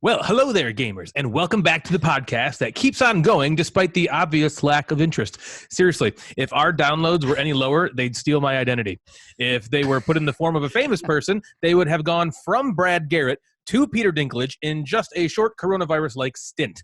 Well, hello there, gamers, and welcome back to the podcast that keeps on going despite the obvious lack of interest. Seriously, if our downloads were any lower, they'd steal my identity. If they were put in the form of a famous person, they would have gone from Brad Garrett to Peter Dinklage in just a short coronavirus-like stint.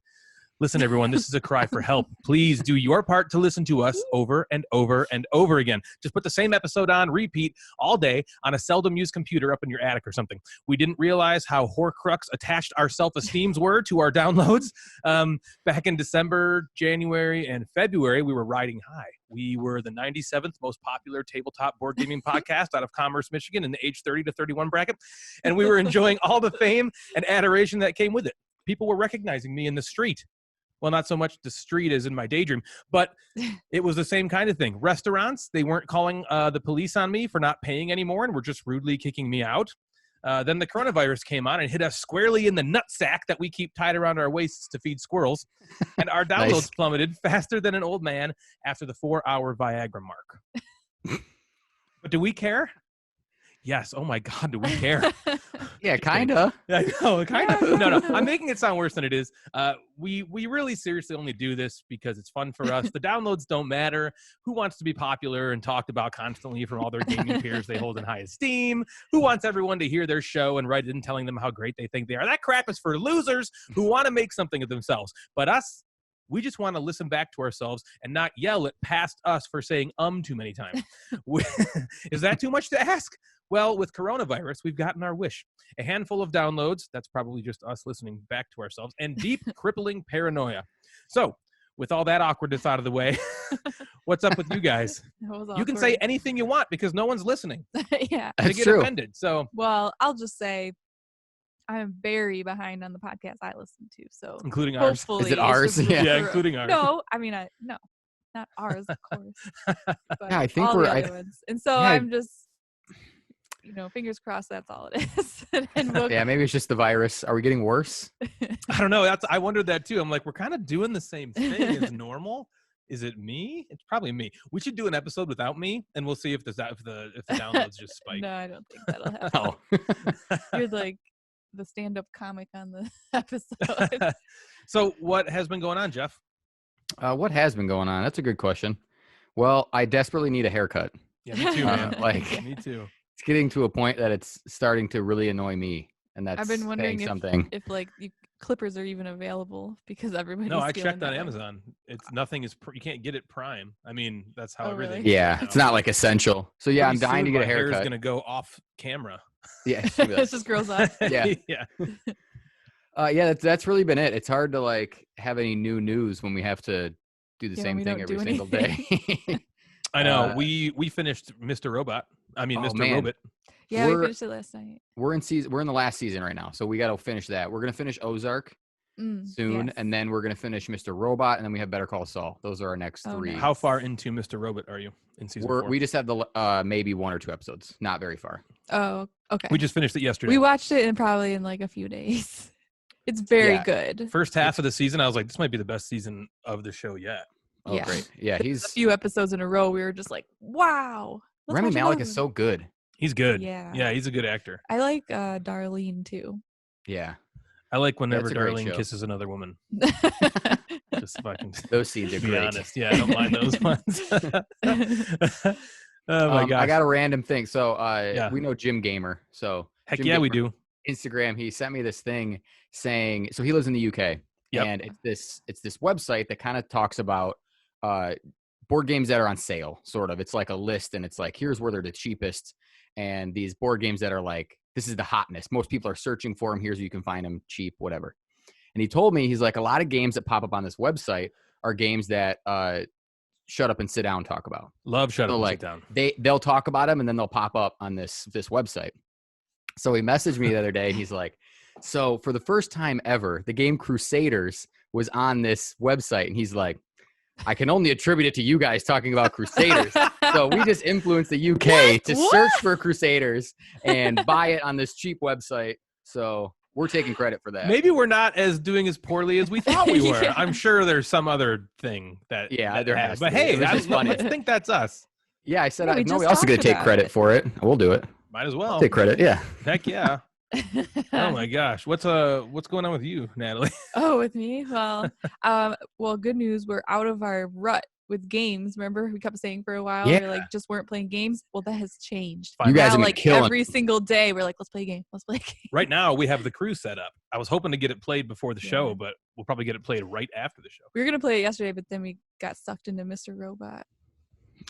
Listen, everyone, this is a cry for help. Please do your part to listen to us over and over and over again. Just put the same episode on repeat all day on a seldom used computer up in your attic or something. We didn't realize how Horcrux attached our self-esteems were to our downloads. Back in December, January, and February, we were riding high. We were the 97th most popular tabletop board gaming podcast out of Commerce, Michigan in the age 30 to 31 bracket. And we were enjoying all the fame and adoration that came with it. People were recognizing me in the street. Well, not so much the street as in my daydream, but it was the same kind of thing. Restaurants, they weren't calling the police on me for not paying anymore and were just rudely kicking me out. Then the coronavirus came on and hit us squarely in the nutsack that we keep tied around our waists to feed squirrels. And our downloads plummeted faster than an old man after the 4-hour Viagra mark. But do we care? Yes. Oh my God, do we care? Yeah, kind of. I know, kind of. No. I'm making it sound worse than it is. We really seriously only do this because it's fun for us. The downloads don't matter. Who wants to be popular and talked about constantly from all their gaming peers they hold in high esteem? Who wants everyone to hear their show and write in telling them how great they think they are? That crap is for losers who want to make something of themselves. But us, we just want to listen back to ourselves and not yell at past us for saying too many times. Is that too much to ask? Well, with coronavirus, we've gotten our wish. A handful of downloads, that's probably just us listening back to ourselves, and deep, crippling paranoia. So, with all that awkwardness out of the way, what's up with you guys? You can say anything you want because no one's listening. Yeah. They get offended. So, well, I'll just say I'm very behind on the podcast I listen to. So, including ours. Is it ours? Yeah, including ours. No, I mean, no, not ours, of course. But yeah, I think all we're. the other ones. And so I'm just. Fingers crossed that's all it is. And yeah, maybe it's just the virus. Are we getting worse? I don't know. I wondered that too. I'm like, we're kind of doing the same thing as normal. Is it me? It's probably me. We should do an episode without me, and we'll see if the downloads just spike. No, I don't think that'll happen. You're like the stand-up comic on the episode. So what has been going on, Jeff? What has been going on? That's a good question. Well, I desperately need a haircut. Yeah, me too, man. Me too. It's getting to a point that it's starting to really annoy me, and that's I've been wondering something. if clippers are even available because everybody's No, I checked on Amazon. Nothing is you can't get it Prime. I mean, that's how everything. Really? Yeah, it's not like essential. So yeah, I'm dying to get a haircut. My hair is gonna go off camera. Yeah, it just grows up. Yeah, yeah. That's really been it. It's hard to have any new news when we have to do the same thing every single day. I know. We finished Mr. Robot. Mr. Robot. Yeah, we finished it last night. We're in the last season right now, so we got to finish that. We're gonna finish Ozark soon, yes. and then we're gonna finish Mr. Robot, and then we have Better Call Saul. Those are our next three. Nice. How far into Mr. Robot are you in season 4? We just have the maybe 1 or 2 episodes. Not very far. Oh, okay. We just finished it yesterday. We watched it probably in a few days. It's very good. First half of the season, I was like, this might be the best season of the show yet. Oh, yeah. Great. Yeah, he's a few episodes in a row. We were just like, wow. Rami Malek is so good. He's good. Yeah, he's a good actor. I like Darlene too. Yeah, I like whenever Darlene kisses another woman. Just fucking. Those scenes are great. Honest. Yeah, I don't mind those ones. Oh my god! I got a random thing. So we know Jim Gamer. So heck Jim yeah, Gamer, we do. Instagram. He sent me this thing saying, so he lives in the UK, and it's this website that kind of talks about board games that are on sale, sort of. It's like a list, and it's like, here's where they're the cheapest, and these board games that are like, this is the hotness. Most people are searching for them. Here's where you can find them cheap, whatever. And he told me, he's like, a lot of games that pop up on this website are games that Shut Up and Sit Down talk about. Love Shut Up and Sit Down. They'll talk about them, and then they'll pop up on this website. So he messaged me the other day, and he's like, so for the first time ever, the game Crusaders was on this website, and he's like, I can only attribute it to you guys talking about Crusaders. So we just influenced the UK to search for Crusaders and buy it on this cheap website. So we're taking credit for that. Maybe we're not doing as poorly as we thought we were. I'm sure there's some other thing that there has. But hey, let's think that's us. Yeah, I said we also going to take credit for it. We'll do it. Might as well. I'll take credit. Yeah. Heck yeah. Oh my gosh. What's going on with you, Natalie? Oh, with me? Well, good news. We're out of our rut with games. Remember, we kept saying for a while, Yeah. we're like, just weren't playing games. Well, that has changed. You guys now, have been like killing every it. single day, we're like, let's play a game. Let's play a game. Right now, we have the crew set up. I was hoping to get it played before the show, but we'll probably get it played right after the show. We were gonna play it yesterday, but then we got sucked into Mr. Robot.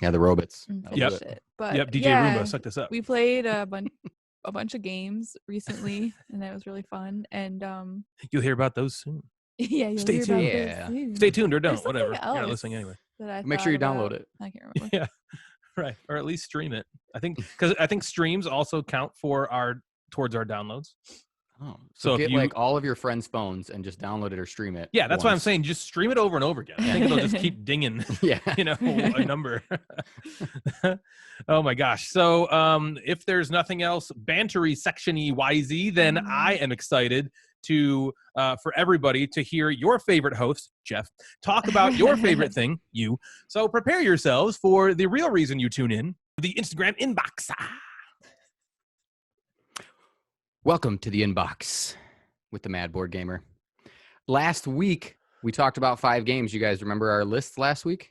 Yeah, the robots. Yep. But DJ Roomba sucked us up. We played a bunch of games recently, and that was really fun. And you'll hear about those soon. Yeah, you'll Stay hear tuned. about those soon. Stay tuned or don't, There's something whatever. You're not else listening anyway. that I Make sure you thought download about. it. I can't remember. Yeah, right. Or at least stream it. I think because streams also count for towards our downloads. Oh, so get if you, like all of your friends' phones and just download it or stream it. Yeah, that's why I'm saying just stream it over and over again. I think it'll just keep dinging. Yeah, a number. Oh my gosh! So if there's nothing else bantery sectiony wisey, then I am excited to for everybody to hear your favorite host, Jeff, talk about your favorite thing, you. So prepare yourselves for the real reason you tune in, the Instagram inbox. Welcome to the inbox with the Mad Board Gamer. Last week, we talked about 5 games. You guys remember our list last week?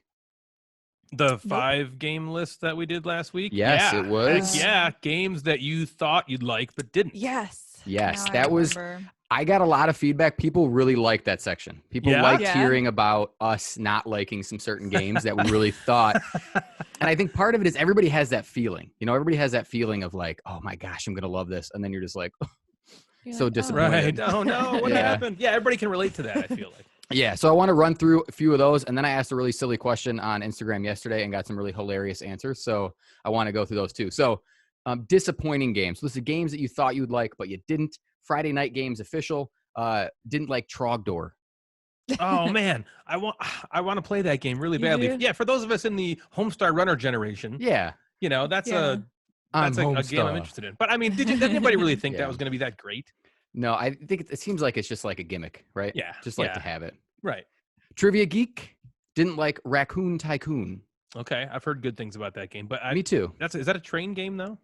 The 5-game list that we did last week? Yes, it was. Games that you thought you'd like but didn't. Yes. Yes, now that was... I got a lot of feedback. People really liked that section. People liked hearing about us not liking some certain games that we really thought. And I think part of it is everybody has that feeling. You know, everybody has that feeling of like, oh my gosh, I'm going to love this. And then you're just like, so disappointed. Right. Oh no, what happened? Yeah, everybody can relate to that, I feel like. Yeah, so I want to run through a few of those. And then I asked a really silly question on Instagram yesterday and got some really hilarious answers. So I want to go through those too. So disappointing games. List of games that you thought you'd like, but you didn't. Friday Night Games official. Didn't like Trogdor. Oh man, I want to play that game really badly. Yeah, for those of us in the Homestar Runner generation. Yeah, you know that's a game I'm interested in. But I mean, did anybody really think that was going to be that great? No, I think it seems like it's just like a gimmick, right? Yeah, just like to have it. Right. Trivia Geek didn't like Raccoon Tycoon. Okay, I've heard good things about that game, but me too. Is that a train game though?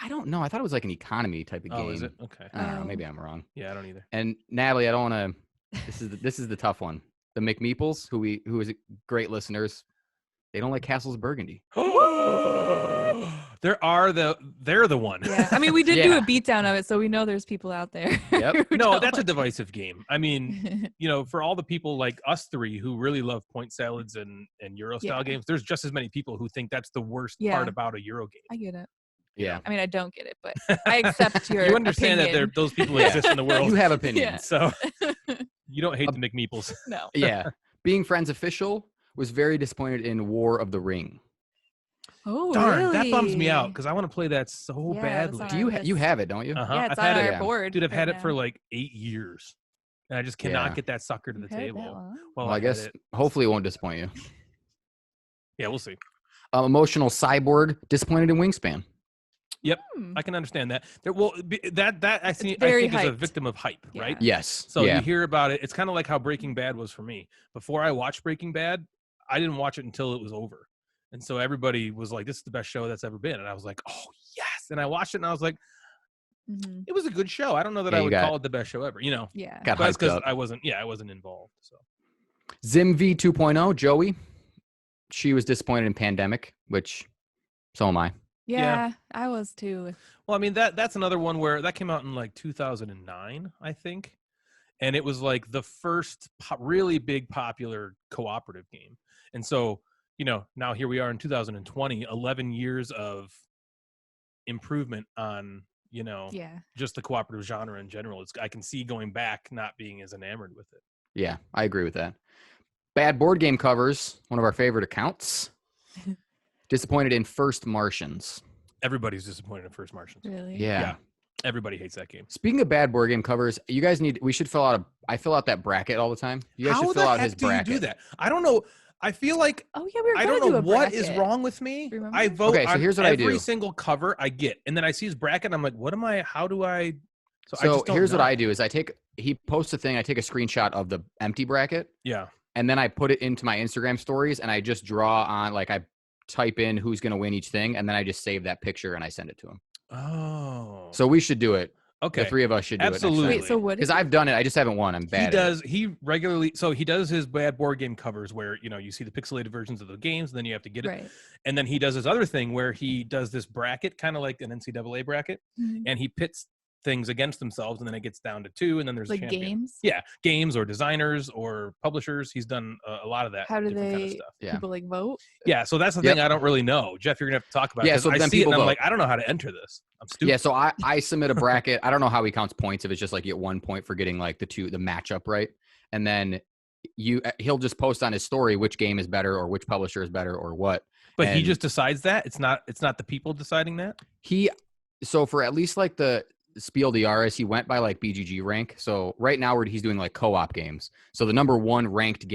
I don't know. I thought it was like an economy type of game. Oh, is it? Okay. I don't know. Maybe I'm wrong. Yeah, I don't either. And Natalie, I don't want to. This is the tough one. The McMeeples, who is great listeners, they don't like Castles Burgundy. They're the one. Yeah, I mean, we did do a beatdown of it, so we know there's people out there. Yep. No, that's a divisive game. I mean, for all the people like us three who really love point salads and Euro style games, there's just as many people who think that's the worst part about a Euro game. I get it. Yeah. I mean, I don't get it, but I accept your You understand opinion. that those people exist in the world. You have opinions. So you don't hate the McMeeples. No. Yeah. Being Friends official was very disappointed in War of the Ring. Oh, darn, really? that bums me out because I want to play that so badly. Do you have it, don't you? Yeah, it's on our board. Dude, I've had it for like 8 years. And I just cannot get that sucker to the table. Well, I guess hopefully it won't disappoint you. Yeah, we'll see. Emotional Cyborg, disappointed in Wingspan. Yep, I can understand that. That I think is a victim of hype, right? Yes. So you hear about it. It's kind of like how Breaking Bad was for me. Before I watched Breaking Bad, I didn't watch it until it was over, and so everybody was like, "This is the best show that's ever been," and I was like, "Oh yes!" And I watched it, and I was like, "It was a good show." I don't know that I would call it the best show ever, Yeah, got hyped because up. I wasn't involved. So Zim V 2.0, Joey, she was disappointed in Pandemic, which so am I. Yeah, I was too. Well, I mean that's another one where that came out in like 2009, I think, and it was like the first really big popular cooperative game. And so, now here we are in 2020, 11 years of improvement on, just the cooperative genre in general. I can see going back not being as enamored with it. Yeah, I agree with that. Bad board game covers, one of our favorite accounts. Disappointed in First Martians. Everybody's disappointed in First Martians. Really? Yeah. Everybody hates that game. Speaking of bad board game covers, you guys we should fill out I fill out that bracket all the time. You guys should fill out his bracket. How the heck do you do that? I don't know. I feel like we were I don't know what is wrong with me. Remember? I vote on here's what I do. every single cover I get, and then I see his bracket, and I'm like, what am I? How do I? So here's what I do: is he posts a thing, I take a screenshot of the empty bracket, and then I put it into my Instagram stories, and I just draw on I type in who's going to win each thing, and then I just save that picture and I send it to him. Oh, so we should do it. Okay. The three of us should do Absolutely. it Wait, so what? because I've done it. I just haven't won. I'm bad. He regularly. So he does his bad board game covers where you see the pixelated versions of the games, and then you have to get it. Right. And then he does his other thing where he does this bracket, kind of like an NCAA bracket, Mhm. and he pits things against themselves, and then it gets down to 2, and then there's a Like champion. games? Yeah, games or designers or publishers. He's done a lot of that. How do different kind of they stuff. Yeah. people like vote? Yeah, so that's the Yep. thing I don't really know. Jeff, you're gonna have to talk about. Yeah, 'Cause so I then see it and people I'm vote. like, I don't know how to enter this. I'm stupid. Yeah, so I submit a bracket. I don't know how he counts points. If it's just like you get 1 point for getting like the matchup right, and then he'll just post on his story which game is better or which publisher is better or what. But he And just decides that it's not the people deciding that. So for at least like the Spiel des Jahres, he went by like BGG rank. So right now he's doing like co-op games. So the number 1 ranked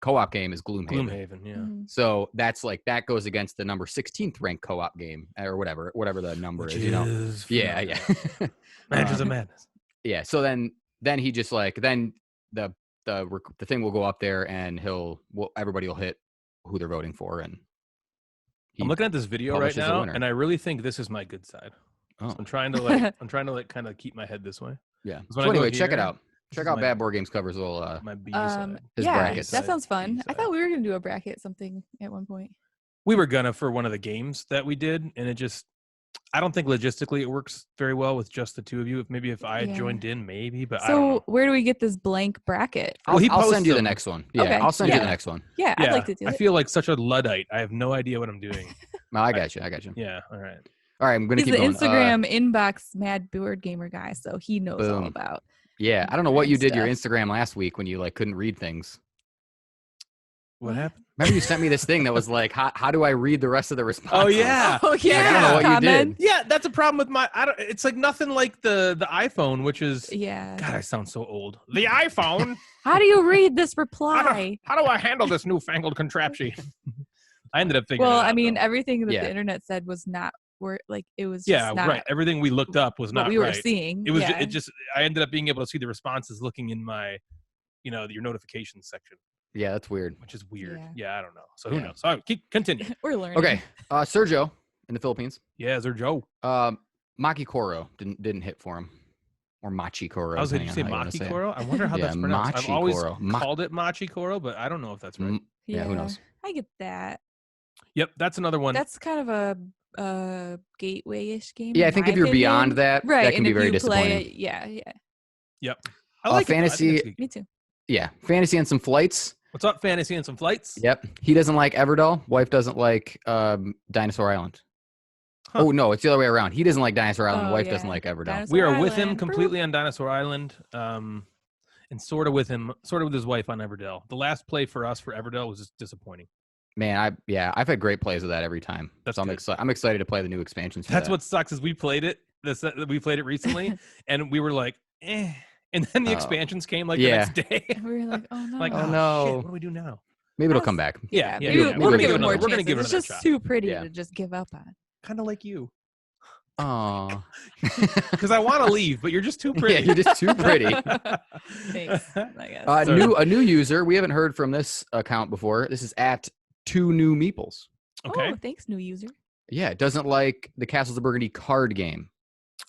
co-op game is Gloomhaven. Gloomhaven, yeah. Mhm. So that's like that goes against the number 16th ranked co-op game or whatever the number Which is, you know. is Yeah, phenomenal. yeah. Managers of Madness. Yeah. So then he just like then the thing will go up there and everybody will hit who they're voting for and I'm looking at this video right publishes a now, winner. and I really think this is my good side. Oh. So I'm trying to like kind of keep my head this way. Yeah. So So when I go anyway, check it here, out. this Check is out my- Bad Board Games covers will My B side. His yeah, brackets. that sounds fun. I B-side. thought we were gonna do a bracket something at one point. We were gonna for one of the games that we did, and it just I don't think logistically it works very well with just the two of you. If I had Yeah. joined in, maybe, but I don't So know. where do we get this blank bracket? Well, he I'll send posts you the them. next one. Yeah, Okay. I'll send you Yeah. the next one. Yeah, Yeah, I'd like to do I it. feel like such a Luddite. I have no idea what I'm doing. No, I got you. Yeah, all right. All right, I'm gonna He's keep the going. Instagram inbox mad board gamer guy, so he knows all Boom. about. Yeah, I don't know what you did your stuff. Instagram last week when you like couldn't read things. What happened? Remember you sent me this thing that was like, how do I read the rest of the responses? Oh yeah. Oh yeah, I don't know what you did. comment. Yeah, that's a problem with my. It's like nothing like the iPhone, which is. Yeah. God, I sound so old. The iPhone. How do you read this How reply? do I handle this newfangled contraption? I ended up figuring. Well, it out, I mean, though. everything that Yeah. the internet said was not like it was. Just Yeah, not right. Everything we looked up was what not we were right. seeing. It was. Yeah. It just. I ended up being able to see the responses looking in my, your notifications section, Yeah, that's weird. which is weird. Yeah. Yeah, I don't know. So who Yeah. knows? All right, continue. We're learning. Okay, Sergio in the Philippines. Yeah, is there Joe? Maki Koro didn't hit for him, or Machi Koro. I was going depending to say on how you wanna Maki it. Koro. I wonder how Yeah, that's pronounced. I've Machi always Koro. called it Machi Koro, but I don't know if that's right. Yeah, who knows? I get that. Yep, that's another one. That's kind of a gateway-ish game. Yeah, I in think my if you're beyond opinion. that, right, that can and be if very you disappointing. play it, yeah. Yep. I like it, though. I think fantasy- it's good. Me too. Yeah, fantasy and some flights. What's up, fantasy and some flights? Yep. He doesn't like Everdell. Wife doesn't like Dinosaur Island. Huh. Oh no, it's the other way around. He doesn't like Dinosaur Island. Oh, Wife yeah. doesn't like Everdell. Dinosaur We are with him Island. completely on Dinosaur Island, and sort of with his wife on Everdell. The last play for us for Everdell was just disappointing. Man, I've had great plays with that every time. That's so good. I'm excited to play the new expansions. For That's that. what sucks is we played it. We played it recently, and we were like, eh. And then the Oh. expansions came like Yeah. the next day. We were like, oh no. Like, Oh, oh no. shit, what do we do now? Maybe it'll That's- come back. Yeah, maybe yeah. we'll We're gonna give give it more it we're gonna chances. give it It's another just shot. too pretty Yeah. to just give up on. Kind of like you, Oh, because I want to leave, but you're just too pretty. yeah, you're just too pretty. Thanks, I guess. A new user. We haven't heard from this account before. This is at 2 New Meeples. Okay. Oh, thanks, new user. Yeah, it doesn't like the Castles of Burgundy card game,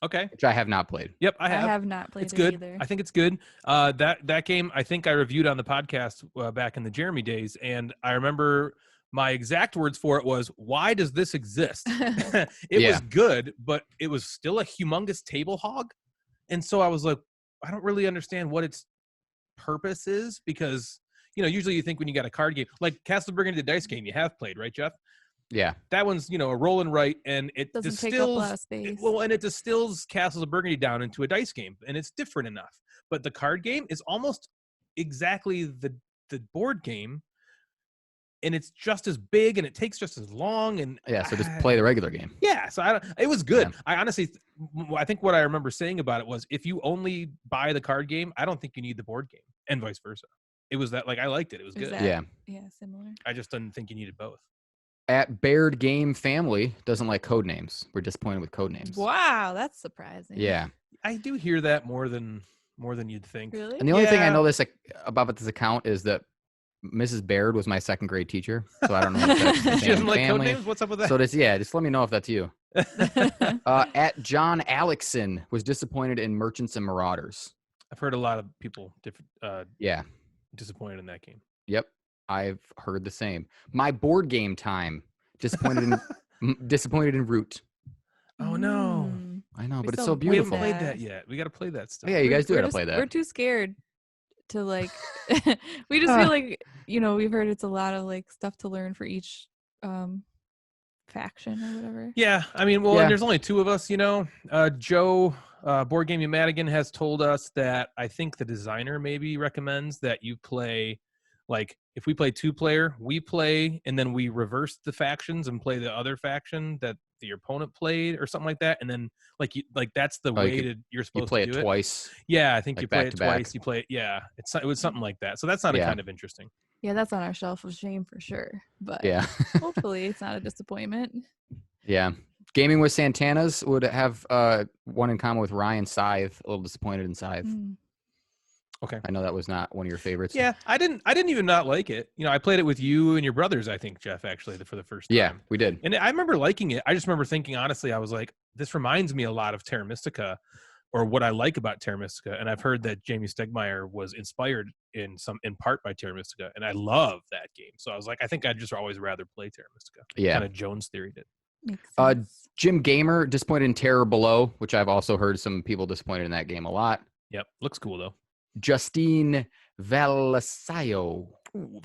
Okay. which I have not played. Yep, I I have. have not played It's it good. either. I think it's good. That game, I think I reviewed on the podcast back in the Jeremy days, and I remember my exact words for it was, "Why does this exist?" It Yeah. was good, but it was still a humongous table hog, and so I was like, I don't really understand what its purpose is, because usually you think when you got a card game like Castle of Burgundy, the dice game, you have played, right, Jeff? Yeah, That one's a roll and write, and it Doesn't distills take up a lot of space. and it distills Castles of Burgundy down into a dice game, and it's different enough. But the card game is almost exactly the board game, and it's just as big, and it takes just as long. And yeah. So just play the regular game. Yeah, so it was good. Yeah. I honestly, I think what I remember saying about it was, if you only buy the card game, I don't think you need the board game, and vice versa. It was that, like, I liked it. It was Is good. that- Yeah. Yeah, similar. I just didn't think you needed both. At Baird Game Family doesn't like code names. We're disappointed with code names. Wow, that's surprising. Yeah. I do hear that more than you'd think. Really? And the only thing I Yeah. know about this account is that Mrs. Baird was my second grade teacher. So I don't know if that's the She doesn't same like code family. names. What's up with that? So just let me know if that's you. At John Alexson was disappointed in Merchants and Marauders. I've heard a lot of people Yeah. disappointed in that game. Yep. I've heard the same. My board game time disappointed in Root. Oh no. I know, We but it's still so We haven't beautiful. played that yet. We got to play that stuff. Oh, yeah, you guys do We're gotta just- play that. We're too scared to like. We just feel like we've heard it's a lot of like stuff to learn for each faction or whatever. Yeah, I mean, well, Yeah. and there's only two of us, Joe, Board Game Madigan has told us that I think the designer maybe recommends that you play, like, if we play 2-player, we play, and then we reverse the factions and play the other faction that the opponent played or something like that, and then like that's the way you're You supposed play to it do it. twice. Yeah, I think like you play back it to back. twice. You play it. Yeah, it was something like that. So that's not a Yeah. kind of interesting. Yeah, that's on our shelf of shame for sure. But Yeah. hopefully it's not a disappointment. Yeah. Gaming with Santana's would have one in common with Ryan Scythe. A little disappointed in Scythe. Okay. I know that was not one of your favorites. Yeah, I didn't even not like it. I played it with you and your brothers, I think, Jeff, actually, for the first time. Yeah, we did. And I remember liking it. I just remember thinking, honestly, I was like, this reminds me a lot of Terra Mystica, or what I like about Terra Mystica. And I've heard that Jamie Stegmaier was inspired in part by Terra Mystica, and I love that game. So I was like, I think I'd just always rather play Terra Mystica. Yeah. Kind of Jones Theory did. Makes sense. Jim Gamer disappointed in Terror Below, which I've also heard some people disappointed in that game a lot. Yep, looks cool though. Justine Velasio. Ooh,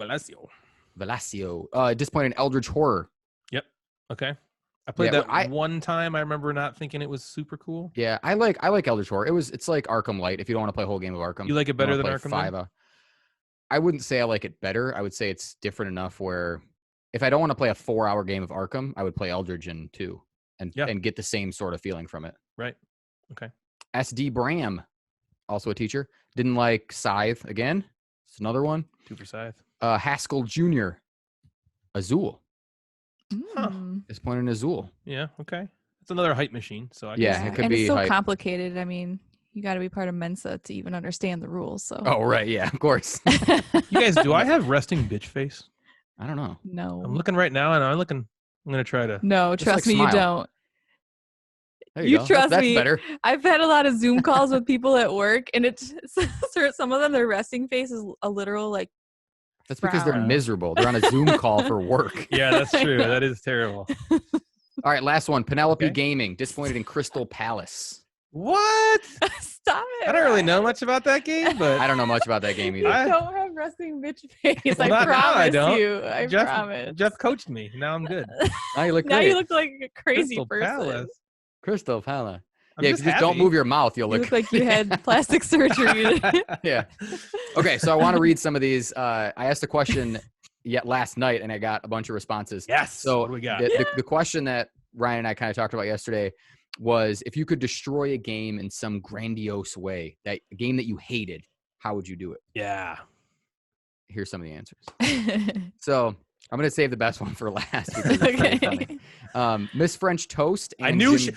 Velasio. Disappointed in Eldritch Horror. Yep. Okay. I played Yeah, that one time. I remember not thinking it was super cool. Yeah, I like Eldritch Horror. It's like Arkham Light if you don't want to play a whole game of Arkham. You like it better than play Arkham? 5. I wouldn't say I like it better. I would say it's different enough where if I don't want to play a 4-hour game of Arkham, I would play Eldritch in 2 and get the same sort of feeling from it. Right. Okay. SD Bram, also a teacher, didn't like Scythe again. It's another one. 2 for Scythe. Haskell Jr. Azul. Mm. Disappointed in Azul. Yeah. Okay. It's another hype machine. So I Yeah, guess. it could and be it's so hype. complicated. I mean, you got to be part of Mensa to even understand the rules. So Oh, right. Yeah, of course. You guys, do I have resting bitch face? I don't know. no, I'm looking right now, and I'm gonna try to. no, Just trust like me, you smile. don't. There You go. trust That's me. better. I've had a lot of Zoom calls with people at work, and it's for some of them, their resting face is a literal like. That's because they're frown. miserable. They're on a Zoom call for work. Yeah, that's true. That is terrible. All right, last one. Penelope Okay. Gaming, disappointed in Crystal Palace. What? Stop it! I don't really know Ryan. much about that game, but I don't know much about that game either. You I- don't have resting bitch face. Well, I not now, promise I don't. you. I Jeff, promise. Jeff coached me. Now I'm good. Now you look now great. you look like a crazy Crystal person. Palace. Crystal Palace. I'm Yeah, just just don't happy. move your mouth. You'll You look. look like you had plastic surgery. Yeah. Okay, so I want to read some of these. I asked a question last night, and I got a bunch of responses. Yes. So what do we got? the question that Ryan and I kind of talked about yesterday was, if you could destroy a game in some grandiose way, a game that you hated, how would you do it? Yeah. Here's some of the answers. So I'm going to save the best one for last. Because it's pretty funny. Okay. Miss French Toast. And I knew. Jim-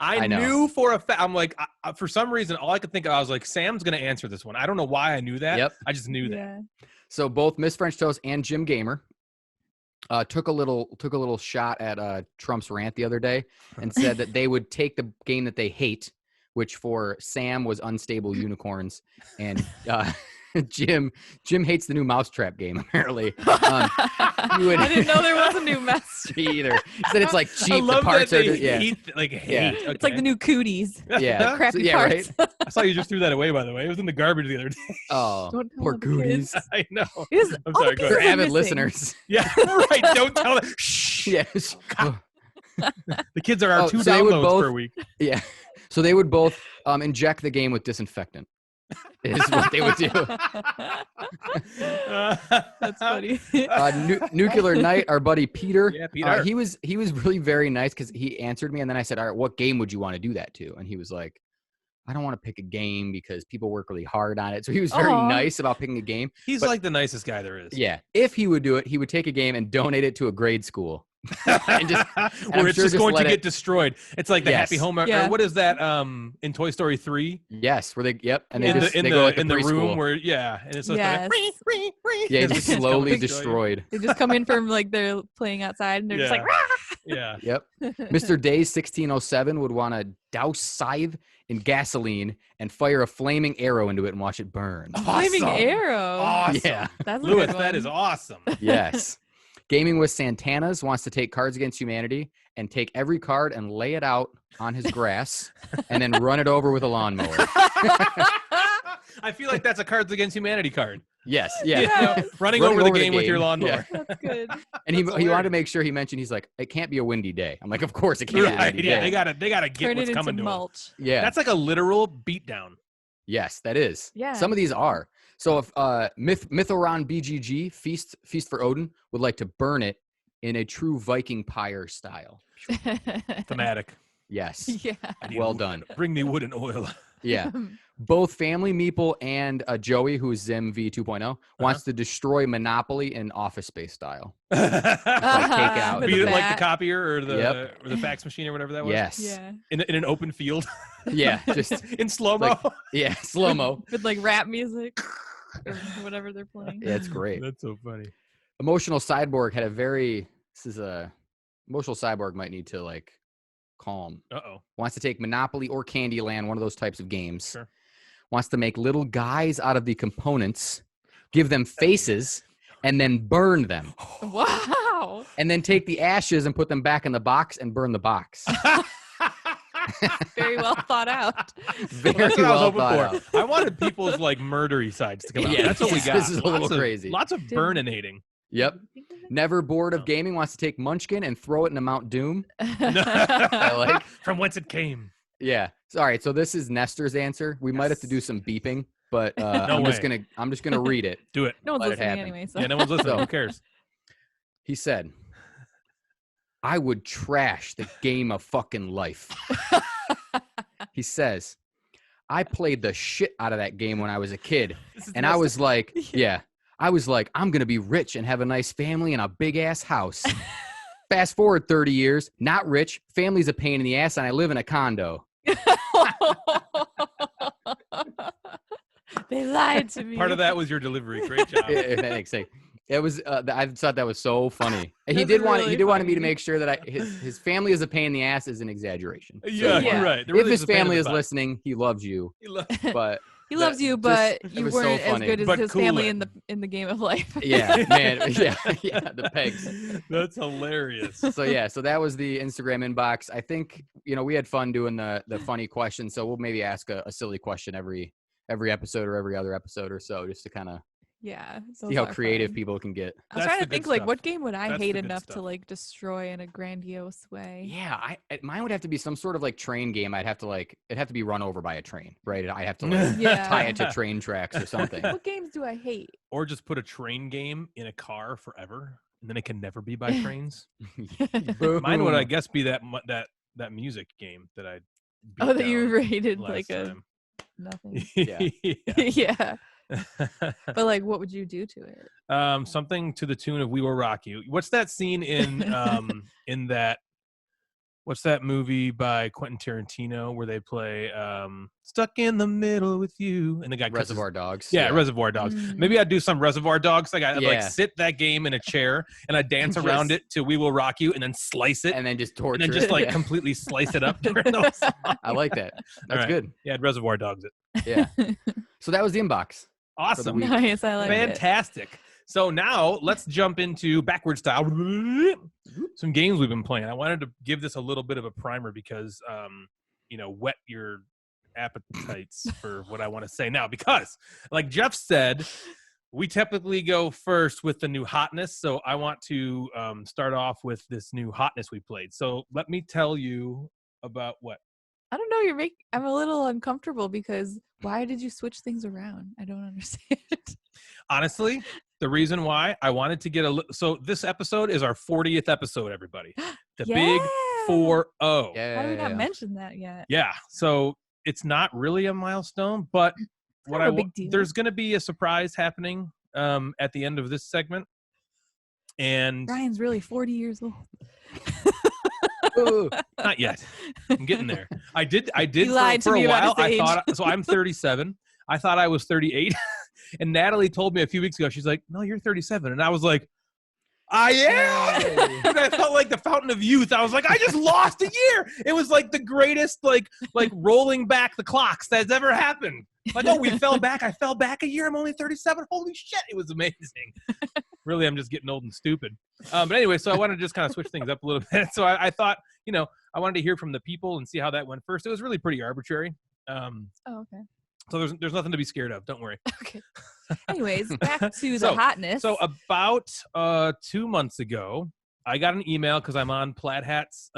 I know. knew for a fact. I'm like, for some reason, all I could think of, I was like, Sam's gonna answer this one. I don't know why I knew that. Yep. I just knew that. Yeah. So both Miss French Toast and Jim Gamer took a little shot at Trump's rant the other day and said that they would take the game that they hate, which for Sam was Unstable Unicorns, and Jim hates the new Mousetrap game. Apparently, you would- I didn't know there was a new mess. me either. He said it's like I cheap. love The parts that are they yeah. hate. Yeah. It's like the new cooties. Yeah. Crappy yeah, parts. right? I saw you just threw that away. By the way, it was in the garbage the other day. Oh, Don't tell poor the goodies. kids. I know. Yes, I'm all sorry, the go pieces They're are avid missing. listeners. Yeah. Right. Don't tell them. Shh. Yeah. The kids are our Oh, 2 so they would downloads both- per week. Yeah. So they would both inject the game with disinfectant. Is what they would do. That's funny. Nuclear Knight, our buddy Peter. Yeah, Peter. He was really very nice because he answered me, and then I said, "All right, what game would you want to do that to?" And he was like, "I don't want to pick a game because people work really hard on it." So he was very Aw. nice about picking a game. He's But- like the nicest guy there is. Yeah, if he would do it, he would take a game and donate it to a grade school. and just, where it's just going to let get destroyed. It's like the Yes. Happy Home. Yeah. Or what is that? In Toy Story 3. Yes, where they and Yeah. they just they go like in the preschool. room where and it's just Yes. like, Yeah, as just the kids slowly come and destroy you. destroyed. They just come in from like they're playing outside and they're just like, Rah! Yeah. Yep. Mr. Days 1607 would want to douse scythe in gasoline and fire a flaming arrow into it and watch it burn. Flaming Awesome. arrow. Awesome. Yeah. That's a Lewis, good that one. is awesome. Yes. Gaming with Santana's wants to take Cards Against Humanity and take every card and lay it out on his grass and then run it over with a lawnmower. I feel like that's a Cards Against Humanity card. Yes. Yeah. Yes. Running over the game with your lawnmower. Yeah. That's good. And he That's wanted to hilarious. make sure he mentioned, he's like, it can't be a windy day. I'm like, of course it can't be a Right. windy Yeah. day. They gotta get Turn what's it coming into to them. mulch. Yeah. That's like a literal beatdown. Yes, that is. Yeah. Some of these are. So if Mythoron BGG, Feast for Odin, would like to burn it in a true Viking pyre style. Thematic. Yes. Yeah. I need Well wood. done. Bring me wood and oil. Yeah. Both Family Meeple and Joey, who is Zim V 2.0, wants to destroy Monopoly in Office Space style. Beat take out. With it the like the bat. copier or the Yep. or the fax machine or whatever that was. Yes. Yeah. In an open field. Yeah. Just In slow mo. yeah. Slow mo. With like rap music or whatever they're playing. Yeah, it's great. That's so funny. Emotional Cyborg had a very. Emotional Cyborg might need to like calm. Uh-oh. Wants to take Monopoly or Candyland, one of those types of games. Sure. Wants to make little guys out of the components, give them faces, and then burn them. Wow. And then take the ashes and put them back in the box and burn the box. Very well thought out. Very That's what I was well hoping thought for. out. I wanted people's like murdery sides to come out. Yeah, That's what we got. this is a little Lots of- crazy. Lots of burninating. Yep. Never bored No. of gaming, wants to take Munchkin and throw it into Mount Doom. I like- From whence it came. Yeah. All right. So this is Nestor's answer. We might have to do some beeping, but I'm just gonna read it. Do it. No one's Let it listening happen. anyway. So. Yeah, no one's listening. So- Who cares? He said, I would trash the game of fucking life. He says, I played the shit out of that game when I was a kid. And I was like, I was like, I'm going to be rich and have a nice family and a big ass house. Fast forward 30 years, not rich, family's a pain in the ass, and I live in a condo. They lied to me. Part of that was your delivery. Great job. If that makes sense. It was. I thought that was so funny. He That's did want. He really did want me to funny. make sure that his family is a pain in the ass is an exaggeration. So Yeah, Yeah. you're right. They're if really his just a pain in family the is butt. listening, he loves you. But He loves that- you, just- but it you was so weren't as funny. good as But his cool family it. in the game of life. yeah, man, yeah, the pegs. That's hilarious. So yeah, so that was the Instagram inbox. I think we had fun doing the funny questions. So we'll maybe ask a silly question every episode or every other episode or so, just to kind of Yeah. see how creative people can get. I was That's trying the to good think like stuff. what game would I That's the hate good enough stuff. to like destroy in a grandiose way? Yeah, mine would have to be some sort of like train game. It'd have to be run over by a train, right? I have to like Yeah. tie it to train tracks or something. What games do I hate? Or just put a train game in a car forever, and then it can never be by trains. Boom. Mine would, I guess, be that music game that I. beat Oh, that you down rated last like a time. nothing. Yeah. Yeah. But like, what would you do to it? Something to the tune of "We Will Rock You." What's that scene in in that? What's that movie by Quentin Tarantino where they play "Stuck in the Middle with You" and the guy cuts his- Reservoir Dogs. Yeah, Reservoir Dogs. Mm. Maybe I'd do some Reservoir Dogs. Like I'd like Yeah. sit that game in a chair and I'd dance Just- around it to "We Will Rock You" and then slice it and then just torture. and then just it. like Yeah. completely slice it up during those songs. I like that. That's right. good. Yeah, I'd Reservoir Dogs it. Yeah. So that was the inbox. Awesome. week. Nice, I like it. Fantastic. So now let's jump into backward style. Some games we've been playing. I wanted to give this a little bit of a primer because, whet your appetites for what I want to say now. Because, like Jeff said, we typically go first with the new hotness. So I want to start off with this new hotness we played. So let me tell you about what. I don't know. I'm a little uncomfortable because why did you switch things around? I don't understand. Honestly, the reason why I wanted to get so this episode is our 40th episode, everybody. The big 4-0. Yeah. How did we not mention that yet? Yeah. So it's not really a milestone, but what not a big deal. there's going to be a surprise happening at the end of this segment. And Ryan's really 40 years old. not yet. I'm getting there. I did He lied for to me a about while. his age. I thought so. I'm 37. I thought I was 38. And Natalie told me a few weeks ago, she's like, "No, you're 37." And I was like, "I am." And I felt like the fountain of youth. I was like, "I just lost a year." It was like the greatest, like rolling back the clocks that's ever happened. Like, oh, we fell back. I fell back a year. I'm only 37. Holy shit! It was amazing. Really, I'm just getting old and stupid. But anyway, so I wanted to just kind of switch things up a little bit. So I thought, I wanted to hear from the people and see how that went first. It was really pretty arbitrary. Oh, okay. So there's nothing to be scared of. Don't worry. Okay. Anyways, back to the hotness. So about 2 months ago, I got an email because I'm on Plaid Hat's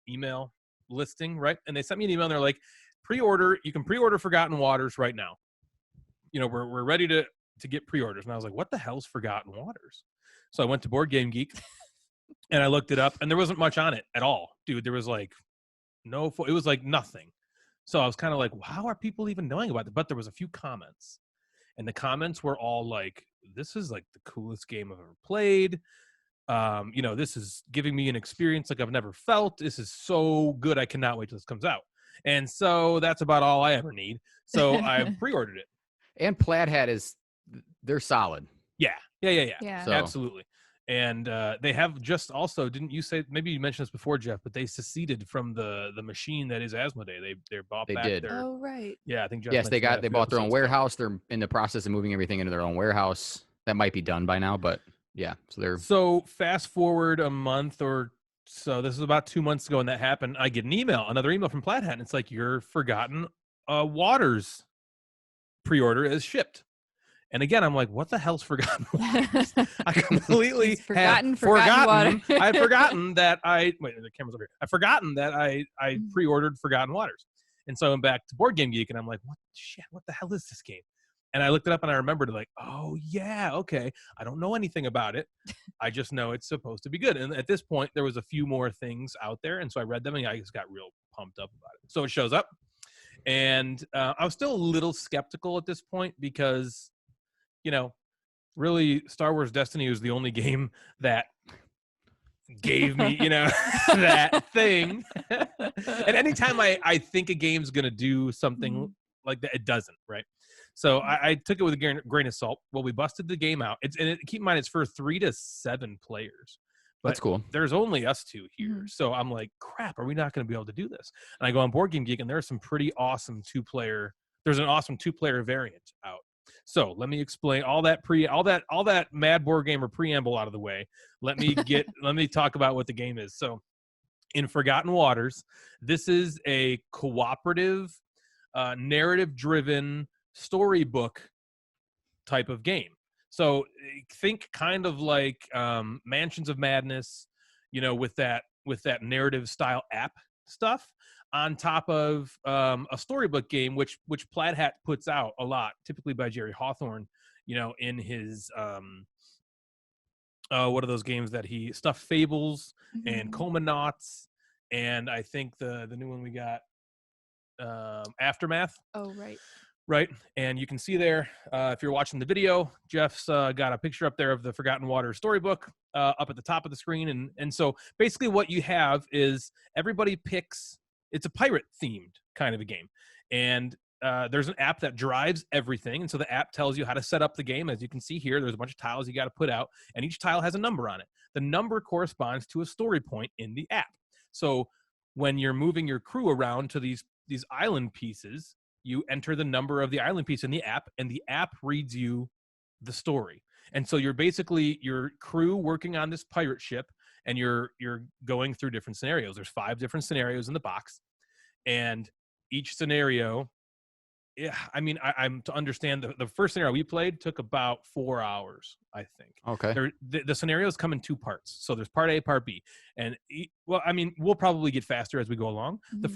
email listing, right? And they sent me an email and they're like, you can pre-order Forgotten Waters right now. We're ready to get pre-orders. And I was like, what the hell's Forgotten Waters? So I went to Board Game Geek and I looked it up and there wasn't much on it at all. Dude, there was like it was like nothing. So I was kind of like, well, how are people even knowing about it? But there was a few comments. And the comments were all like, this is like the coolest game I've ever played. This is giving me an experience like I've never felt. This is so good. I cannot wait till this comes out. And so that's about all I ever need. So I pre-ordered it. And Plaid Hat they're solid. Yeah. So. Absolutely. And they have just also, didn't you say, maybe you mentioned this before, Jeff, but they seceded from the machine that is Asmodee. They bought back did. their. Oh, right. Yeah, I think Jeff. Yes, they bought their own episodes warehouse. They're in the process of moving everything into their own warehouse. That might be done by now, but yeah. So fast forward a month or so. This is about 2 months ago when that happened. I get another email from Plaid Hat, and it's like, your Forgotten Waters pre-order is shipped. And again, I'm like, what the hell's Forgotten Waters? I completely forgotten water. I'd forgotten that the camera's over here. I've forgotten that I pre-ordered Forgotten Waters. And so I went back to Board Game Geek and I'm like, what the hell is this game? And I looked it up and I remembered like, oh yeah, okay. I don't know anything about it. I just know it's supposed to be good. And at this point, there was a few more things out there. And so I read them and I just got real pumped up about it. So it shows up. And I was still a little skeptical at this point because, really Star Wars Destiny was the only game that gave me, that thing. And anytime I think a game's going to do something like that, it doesn't, right? So I took it with a grain of salt. Well, we busted the game out. Keep in mind, it's for 3 to 7 players. But that's cool. There's only us two here. So I'm like, crap, are we not going to be able to do this? And I go on Board Game Geek, and there's some pretty awesome there's an awesome 2-player variant out. So let me explain all that Mad Board Gamer preamble out of the way. Let me talk about what the game is. So in Forgotten Waters, this is a cooperative, narrative-driven storybook type of game. So think kind of like Mansions of Madness, with that narrative style app stuff on top of a storybook game, which Plaid Hat puts out a lot, typically by Jerry Hawthorne, in his what are those games that he Stuffed Fables and Comanauts, and I think the new one we got, Aftermath. Oh, right. Right, and you can see there, if you're watching the video, Jeff's got a picture up there of the Forgotten Waters storybook up at the top of the screen, and so basically what you have is everybody picks. It's a pirate-themed kind of a game, and there's an app that drives everything, and so the app tells you how to set up the game. As you can see here, there's a bunch of tiles you got to put out, and each tile has a number on it. The number corresponds to a story point in the app. So when you're moving your crew around to these island pieces, you enter the number of the island piece in the app, and the app reads you the story. And so you're basically your crew working on this pirate ship, and you're going through different scenarios. There's 5 different scenarios in the box, and each scenario, I'm to understand the first scenario we played took about 4 hours, I think. Okay. The scenarios come in 2 parts. So there's part A, part B. And we'll probably get faster as we go along. The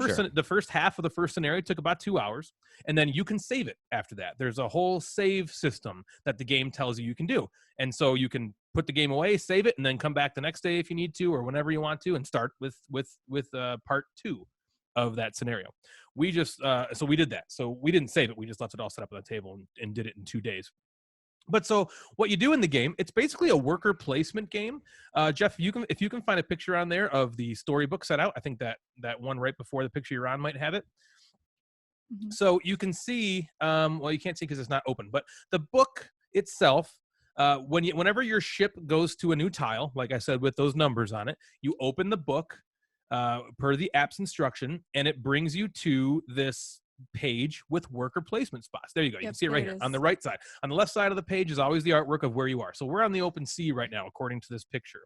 first half of the first scenario took about 2 hours, and then you can save it after that. There's a whole save system that the game tells you can do. And so you can put the game away, save it, and then come back the next day if you need to, or whenever you want to, and start with part 2 of that scenario. We just so we did that. So we didn't save it. We just left it all set up on the table and did it in 2 days. But so what you do in the game, it's basically a worker placement game. Jeff, if you can find a picture on there of the storybook set out, I think that one right before the picture you're on might have it. Mm-hmm. So you can see, well, you can't see because it's not open, but the book itself, whenever your ship goes to a new tile, like I said, with those numbers on it, you open the book per the app's instruction, and it brings you to this page with worker placement spots. There you go. You can see it right here on the right side. On the left side of the page is always the artwork of where you are. So we're on the open sea right now, according to this picture.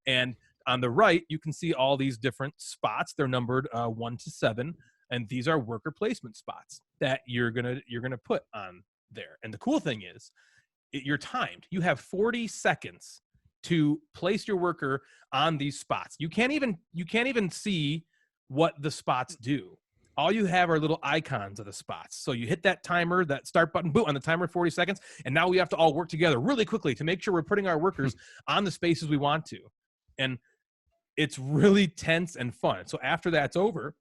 And on the right, you can see all these different spots. They're numbered 1 to 7. And these are worker placement spots that you're gonna put on there. And the cool thing is, you're timed. You have 40 seconds to place your worker on these spots. You can't even see what the spots do. All you have are little icons of the spots. So you hit that timer, that start button, boom, on the timer, 40 seconds. And now we have to all work together really quickly to make sure we're putting our workers on the spaces we want to. And it's really tense and fun. So after that's over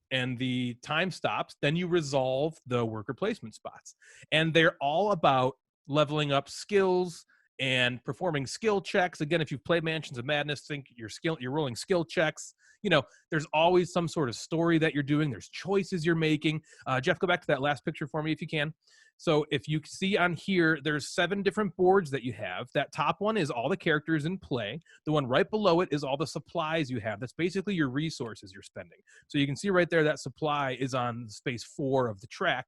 and the time stops, then you resolve the worker placement spots. And they're all about leveling up skills and performing skill checks. Again, if you've played Mansions of Madness, think you're rolling skill checks. You know, there's always some sort of story that you're doing. There's choices you're making. Jeff, go back to that last picture for me if you can. So if you see on here, there's 7 different boards that you have. That top one is all the characters in play. The one right below it is all the supplies you have. That's basically your resources you're spending. So you can see right there that supply is on space 4 of the track.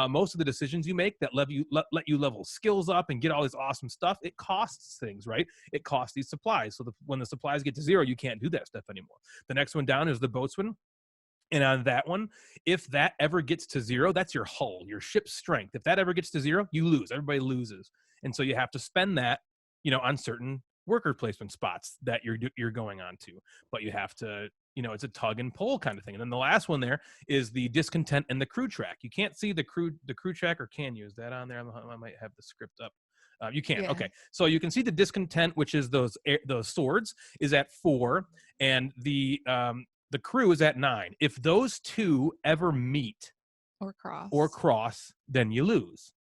Most of the decisions you make that let you level skills up and get all this awesome stuff, it costs things, right? It costs these supplies. So when the supplies get to 0, you can't do that stuff anymore. The next one down is the boatswain. And on that one, if that ever gets to 0, that's your hull, your ship's strength. If that ever gets to 0, you lose. Everybody loses. And so you have to spend that, on certain worker placement spots that you're going on to. But you have to, it's a tug and pull kind of thing. And then the last one there is the discontent and the crew track. You can't see the crew track, or can you? Is that on there? I might have the script up. You can. Yeah. Okay. So you can see the discontent, which is those swords, is at 4, and the crew is at 9. If those two ever meet or cross, then you lose.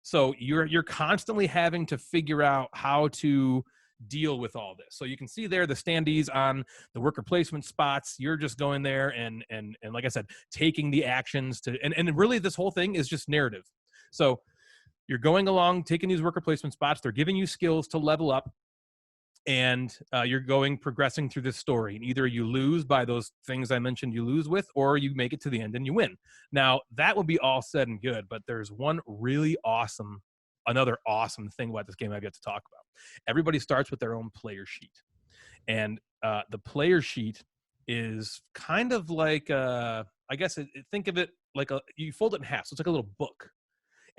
So you're constantly having to figure out how to deal with all this. So you can see there the standees on the worker placement spots. You're just going there and like I said, taking the actions to and really this whole thing is just narrative. So you're going along, taking these worker placement spots. They're giving you skills to level up. And you're progressing through this story. And either you lose by those things I mentioned you lose with, or you make it to the end and you win. Now, that would be all said and good, but there's another awesome thing about this game I've yet to talk about. Everybody starts with their own player sheet. And the player sheet is kind of like, I guess, think of it like you fold it in half. So it's like a little book.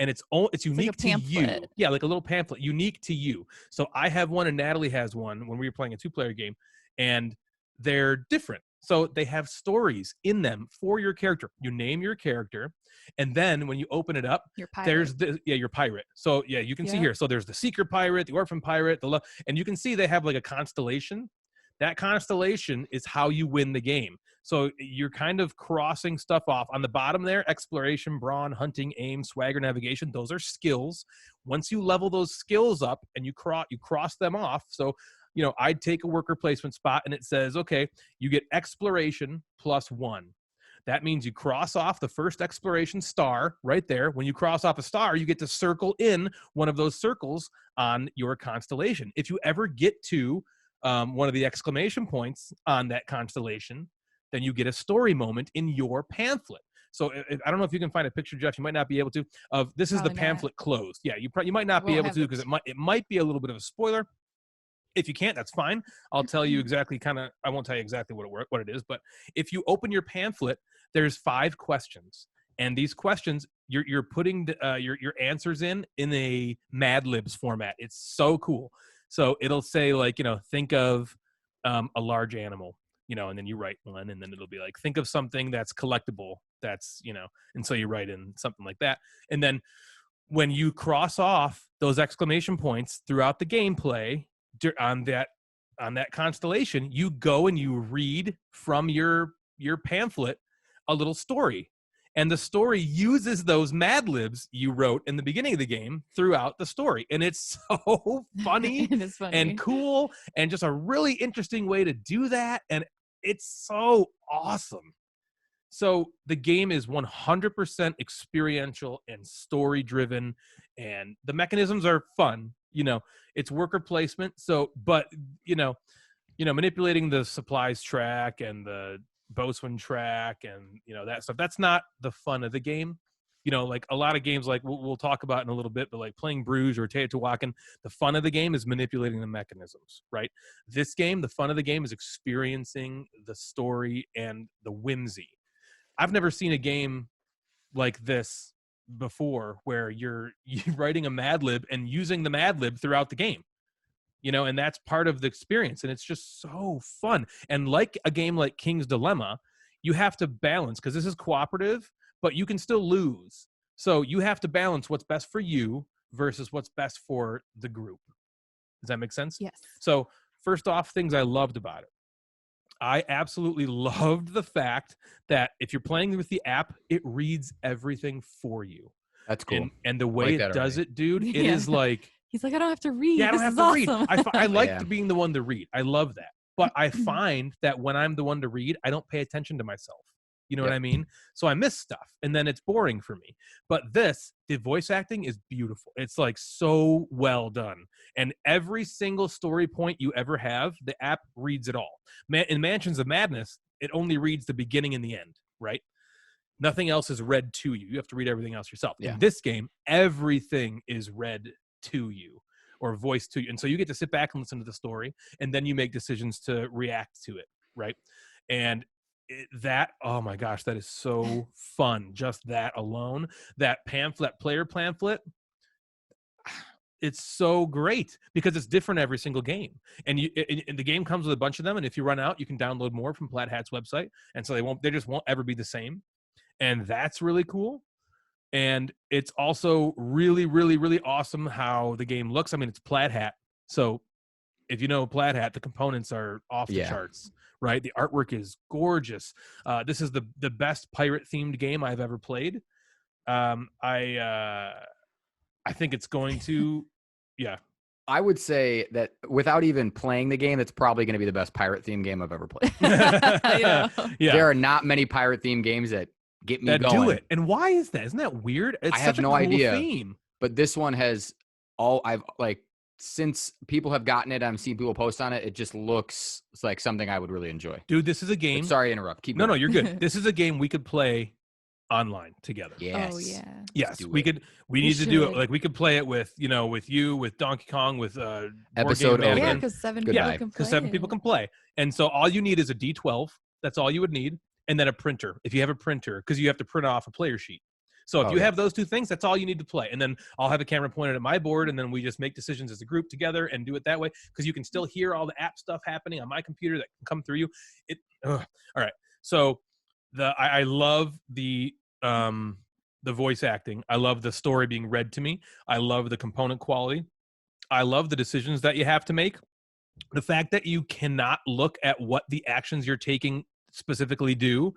And it's unique to you. Yeah, like a little pamphlet, unique to you. So I have one and Natalie has one when we were playing a 2-player game, and they're different. So they have stories in them for your character. You name your character, and then when you open it up, there's your pirate. So yeah, you can see here. So there's the seeker pirate, the orphan pirate, and you can see they have like a constellation. That constellation is how you win the game. So you're kind of crossing stuff off. On the bottom there, exploration, brawn, hunting, aim, swagger, navigation, those are skills. Once you level those skills up and you cross them off. So, I'd take a worker placement spot and it says, okay, you get exploration +1. That means you cross off the first exploration star right there. When you cross off a star, you get to circle in one of those circles on your constellation. If you ever get to one of the exclamation points on that constellation, then you get a story moment in your pamphlet. So I don't know if you can find a picture, Jeff. You might not be able to. Of this is the pamphlet closed. Yeah, you might not be able to because it might be a little bit of a spoiler. If you can't, that's fine. I'll tell you exactly. I won't tell you exactly what it is. But if you open your pamphlet, there's 5 questions, and these questions you're putting your answers in a Mad Libs format. It's so cool. So it'll say like think of a large animal. And then you write one, and then it'll be like, think of something that's collectible. That's, and so you write in something like that. And then when you cross off those exclamation points throughout the gameplay on that constellation, you go and you read from your pamphlet a little story. And the story uses those Mad Libs you wrote in the beginning of the game throughout the story. And it's so funny, It is funny and cool, and just a really interesting way to do that. And it's so awesome. So the game is 100% experiential and story driven, and the mechanisms are fun. It's worker placement. So, but manipulating the supplies track and the bosun track and that stuff, that's not the fun of the game. Like a lot of games, like we'll talk about in a little bit, but like playing Bruges or Teotihuacan, the fun of the game is manipulating the mechanisms, right? This game, the fun of the game is experiencing the story and the whimsy. I've never seen a game like this before where you're writing a Mad Lib and using the Mad Lib throughout the game. And that's part of the experience. And it's just so fun. And like a game like King's Dilemma, you have to balance, because this is cooperative, but you can still lose. So you have to balance what's best for you versus what's best for the group. Does that make sense? Yes. So first off, things I loved about it. I absolutely loved the fact that if you're playing with the app, it reads everything for you. That's cool. And the way it does it, dude, it is like... He's like, I don't have to read. Yeah, I don't have to awesome. read. I like being the one to read. I love that. But I find that when I'm the one to read, I don't pay attention to myself. You know what I mean? So I miss stuff, and then it's boring for me. But the voice acting is beautiful. It's like so well done. And every single story point you ever have, the app reads it all. In Mansions of Madness, it only reads the beginning and the end, right? Nothing else is read to you. You have to read everything else yourself. Yeah. In this game, everything is read to you or voiced to you. And so you get to sit back and listen to the story, and then you make decisions to react to it, right? And oh my gosh, that is so fun. Just that alone, that player pamphlet, it's so great because it's different every single game. And the game comes with a bunch of them. And if you run out, you can download more from Plaid Hat's website. And so they just won't ever be the same. And that's really cool. And it's also really, really, really awesome how the game looks. I mean, it's Plaid Hat. So if you know Plaid Hat, the components are off the charts, right? The artwork is gorgeous. This is the best pirate-themed game I've ever played. I think it's going to, I would say that without even playing the game, it's probably going to be the best pirate-themed game I've ever played. There are not many pirate-themed games that get me going. Do it. And why is that? Isn't that weird? It's I have no idea. Theme. But this one has since people have gotten it, I've seen people post on it. It just looks like something I would really enjoy. Dude, this is a game. But sorry to interrupt. Keep going. No, you're good. This is a game we could play online together. Yes. Oh yeah. Yes, we could. We need to do it. Like we could play it with you, with Donkey Kong, with episode over. Yeah, because 7 people can play. Because 7 people can play, and so all you need is a D12. That's all you would need, and then a printer. If you have a printer, because you have to print off a player sheet. So if you have those 2 things, that's all you need to play. And then I'll have a camera pointed at my board, and then we just make decisions as a group together and do it that way. Because you can still hear all the app stuff happening on my computer that can come through you. All right. So I love the voice acting. I love the story being read to me. I love the component quality. I love the decisions that you have to make. The fact that you cannot look at what the actions you're taking specifically do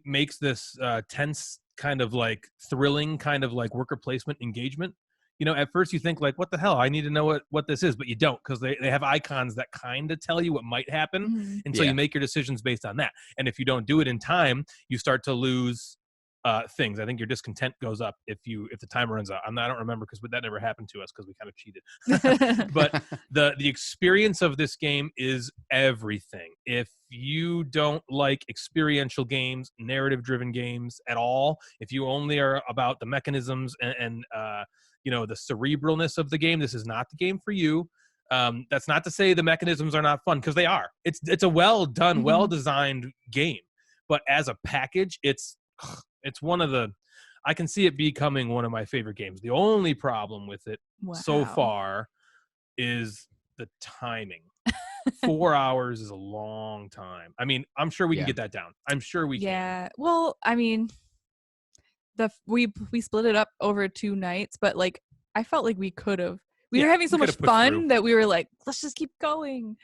makes this tense, kind of like thrilling, kind of like worker placement engagement. At first you think like, what the hell? I need to know what this is, but you don't, because they have icons that kind of tell you what might happen. Mm-hmm. And so you make your decisions based on that. And if you don't do it in time, you start to lose things. I think your discontent goes up if the timer runs out. I don't remember because that never happened to us because we kind of cheated. But the experience of this game is everything. If you don't like experiential games, narrative-driven games at all, if you only are about the mechanisms and the cerebralness of the game, this is not the game for you. That's not to say the mechanisms are not fun, because they are. It's a well-done, well-designed game. But as a package, it's one of the, I can see it becoming one of my favorite games. The only problem with it so far is the timing. 4 hours is a long time. I mean, I'm sure we can get that down. I'm sure we can. Yeah. Well, I mean, we split it up over 2 nights, but like I felt like we could have. We were having so much fun that we were like, let's just keep going.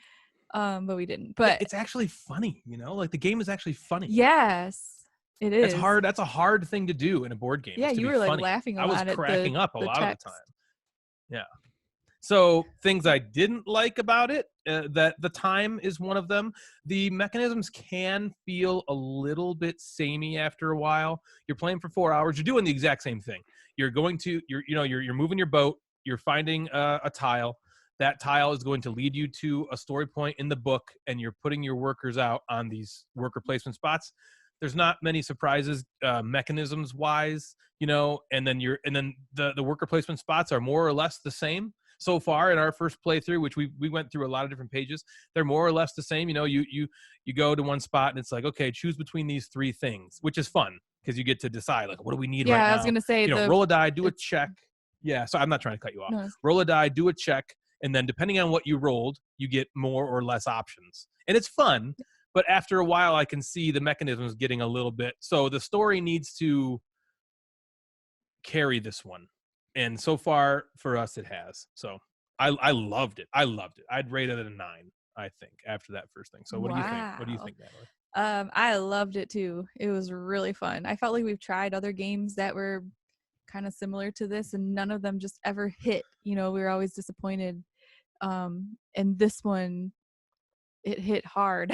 But we didn't. But it's actually funny, like the game is actually funny. Yes. It is. It's hard. That's a hard thing to do in a board game. Yeah, you were like laughing a lot. I was cracking up a lot of the text. time. Yeah. So things I didn't like about it, that the time is one of them. The mechanisms can feel a little bit samey after a while. You're playing for 4 hours. You're doing the exact same thing. You're moving your boat. You're finding a tile. That tile is going to lead you to a story point in the book, and you're putting your workers out on these worker placement spots. There's not many surprises mechanisms wise, and then the worker placement spots are more or less the same. So far in our first playthrough, which we went through a lot of different pages, they're more or less the same. You go to one spot and it's like, okay, choose between these 3 things, which is fun because you get to decide, like, what do we need right now? Yeah, I was going to say, roll a die, do a check. Yeah, so I'm not trying to cut you off. No. Roll a die, do a check, and then depending on what you rolled, you get more or less options. And it's fun, but after a while, I can see the mechanisms getting a little bit. So the story needs to carry this one. And so far for us, it has. So I loved it. I'd rate it a 9, I think, after that first thing. So what do you think? What do you think, Natalie? I loved it too. It was really fun. I felt like we've tried other games that were kind of similar to this, and none of them just ever hit. We were always disappointed. And this one, it hit hard.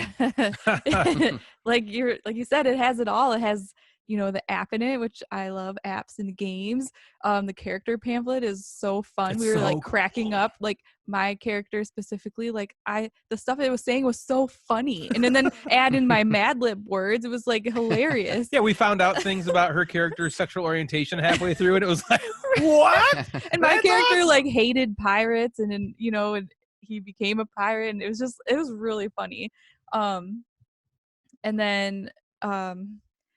like you said, it has it all. It has the app in it, which I love apps in games. The character pamphlet is so fun. We were so like cracking up, like my character specifically, like the stuff it was saying was so funny, and then add in my Mad Lib words, it was like hilarious. Yeah, we found out things about her character's sexual orientation halfway through, and it was like, what? And my character like hated pirates, and then and he became a pirate, and it was really funny. And then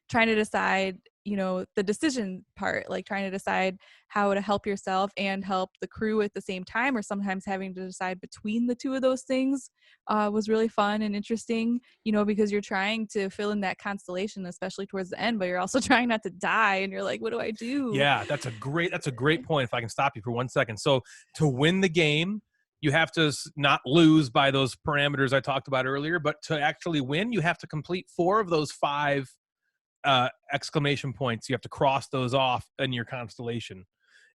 trying to decide, the decision part, like trying to decide how to help yourself and help the crew at the same time, or sometimes having to decide between the 2 of those things was really fun and interesting, because you're trying to fill in that constellation, especially towards the end, but you're also trying not to die, and you're like, what do I do? Yeah, that's a great point, if I can stop you for 1 second. So to win the game, you have to not lose by those parameters I talked about earlier, but to actually win, you have to complete 4 of those 5 exclamation points. You have to cross those off in your constellation,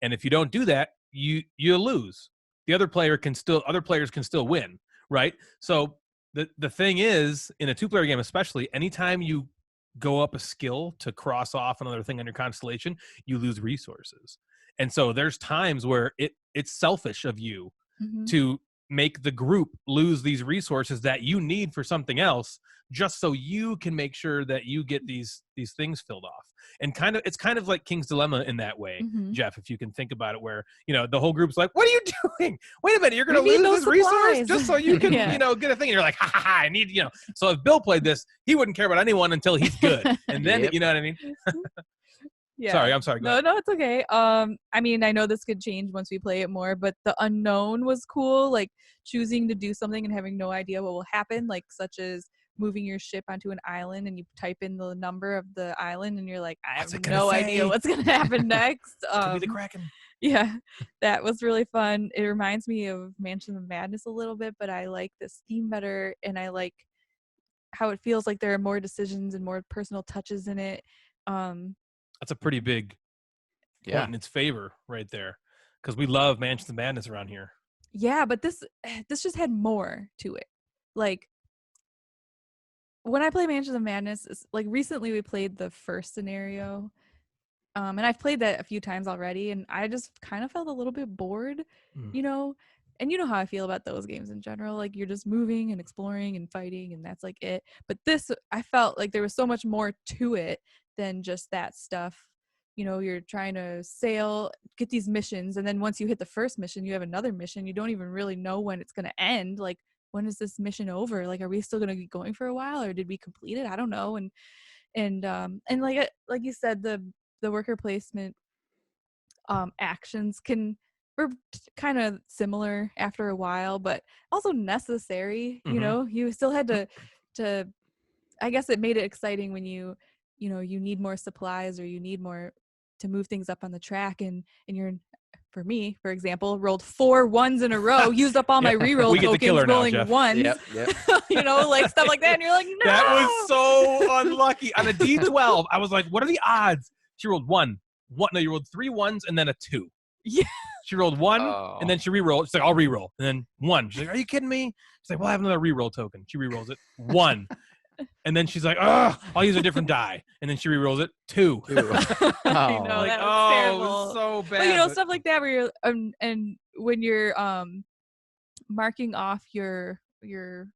and if you don't do that, you lose. Other players can still win, right? So the thing is, in a 2-player game especially, anytime you go up a skill to cross off another thing on your constellation, you lose resources. And so there's times where it's selfish of you to make the group lose these resources that you need for something else, just so you can make sure that you get these things filled off. And it's kind of like King's Dilemma in that way, Jeff, if you can think about it, where the whole group's like, what are you doing? Wait a minute, you're gonna lose this resource just so you can get a thing. And you're like, ha ha ha, I need so if Bill played this, he wouldn't care about anyone until he's good. And then you know what I mean? Yeah. Sorry, I'm sorry. No, it's okay. I mean, I know this could change once we play it more, but the unknown was cool, like choosing to do something and having no idea what will happen, like such as moving your ship onto an island, and you type in the number of the island, and you're like, I have no idea what's going to happen next. Could be the Kraken. Yeah, that was really fun. It reminds me of Mansion of Madness a little bit, but I like this theme better, and I like how it feels like there are more decisions and more personal touches in it. That's a pretty big point in its favor right there, because we love Mansion of Madness around here. Yeah, but this just had more to it. Like, when I play Mansion of Madness, like recently we played the first scenario, and I've played that a few times already, and I just kind of felt a little bit bored, and you know how I feel about those games in general. Like, you're just moving and exploring and fighting, and that's like it. But this, I felt like there was so much more to it than just that stuff. You're trying to sail, get these missions, and then once you hit the first mission, you have another mission. You don't even really know when it's going to end. Like, when is this mission over? Like, are we still going to be going for a while, or did we complete it? I don't know. And like you said, the worker placement actions were kind of similar after a while, but also necessary. You still had to I guess it made it exciting when you need more supplies, or you need more to move things up on the track, and you're for me, for example, rolled 4 ones in a row, used up all my reroll We get the tokens, killer now, rolling Jeff. ones. Yep. Like stuff like that. And you're like, no. That was so unlucky. On a D12, I was like, what are the odds? She rolled 1. No, you rolled 3 ones and then a 2. Yeah. She rolled 1 Oh. and then she re-rolled. She's like, I'll re-roll. And then 1. She's like, are you kidding me? She's like, well, I have another re-roll token. She re-rolls it. 1. And then she's like, oh, I'll use a different die. And then she re-rolls it. 2. I know, Like, that was terrible. it was so bad. But stuff like that where you're and when you're marking off your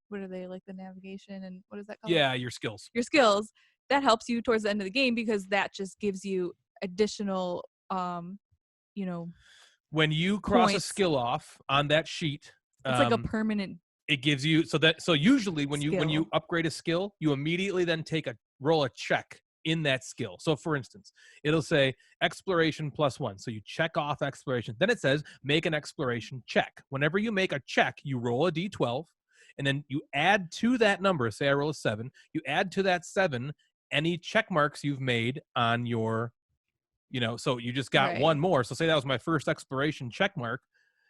what are they, like the navigation and what is that called? Yeah, your skills. Your skills, that helps you towards the end of the game because that just gives you additional When you cross points. a skill off on that sheet, It's like a permanent. it gives you so usually when you Skill. upgrade a skill, you immediately then roll a check in that skill. So for instance, it'll say exploration +1. So you check off exploration. Then it says make an exploration check. Whenever you make a check, you roll a D12 and then you add to that number. Say I roll a 7, you add to that 7 any check marks you've made on your, so you just got Right. 1 more. So say that was my first exploration check mark.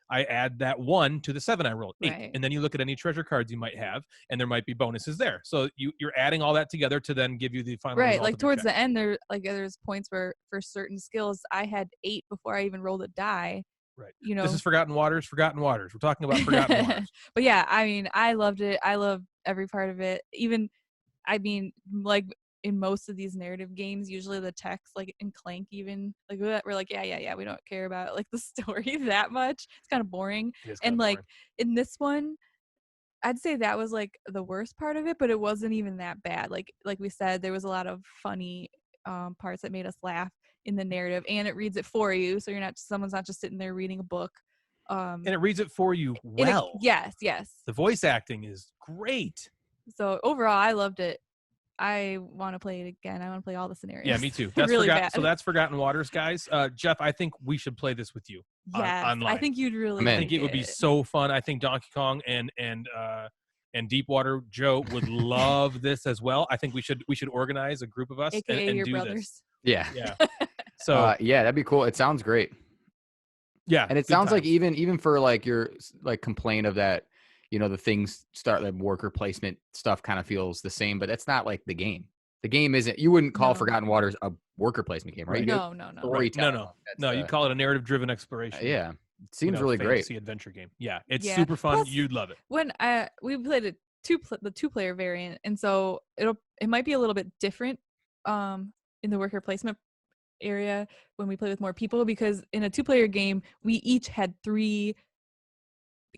I add that 1 to the 7 I rolled, 8. Right. And then you look at any treasure cards you might have, and there might be bonuses there. So you're adding all that together to then give you the final Right, result like of towards check. the end, there's points where for certain skills I had 8 before I even rolled a die. Right. You know, This is Forgotten Waters. We're talking about Forgotten Waters. But yeah, I mean, I loved it. I love every part of it. Even, I mean, like in most of these narrative games, usually the text, like in Clank, even like we're like, yeah, we don't care about like the story that much. It's kind of boring. It is And kinda like boring. in this one, I'd say that was like the worst part of it, but it wasn't even that bad. Like we said, there was a lot of funny parts that made us laugh in the narrative, and it reads it for you, so someone's not just sitting there reading a book. And it reads it for you And well. yes. The voice acting is great. So overall, I loved it. I want to play it again. I want to play all the scenarios. Yeah, me too. Really bad. So that's Forgotten Waters, guys. Jeff, I think we should play this with you. Yes, online. I think you'd really. Man. I think it would be so fun. I think Donkey Kong and Deepwater Joe would love this as well. I think we should organize a group of us AKA and your do brothers. this. Yeah. Yeah. So Yeah, that'd be cool. It sounds great. yeah, And it good sounds like times. even for like your like complaint of that, the things start like worker placement stuff kind of feels the same, but that's not like the game. The game isn't. You wouldn't call No. Forgotten Waters a worker placement game, right? Right. You No. Right. storytelling. No. That's No, the- you'd call it a narrative-driven exploration. Yeah, it seems really great. fantasy adventure game. Yeah, it's Yeah. super fun. Plus, You'd love it. When we played the 2-player variant, and so it might be a little bit different in the worker placement area when we play with more people, because in a 2-player game we each had 3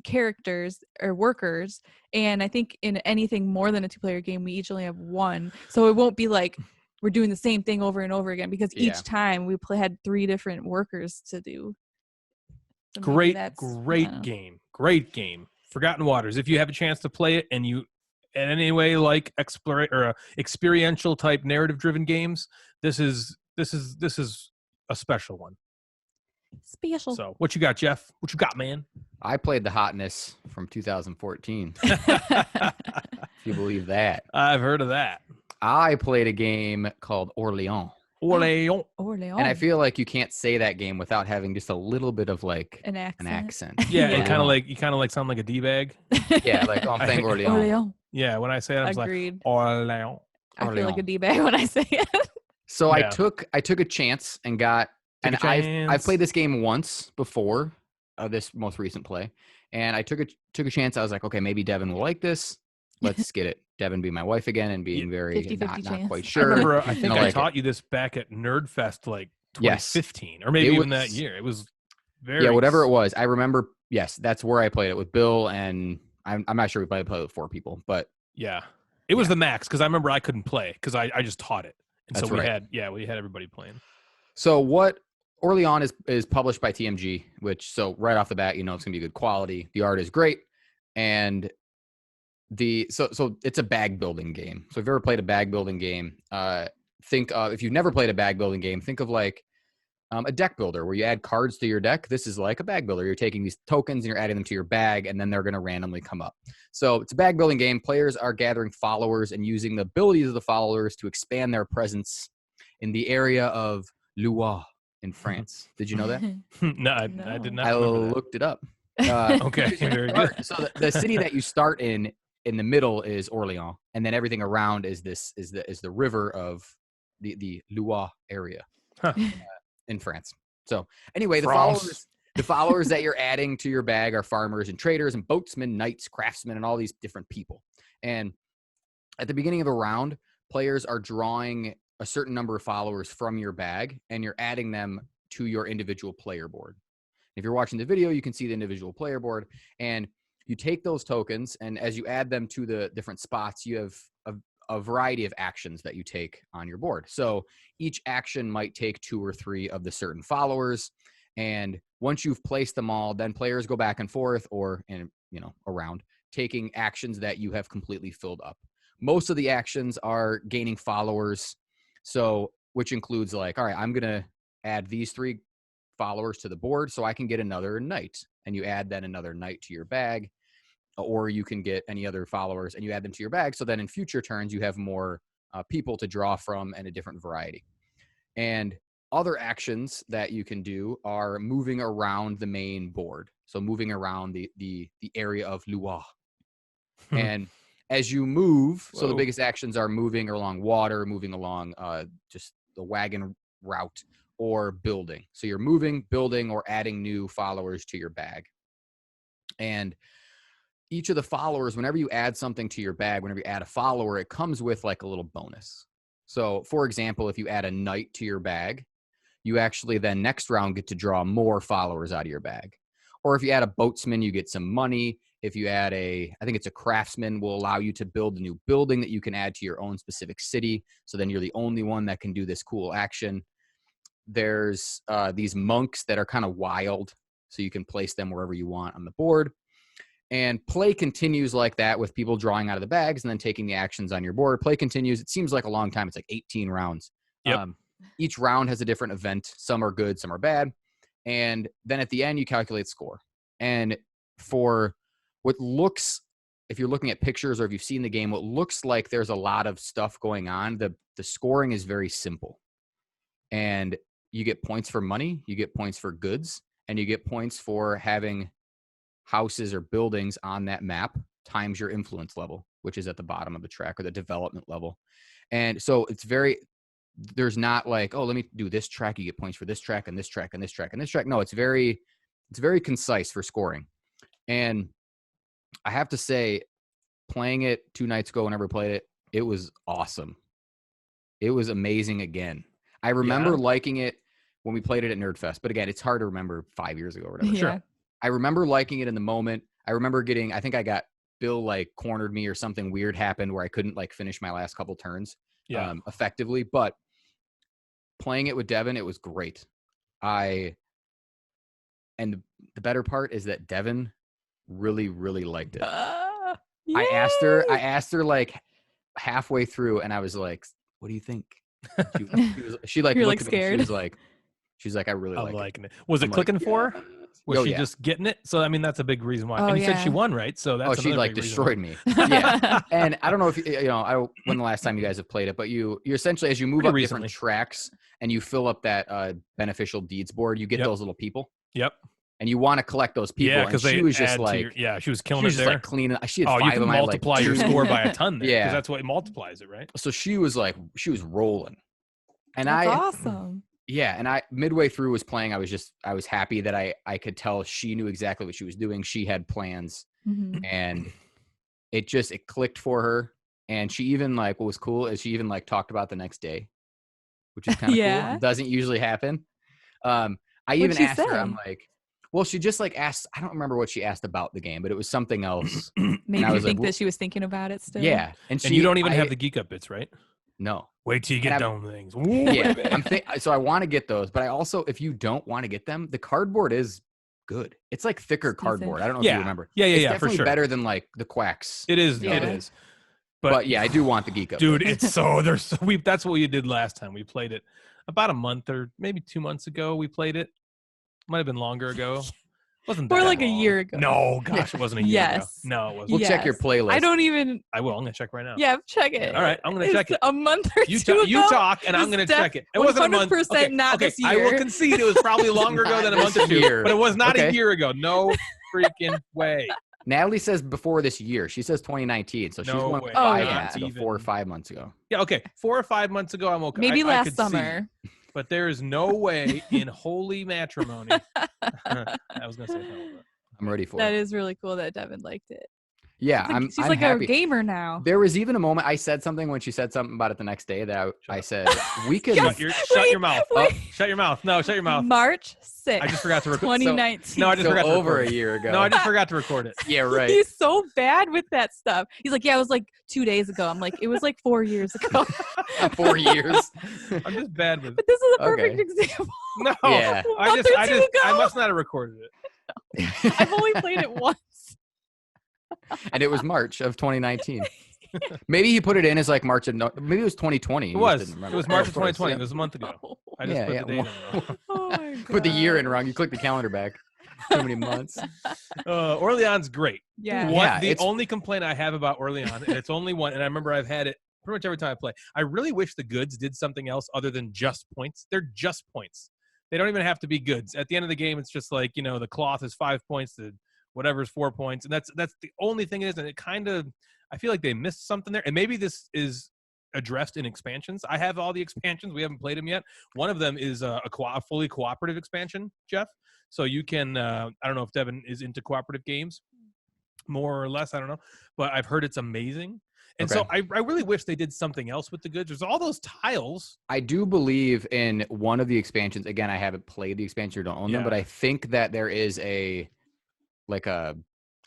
characters or workers, and I think in anything more than a 2-player game we each only have 1, so it won't be like we're doing the same thing over and over again, because Yeah. each time we had 3 different workers to do. So maybe Great game. Forgotten Waters. If you have a chance to play it and you in any way like experiential type narrative-driven games, this is a special one. special. So, what you got, Jeff? What you got, man? I played the Hotness from 2014. If you believe that. I've heard of that. I played a game called Orléans. Orléans. Orléans. And I feel like you can't say that game without having just a little bit of like an accent. an accent. Yeah, Yeah. and you kind of like sound like a d-bag. Yeah, like I'm saying Orléans. Orléans. Yeah, when I say it, I'm just like Agreed. Orléans. I feel like a Orléans. D-bag when I say it. So Yeah. I took a chance and got Took and a I've chance. played this game once before this most recent play, and I took a chance. I was like, okay, maybe Devin will like this. Let's get it. Devin be my wife again, and being very 50-50 not chance. quite I sure. remember, I think And I like taught you this back at Nerdfest like Yes. 2015, or maybe It even that was- year. It was very Yeah, whatever it was. I remember. Yes, that's where I played it with Bill, and I'm not sure we played with 4 people, but Yeah, it was Yeah. the max because I remember I couldn't play because I just taught it, and That's so we right. had everybody playing. So what Orléans is published by TMG, which so right off the bat, it's gonna be good quality. The art is great, and so it's a bag building game. So if you've ever played a bag building game, think of, if you've never played a bag building game, think of like a deck builder where you add cards to your deck. This is like a bag builder. You're taking these tokens and you're adding them to your bag, and then they're going to randomly come up. So it's a bag building game. Players are gathering followers and using the abilities of the followers to expand their presence in the area of Loire. in France. Did you know that? No, I No. did not I remember that. looked it up. Okay, very good. So the city that you start in the middle is Orléans, and then everything around is the river of the Loire area Huh. in France. So anyway, France. the followers that you're adding to your bag are farmers and traders and boatsmen, knights, craftsmen, and all these different people. And at the beginning of a round, players are drawing a certain number of followers from your bag, and you're adding them to your individual player board. If you're watching the video, you can see the individual player board, and you take those tokens, and as you add them to the different spots, you have a variety of actions that you take on your board. So each action might take 2 or 3 of the certain followers, and once you've placed them all, then players go back and forth or around, taking actions that you have completely filled up. Most of the actions are gaining followers, so which includes like, all right, I'm gonna add these 3 followers to the board so I can get another knight, and you add then another knight to your bag, or you can get any other followers and you add them to your bag, so then in future turns you have more people to draw from and a different variety. And other actions that you can do are moving around the main board, so moving around the area of Loire. And as you move, so the biggest actions are moving along water, moving along just the wagon route, or building. So you're moving, building, or adding new followers to your bag. And each of the followers, whenever you add something to your bag, whenever you add a follower, it comes with like a little bonus. So for example, if you add a knight to your bag, you actually then next round get to draw more followers out of your bag. Or if you add a boatsman, you get some money. If you add I think it's a craftsman, will allow you to build a new building that you can add to your own specific city. So then you're the only one that can do this cool action. There's these monks that are kind of wild, so you can place them wherever you want on the board. And play continues like that with people drawing out of the bags and then taking the actions on your board. Play continues. It seems like a long time. It's like 18 rounds. Yep. Each round has a different event. Some are good, some are bad. And then at the end, you calculate score. And for what looks, if you're looking at pictures or if you've seen the game, what looks like there's a lot of stuff going on, the scoring is very simple. And you get points for money, you get points for goods, and you get points for having houses or buildings on that map times your influence level, which is at the bottom of the track, or the development level. And so there's not like, oh, let me do this track, you get points for this track and this track and this track and this track. No, it's very concise for scoring. And I have to say, playing it 2 nights ago, whenever I played it, it was awesome. It was amazing again. I remember liking it when we played it at Nerdfest, but again, it's hard to remember 5 years ago or whatever. Yeah. Sure. I remember liking it in the moment. I remember I think I got Bill like cornered me or something weird happened where I couldn't like finish my last couple turns effectively, but playing it with Devin, it was great. And the better part is that Devin really, really liked it. I asked her like halfway through, and I was like, what do you think? She like You're looked like at me, scared. She's like, I really like liking it. it. Was it clicking for her? Was she yeah. just getting it? So, I mean, that's a big reason why. Oh, and you said yeah. she won, right? So that's she like big destroyed reason me. Yeah. And I don't know if when the last time you guys have played it, but you essentially, as you move up different tracks and you fill up that beneficial deeds board, you get those little people. Yep. And you want to collect those people. Yeah, because she was just like, she was killing it there. Like cleaning. She had 5 you can of them. multiply your score by a ton there. Yeah. Because that's what multiplies it, right? So she was rolling. And that's awesome. Yeah, and I midway through was playing. I was happy that I could tell she knew exactly what she was doing. She had plans, and it clicked for her. And she even like, what was cool is she even like talked about the next day, which is kind of cool. It doesn't usually happen. I even asked her. I'm like, well, she just like asked. I don't remember what she asked about the game, but it was something else. Maybe you think that she was thinking about it still. Yeah, and you don't even have the geek up bits, right? No. Wait till you get down things. Yeah, so I want to get those, but I also, if you don't want to get them, the cardboard is good. It's like thicker cardboard. I don't know if you remember. Yeah, it's definitely for sure. Better than like the Quacks. It is. It is. But yeah, I do want the geek up. Dude, it's so that's what we did last time. We played it about a month or maybe 2 months ago. We played it. Might have been longer ago. Wasn't that Or like a long. year ago. No, gosh, it wasn't a year ago. Yes. No, it wasn't. We'll check your playlist. I don't even. I will. I'm gonna check right now. Yeah, check it. All right, I'm gonna check it. A month or You, two ago. you talk, and I'm This gonna is check it. It wasn't a month. 100% not this I will year. concede it was probably longer ago than a month or two, year. but it was not Okay. a year ago. No freaking way. Natalie says before this year. She says 2019. So she's No going way. 5 Oh, months yeah. ago, 4 or 5 months ago. Yeah, okay. 4 or 5 months ago, I'm okay. Maybe I last could summer. see, but there is no way in holy matrimony. I was gonna say no, but I'm ready for That it. is really cool that Devin liked it. Yeah, She's I'm like happy. a gamer now. There was even a moment I said something when she said something about it the next day that I said we could. Yes. shut your mouth. Wait. Shut your mouth. No, shut your mouth. March 6th. I just forgot to record. 2019. No, I just So forgot to over record a it. year ago. No, I just forgot to record it. Yeah, right. He's so bad with that stuff. He's like, yeah, it was like 2 days ago. I'm like, it was like 4 years ago. 4 years. I'm just bad with. But this is a Okay. perfect example. No, Yeah. I Month or two ago. I must not have recorded it. I've only played it once. And it was March of 2019. Maybe he put it in as like March of maybe it was 2020. It was. It was March of 2020. It was a month ago. I just Yeah, put yeah. the date in wrong. Oh my God. Put the year in wrong. You clicked the calendar back. Too many months. Orleans great. Yeah. Yeah, The it's- only complaint I have about Orleans, and it's only one, and I remember I've had it pretty much every time I play. I really wish the goods did something else other than just points. They're just points. They don't even have to be goods. At the end of the game, it's just like, the cloth is 5 points, the whatever is 4 points, and that's the only thing it is. And it kind of, I feel like they missed something there. And maybe this is addressed in expansions. I have all the expansions. We haven't played them yet. One of them is a fully cooperative expansion, Jeff. So you can, I don't know if Devin is into cooperative games, more or less, I don't know. But I've heard it's amazing. And so I really wish they did something else with the goods. There's all those tiles. I do believe in one of the expansions. Again, I haven't played the expansion or don't own them, but I think that there is a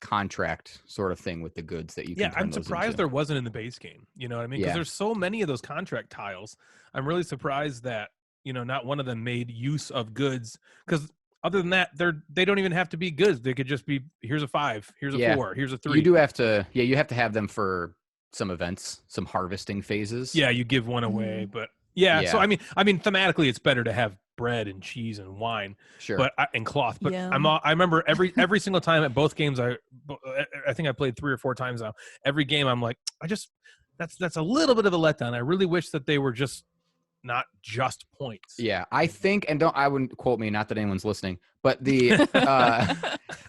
contract sort of thing with the goods that you can turn I'm those surprised into. there wasn't in the base game. You know what I mean? Because Yeah. there's so many of those contract tiles. I'm really surprised that, not one of them made use of goods. Because other than that, they don't even have to be goods. They could just be, here's a 5, here's a 4, here's a 3. You do have to, you have to have them for some events, some harvesting phases. Yeah, you give one away, but Yeah. So I mean, thematically, it's better to have bread and cheese and wine, Sure. but and cloth. But Yum. I remember every single time at both games, I think I played 3 or 4 times now. Every game, I'm like, that's a little bit of a letdown. I really wish that they were just not just points. Yeah, I think, and I wouldn't quote me, not that anyone's listening, but the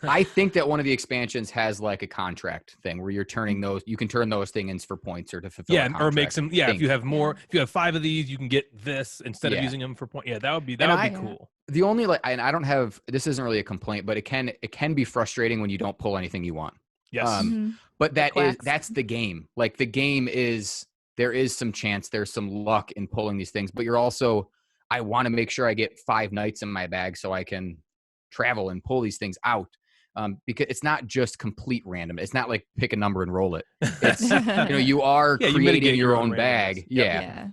I think that one of the expansions has like a contract thing where you're turning those, you can turn those things for points or to fulfill. Yeah, or make some. Yeah, thing. if you have more, if you have 5 of these, you can get this instead of Yeah. using them for point. Yeah, that would be And cool. The only and I don't have, this isn't really a complaint, but it can be frustrating when you don't pull anything you want. Yes. Mhm. But Quacks. that's the game. Like the game is, there is some chance, there's some luck in pulling these things, but you're also, I want to make sure I get 5 nights in my bag so I can travel and pull these things out. Because it's not just complete random. It's not like pick a number and roll it. It's, you are Yeah, you creating mitigate your your own own bag. randomness. Yeah. Yeah.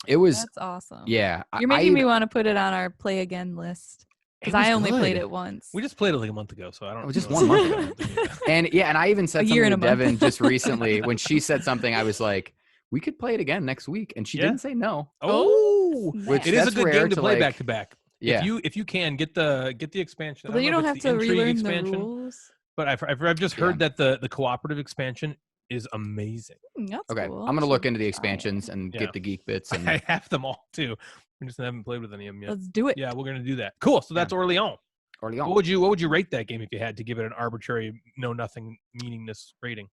It was, That's awesome. yeah. You're making me want to put it on our play again list because It was I only played good. it once. We just played it like a month ago, so I don't. Oh, just know. 1 month ago. And yeah, and I even said A year something to and a month. Devin just recently when she said something. I was like, "We could play it again next week," and she Yeah. didn't say no. Oh, Which it is a that's good rare game to to, play like- back to back. Yeah, If you can get the expansion. But then you don't know have if it's to the Intrigue relearn the expansion, rules. but I've just heard that the cooperative expansion is amazing. That's okay. cool. I'm gonna look Should into the try it. expansions and Yeah. get the geek bits. And I have them all too. We just haven't played with any of them yet. Let's do it. Yeah, we're gonna do that. Cool. So that's Orleans. Orleans. What would you rate that game if you had to give it an arbitrary, nothing meaningless rating?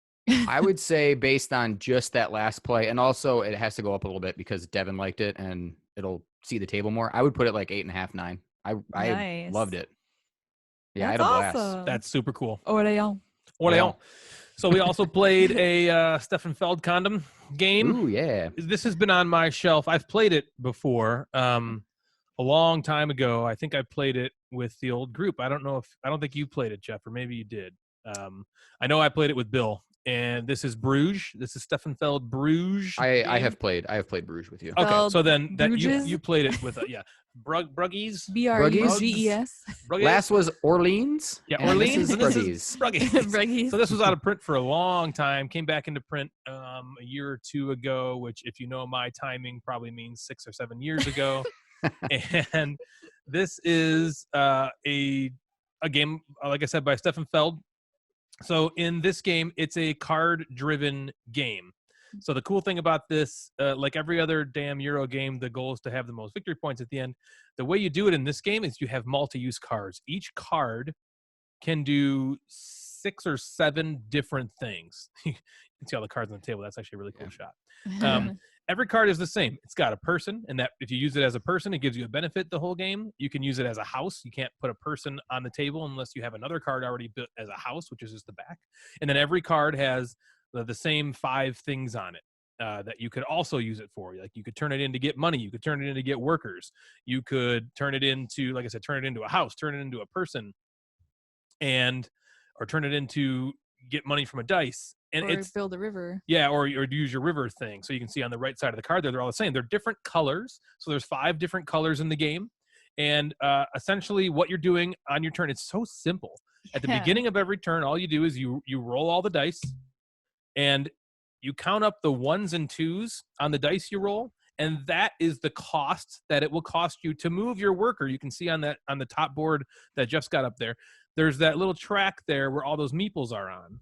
I would say based on just that last play, and also it has to go up a little bit because Devin liked it and it'll see the table more. I would put it like 8.5, 9. I Nice. loved it. Yeah, I had That's a blast. awesome. That's super cool. Orleans. Orleans. So we also played a Stefan Feld condom game. Ooh, yeah. This has been on my shelf. I've played it before, a long time ago. I think I played it with the old group. I don't think you played it, Jeff, or maybe you did. I know I played it with Bill. And this is Bruges. This is Stefan Feld Bruges. I have played Bruges with you. Okay, Feld so then that Bruges? you played it with Bruggies. Bruggies. Bruggies? Last was Orleans. Yeah, and Orleans. This and is this Bruggies. is Bruggies. Bruggies. So this was out of print for a long time. Came back into print a year or 2 ago, which, if you know my timing, probably means 6 or 7 years ago. And this is a a game, like I said, by Stefan Feld. So in this game, it's a card-driven game. So the cool thing about this, like every other damn Euro game, the goal is to have the most victory points at the end. The way you do it in this game is you have multi-use cards. Each card can do 6 or 7 different things. You can see all the cards on the table. That's actually a really cool shot. Every card is the same. It's got a person, and that if you use it as a person, it gives you a benefit the whole game. You can use it as a house. You can't put a person on the table unless you have another card already built as a house, which is just the back. And then every card has the same 5 things on it that you could also use it for. Like you could turn it in to get money. You could turn it in to get workers. You could turn it into, like I said, turn it into a house, turn it into a person, or turn it into get money from a dice. And or build a river. Yeah, or use your river thing. So you can see on the right side of the card there, they're all the same. They're different colors. So there's 5 different colors in the game. And essentially what you're doing on your turn, it's so simple. At the beginning of every turn, all you do is you roll all the dice, and you count up the 1s and 2s on the dice you roll, and that is the cost that it will cost you to move your worker. You can see on the top board that Jeff's got up there, there's that little track there where all those meeples are on.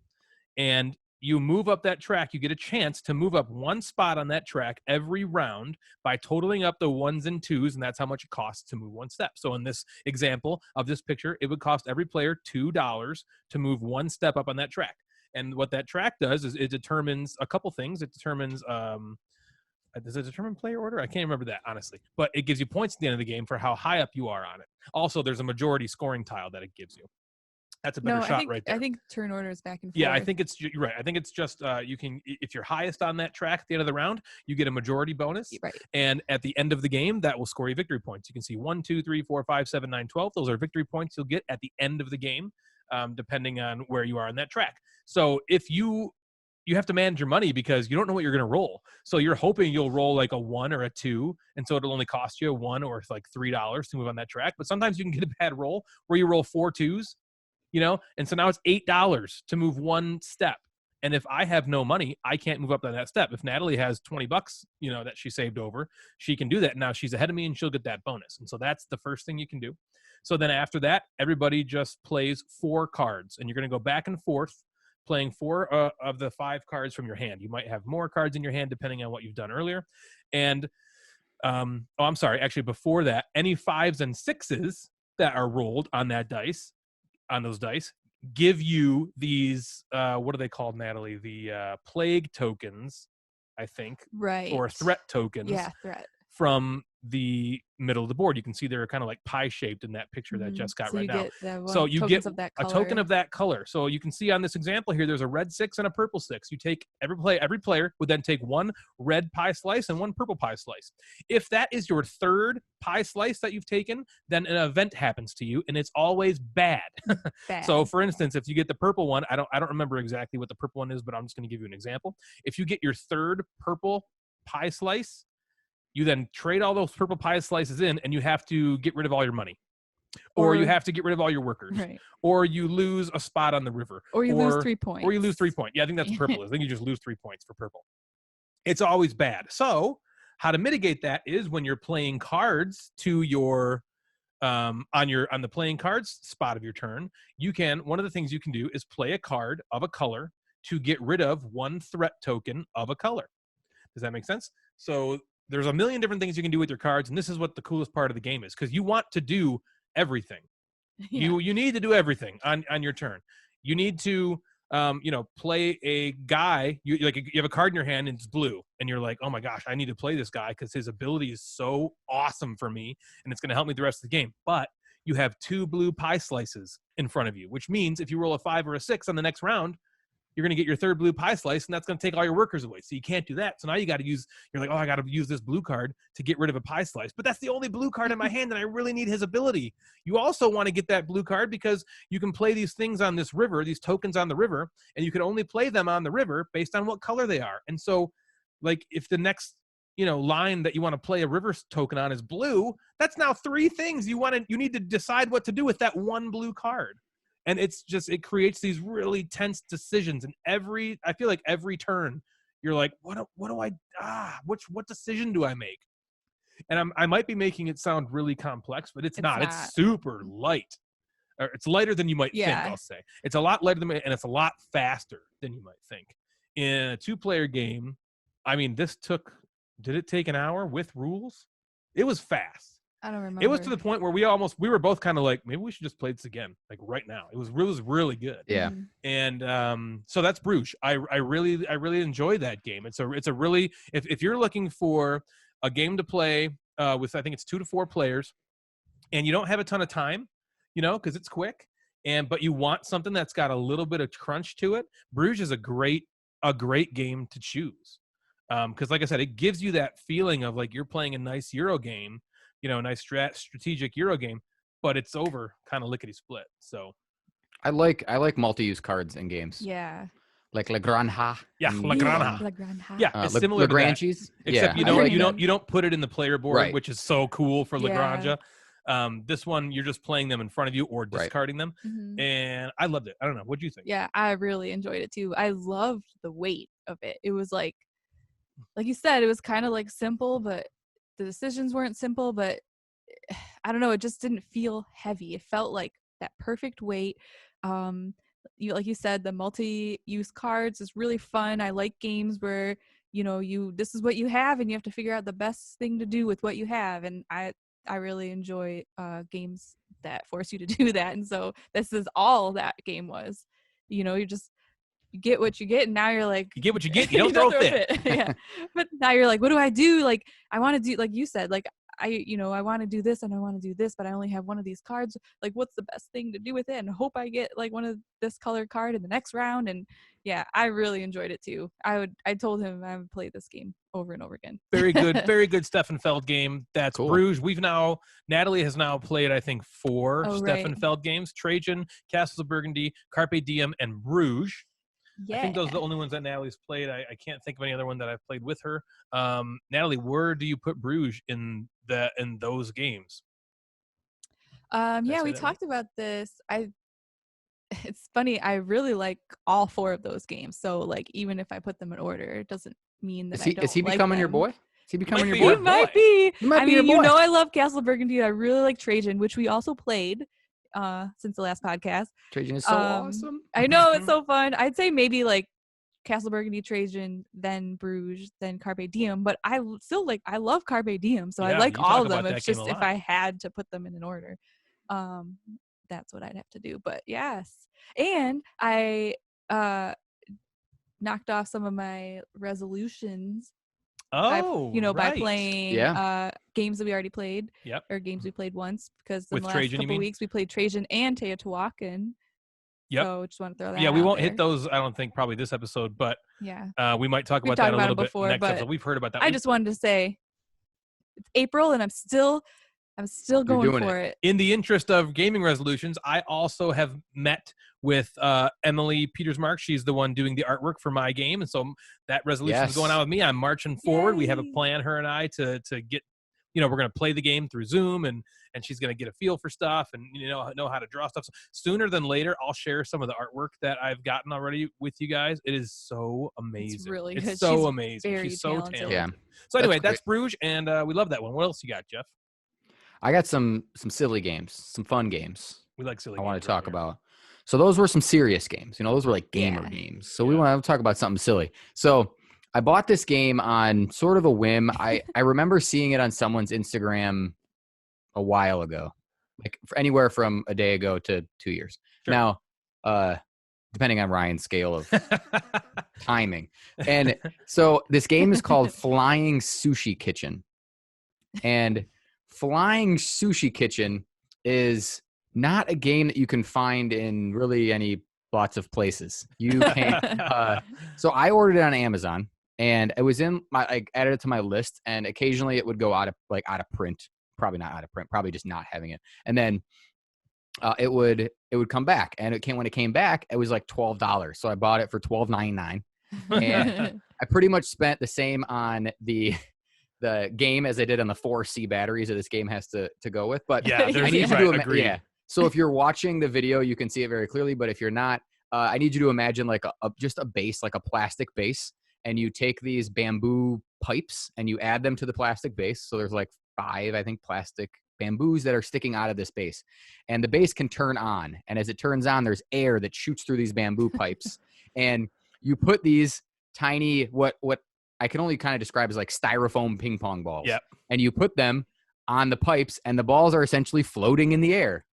And you move up that track, you get a chance to move up 1 spot on that track every round by totaling up the 1s and 2s, and that's how much it costs to move 1 step. So in this example of this picture, it would cost every player $2 to move 1 step up on that track. And what that track does is it determines a couple things. It determines, does it determine player order? I can't remember that, honestly. But it gives you points at the end of the game for how high up you are on it. Also, there's a majority scoring tile that it gives you. That's a better shot right there. I think turn order is back and forth. Yeah, I think you're right. I think it's just you can, if you're highest on that track at the end of the round, you get a majority bonus. Right. And at the end of the game, that will score you victory points. You can see 1, 2, 3, 4, 5, 7, 9, 12. Those are victory points you'll get at the end of the game, depending on where you are on that track. So if you have to manage your money because you don't know what you're going to roll. So you're hoping you'll roll like a 1 or a 2, and so it'll only cost you a 1 or like $3 to move on that track. But sometimes you can get a bad roll where you roll 4 2s. And so now it's $8 to move 1 step. And if I have no money, I can't move up on that step. If Natalie has $20, that she saved over, she can do that. Now she's ahead of me and she'll get that bonus. And so that's the first thing you can do. So then after that, everybody just plays 4 cards, and you're going to go back and forth playing 4 of the 5 cards from your hand. You might have more cards in your hand depending on what you've done earlier. And, I'm sorry, actually before that, any 5s and 6s that are rolled on those dice, give you these, what are they called, Natalie? The plague tokens, I think. Right. Or threat tokens. Yeah, threat. From the middle of the board. You can see they're kind of like pie-shaped in that picture that Jeff's got right now. So you get a token of that color. So you can see on this example here, there's a red 6 and a purple 6. You take every player would then take 1 red pie slice and 1 purple pie slice. If that is your 3rd pie slice that you've taken, then an event happens to you, and it's always bad. So for instance, if you get the purple one, I don't remember exactly what the purple one is, but I'm just going to give you an example. If you get your 3rd purple pie slice, you then trade all those purple pie slices in, and you have to get rid of all your money. Or you have to get rid of all your workers. Right. Or you lose a spot on the river. Or you lose 3 points. Or you lose 3 points. Yeah, I think that's what purple is. I think you just lose 3 points for purple. It's always bad. So how to mitigate that is when you're playing cards to your on the playing cards spot of your turn, one of the things you can do is play a card of a color to get rid of 1 threat token of a color. Does that make sense? So there's a million different things you can do with your cards, and this is what the coolest part of the game is, because you want to do everything. Yeah. You need to do everything on your turn. You need to play a guy. You have a card in your hand and it's blue, and you're like, oh my gosh, I need to play this guy because his ability is so awesome for me, and it's going to help me the rest of the game. But you have 2 blue pie slices in front of you, which means if you roll a 5 or a 6 on the next round, you're going to get your 3rd blue pie slice, and that's going to take all your workers away. So you can't do that. So now you're like, oh, I got to use this blue card to get rid of a pie slice. But that's the only blue card in my hand, and I really need his ability. You also want to get that blue card because you can play these things on this river, these tokens on the river, and you can only play them on the river based on what color they are. And so, like, if the next line that you want to play a river token on is blue, that's now 3 things you need to decide what to do with that 1 blue card. And it creates these really tense decisions. And I feel like every turn you're like, what decision do I make? And I might be making it sound really complex, but it's not. It's super light. or it's lighter than you might think. Yeah. I'll say it's a lot lighter than, and it's a lot faster than you might think. In a 2-player game, I mean, did it take an hour with rules? It was fast. I don't remember. It was to the point where we were both kind of like, maybe we should just play this again, like right now. It was really good. Yeah. And so that's Bruges. I really enjoy that game. It's a really, if you're looking for a game to play with, I think it's 2 to 4 players, and you don't have a ton of time, because it's quick, but you want something that's got a little bit of crunch to it, Bruges is a great game to choose. Because like I said, it gives you that feeling of like you're playing a nice Euro game, a nice strategic Euro game, but it's over kind of lickety split. So I like multi-use cards in games. Yeah. Like La Granja. Yeah, La Granja. La Granja. Yeah, it's similar to that. Except you don't put it in the player board, right. which is so cool for La Yeah. Granja. This one, you're just playing them in front of you or discarding them. Mhm. And I loved it. I don't know. What do you think? Yeah, I really enjoyed it too. I loved the weight of it. It was like you said, it was kind of like simple, but the decisions weren't simple, but I don't know, it just didn't feel heavy. It felt like that perfect weight. Like you said, the multi-use cards is really fun. I like games where, this is what you have and you have to figure out the best thing to do with what you have. And I really enjoy games that force you to do that. And so this is all that game was. You get what you get, and now you're like, you get what you get, you don't throw a fit. Yeah. But now you're like, what do I do? Like, I want to do, like you said, like I want to do this and I want to do this, but I only have one of these cards. Like, what's the best thing to do with it? And hope I get like one of this colored card in the next round. And yeah, I really enjoyed it too. I told him I would play this game over and over again. Very good Steffenfeld game. That's cool. Bruges. Natalie has now played, I think, 4 Steffenfeld games: Trajan, Castles of Burgundy, Carpe Diem, and Bruges. Yeah. I think those are the only ones that Natalie's played. I can't think of any other one that I've played with her. Natalie, where do you put Bruges in those games? Yeah, we talked about this. It's funny. I really like all 4 of those games. So like, even if I put them in order, it doesn't mean that is he like becoming them. your boy? Is he becoming your boy? He might be. He might be your boy. I love Castle of Burgundy. I really like Trajan, which we also played since the last podcast. Trajan is so awesome. I know, it's so fun. I'd say maybe like Castle Burgundy, Trajan, then Bruges, then Carpe Diem, but I love Carpe Diem, so I like all of them. It's just if I had to put them in an order, that's what I'd have to do. But yes, and I knocked off some of my resolutions. By playing games that we already played, or games we played once, because in the last couple weeks we played Trajan and Teotihuacan. Yep. So just want to throw that. Yeah, we won't hit there. those. I don't think probably this episode, but we might talk We've about that a little bit before, next but episode. We've heard about that. I just wanted to say it's April, and I'm still going for it. In the interest of gaming resolutions, I also have met with Emily Petersmark. She's the one doing the artwork for my game, and so that resolution is going on with me. I'm marching forward. We have a plan, her and I, to get. We're going to play the game through Zoom, and she's going to get a feel for stuff and know how to draw stuff. So sooner than later, I'll share some of the artwork that I've gotten already with you guys. It is so amazing. It's really good. It's so amazing. She's so talented. Yeah. So anyway, that's Bruges, and we love that one. What else you got, Jeff? I got some silly games, some fun games. We like silly games. I want to talk about. So those were some serious games. Those were like gamer games. So we want to talk about something silly. So I bought this game on sort of a whim. I remember seeing it on someone's Instagram a while ago, like anywhere from a day ago to 2 years. Sure. Now, depending on Ryan's scale of timing. And so this game is called Flying Sushi Kitchen. And Flying Sushi Kitchen is not a game that you can find in really lots of places. You can't. So I ordered it on Amazon, and it was I added it to my list, and occasionally it would go out of print. Probably not out of print. Probably just not having it. And then it would come back, and when it came back, it was like $12. So I bought it for $12.99, and I pretty much spent the same on the game as I did on the 4C batteries that this game has to go with. But yeah, I need you to So if you're watching the video, you can see it very clearly. But if you're not, I need you to imagine like just a base, like a plastic base, and you take these bamboo pipes and you add them to the plastic base. So there's like 5, I think, plastic bamboos that are sticking out of this base, and the base can turn on. And as it turns on, there's air that shoots through these bamboo pipes, and you put these tiny what I can only kind of describe as like styrofoam ping pong balls. Yep. And you put them on the pipes, and the balls are essentially floating in the air.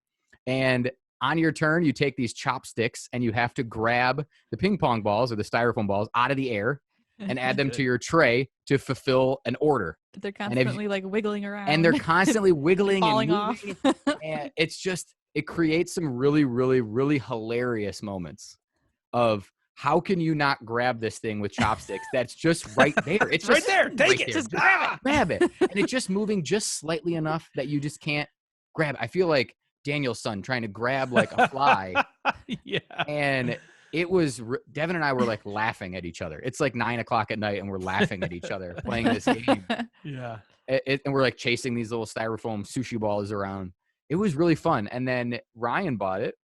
And on your turn, you take these chopsticks and you have to grab the ping pong balls or the styrofoam balls out of the air and add them to your tray to fulfill an order. They're constantly like wiggling around. And they're constantly wiggling falling and moving. off. And it's just, it creates some really, really, really hilarious moments of how can you not grab this thing with chopsticks? That's just right there. It's right just there. Take right it. there. Just grab it. Grab it. And it's just moving just slightly enough that you just can't grab it. I feel like Daniel's son trying to grab like a fly. Yeah. And it was, Devin and I were like laughing at each other. It's like 9:00 at night and we're laughing at each other playing this game. Yeah. And we're like chasing these little styrofoam sushi balls around. It was really fun. And then Ryan bought it.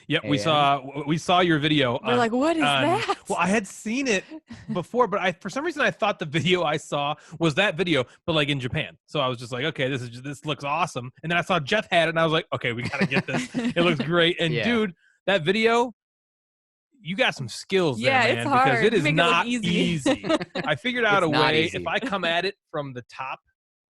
Yep, we saw your video. We're like, what is that? Well, I had seen it before, but for some reason I thought the video I saw was that video, but like in Japan. So I was just like, okay, this looks awesome. And then I saw Jeff had it, and I was like, okay, we gotta get this. It looks great. And dude, that video, you got some skills there, man, it's hard. because it is Make not it look easy. easy. I figured out It's a not way. easy. If I come at it from the top,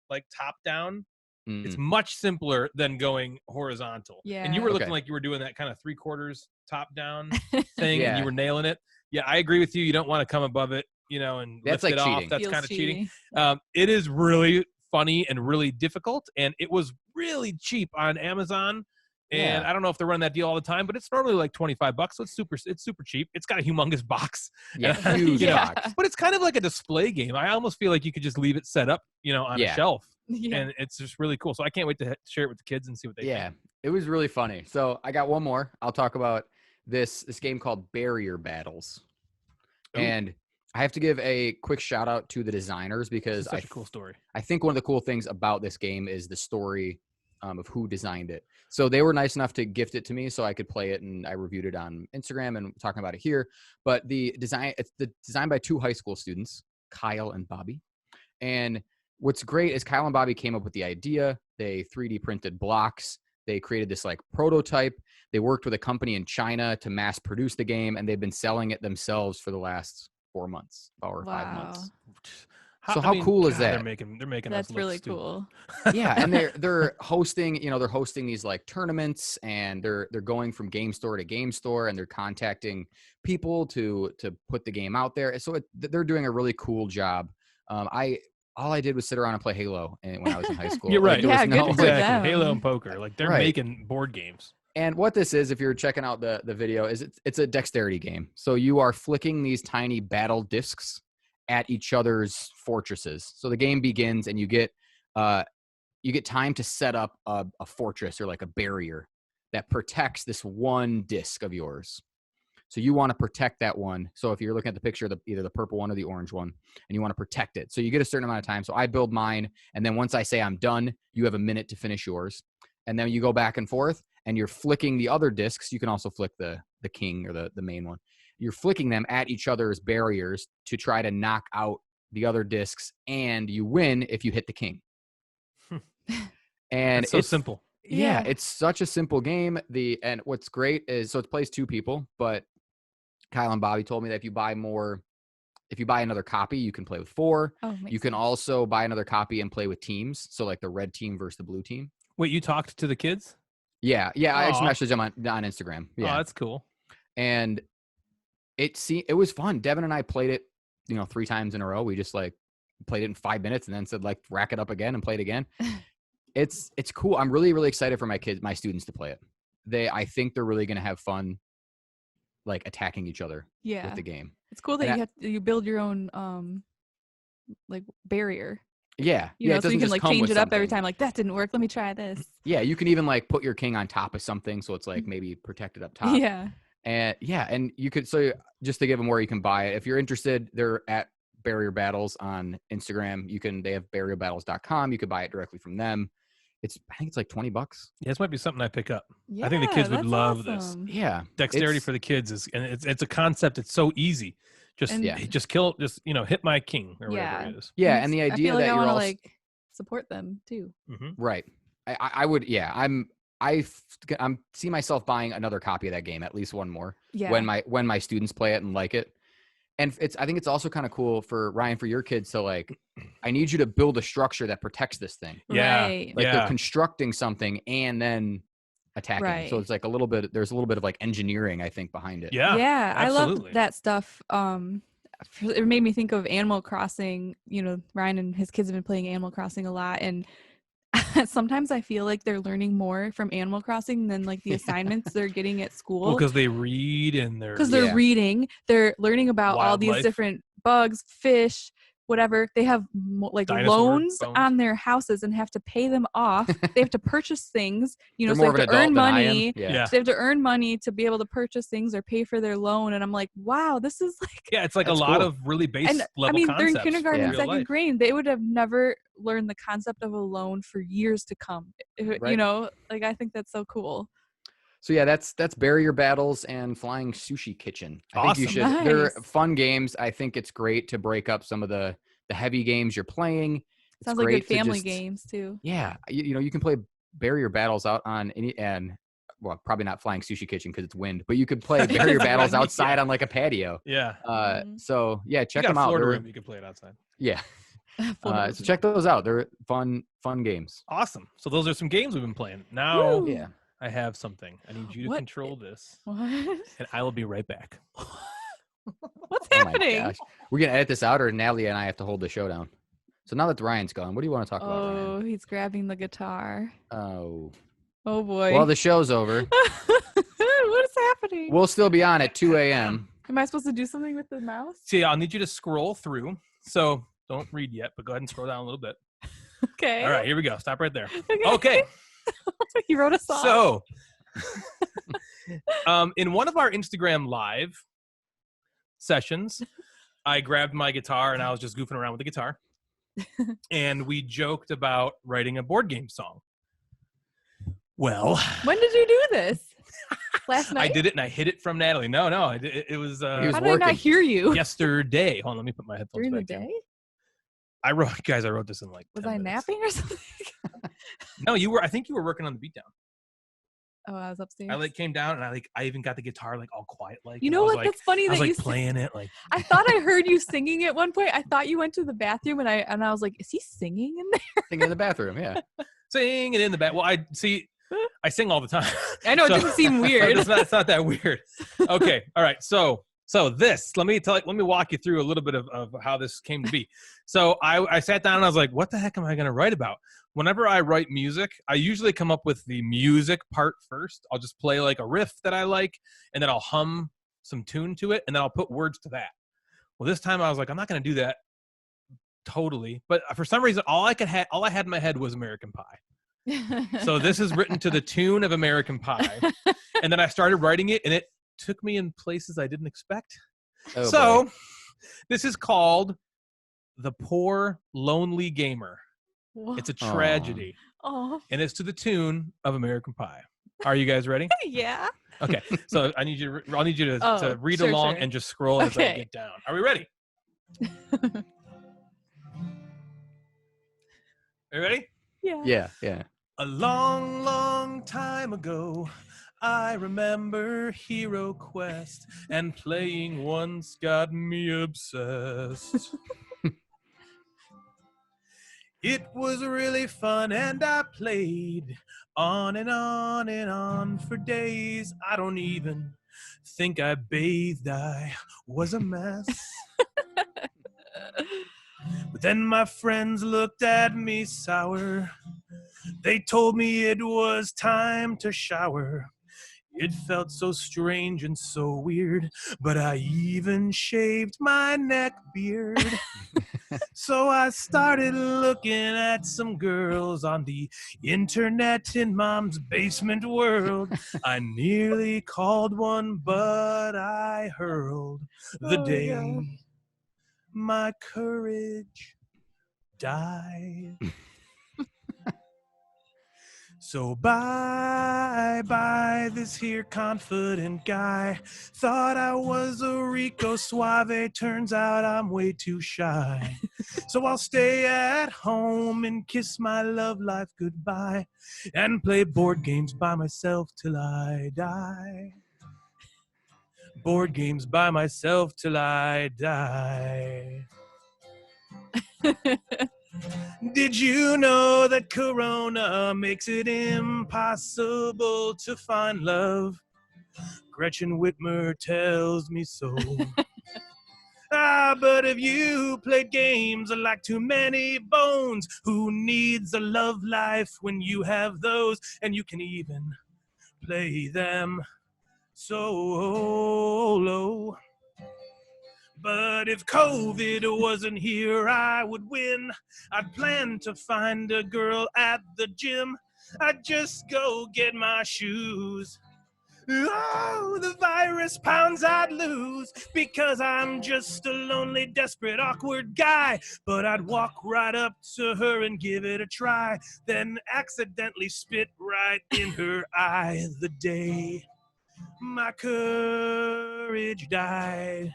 like top down, it's Mm. much simpler than going horizontal. Yeah. And you were looking Okay. like you were doing that kind of 3/4 top down thing, and Yeah. you were nailing it. Yeah, I agree with you. You don't want to come above it, and That's lift like it off. cheating. That's Feels kind of cheating. cheaty. It is really funny and really difficult, and it was really cheap on Amazon. And Yeah. I don't know if they're running that deal all the time, but it's normally like $25, so it's super cheap. It's got a humongous box. Yeah, And, huge Yeah. box. but it's kind of like a display game. I almost feel like you could just leave it set up, on a Yeah. shelf. Yeah. And it's just really cool. So I can't wait to share it with the kids and see what they Yeah, think. it was really funny. So I got one more. I'll talk about this game called Barrier Battles. Ooh. And I have to give a quick shout out to the designers because It's such a cool story. I think one of the cool things about this game is the story of who designed it. So they were nice enough to gift it to me so I could play it, and I reviewed it on Instagram and talking about it here. But it's designed by 2 high school students, Kyle and Bobby. And what's great is Kyle and Bobby came up with the idea. They 3D printed blocks. They created this like prototype. They worked with a company in China to mass produce the game, and they've been selling it themselves for the last 4 months, 4 or 5 months. So how cool is that? They're making That's us look really stupid. cool. Yeah, and they're hosting, they're hosting these like tournaments, and they're going from game store to game store, and they're contacting people to put the game out there. So they're doing a really cool job. All I did was sit around and play Halo when I was in high school. You're right. Like, there was Yeah, good for Exactly. them. Halo and poker. Like they're Right. making board games. And what this is, if you're checking out the video, is it's a dexterity game. So you are flicking these tiny battle discs at each other's fortresses. So the game begins, and you get time to set up a fortress or like a barrier that protects this one disc of yours. So you want to protect that one. So if you're looking at the picture, either the purple one or the orange one, and you want to protect it. So you get a certain amount of time. So I build mine, and then once I say I'm done, you have a minute to finish yours. And then you go back and forth, and you're flicking the other discs. You can also flick the king or the main one. You're flicking them at each other's barriers to try to knock out the other discs, and you win if you hit the king. And It's so simple. Yeah, Yeah. it's such a simple game. And what's great is, so it plays 2 people, but Kyle and Bobby told me that if you buy another copy, you can play with 4. Oh, makes You can sense. also buy another copy and play with teams. So like the red team versus the blue team. Wait, you talked to the kids? Yeah. I just Aw. messaged them on Instagram. Yeah. Oh, that's cool. And it was fun. Devin and I played it, 3 times in a row. We just like played it in 5 minutes and then said like rack it up again and play it again. It's cool. I'm really, really excited for my students to play it. I think they're really going to have fun, like attacking each other Yeah. with the game. It's cool that And you build your own like barrier. Yeah. You Yeah. know, It so you doesn't can just like come change with it up every something. time. Like that didn't work. Let me try this. Yeah. You can even like put your king on top of something. So it's like maybe protected up top. Yeah. And yeah. And you could, so just to give them where you can buy it, if you're interested, they're at Barrier Battles on Instagram. They have barrierbattles.com. You could buy it directly from them. I think it's like $20. Yeah, this might be something I pick up. Yeah. I think the kids would that's love this. awesome. Yeah. Dexterity It's- for the kids it's a concept. It's so easy. Just And- hit my king or Yeah. whatever it is. Yeah. And the I idea feel like that I you're want to all like support them too. Mm-hmm. right. I would, yeah. I'm see myself buying another copy of that game, at least one more. Yeah. When my students play it and like it. And I think it's also kind of cool for Ryan, for your kids to like, I need you to build a structure that protects this thing. Yeah. Right. Like they're constructing something and then attacking. Right. So it's like there's a little bit of like engineering, I think, behind it. Yeah. Yeah. I absolutely. love that stuff. It made me think of Animal Crossing. You know, Ryan and his kids have been playing Animal Crossing a lot, and sometimes I feel like they're learning more from Animal Crossing than like the assignments they're getting at school. Well, because they read and they're reading, they're learning about all these Wildlife. different bugs, fish, whatever. They have like Dinosaur loans bones. on their houses and have to pay them off. They have to purchase things, you know, They're so more they of have an to adult earn than I am. money. Yeah. So they have to earn money to be able to purchase things or pay for their loan. And I'm like, wow, this is like, Yeah, it's like a That's lot cool. of really base and level I mean, they're in concepts kindergarten for and real second life. grade. They would have never learned the concept of a loan for years to come. You Right. know, like I think that's so cool. So yeah, that's Barrier Battles and Flying Sushi Kitchen. I think you Awesome. should. They're Nice. fun games. I think it's great to break up some of the heavy games you're playing. It's Sounds like great good to family just, games too. Yeah, you know, you can play Barrier Battles out on any, and well, probably not Flying Sushi Kitchen because it's wind, but you could play Barrier That's Battles right, outside yeah. on like a patio. Yeah. So yeah, check You got them a out. Florida They're- room, you can play it outside. Yeah. Florida So room. check those out. They're fun games. Awesome. So those are some games we've been playing. Now Woo. Yeah. I have something. I need you to What control this, What? and I will be right back. What's Oh my happening? gosh. We're gonna edit this out, or Natalie and I have to hold the show down. So now that Ryan's gone, what do you want to talk about, Ryan? Oh, he's grabbing the guitar. Oh. Oh boy. Well, the show's over. What is happening? We'll still be on at 2 a.m. Am I supposed to do something with the mouse? See, I'll need you to scroll through. So don't read yet, but go ahead and scroll down a little bit. Okay. All right, here we go. Stop right there. Okay. Okay. He wrote a song. So, in one of our Instagram live sessions, I grabbed my guitar and I was just goofing around with the guitar. And we joked about writing a board game song. Well, When did you do this? Last night? I did it and I hid it from Natalie. No, it was, He was How did I working. not hear you? yesterday. Hold on, let me put my headphones During the back in. day? I wrote this in like Was 10 I minutes. napping or something? No, I think you were working on the beatdown. Oh, I was upstairs. I came down and I even got the guitar like all quiet like. You and know I was what? like, That's funny I was that you like playing it like. I thought I heard you singing at one point. I thought you went to the bathroom and I was like, is he singing in there? Singing in the bathroom, yeah. Singing in the back. Well, I sing all the time. I know, it So- doesn't seem weird. It's not that weird. Okay. All right. So this, let me walk you through a little bit of how this came to be. So I sat down and I was like, what the heck am I going to write about? Whenever I write music, I usually come up with the music part first. I'll just play like a riff that I like, and then I'll hum some tune to it, and then I'll put words to that. Well, this time I was like, I'm not going to do that totally. But for some reason, all I had in my head was American Pie. So this is written to the tune of American Pie. And then I started writing it, and it took me in places I didn't expect. Oh, So boy. this is called The Poor Lonely Gamer. It's a Aw. tragedy, Oh, and it's to the tune of American Pie. Are you guys ready? yeah. Okay, so I'll need you to Oh, read sure, along sure. and just scroll as I Okay. get down. Are we ready? Are you ready? Yeah. Yeah. A long, long time ago, I remember Hero Quest, and playing once got me obsessed. It was really fun, and I played on and on and on for days. I don't even think I bathed. I was a mess. But then my friends looked at me sour. They told me it was time to shower. It felt so strange and so weird, but I even shaved my neck beard. So I started looking at some girls on the internet in Mom's basement world. I nearly called one, but I hurled the Oh my day God. my courage died. So bye, this here confident guy. Thought I was a Rico Suave, turns out I'm way too shy. So I'll stay at home and kiss my love life goodbye and play board games by myself till I die. Board games by myself till I die. Did you know that Corona makes it impossible to find love? Gretchen Whitmer tells me so. But if you played games like Too Many Bones, who needs a love life when you have those? And you can even play them solo. But if COVID wasn't here, I would win. I'd plan to find a girl at the gym. I'd just go get my shoes. Oh, the virus pounds I'd lose because I'm just a lonely, desperate, awkward guy. But I'd walk right up to her and give it a try, then accidentally spit right in her eye the day my courage died.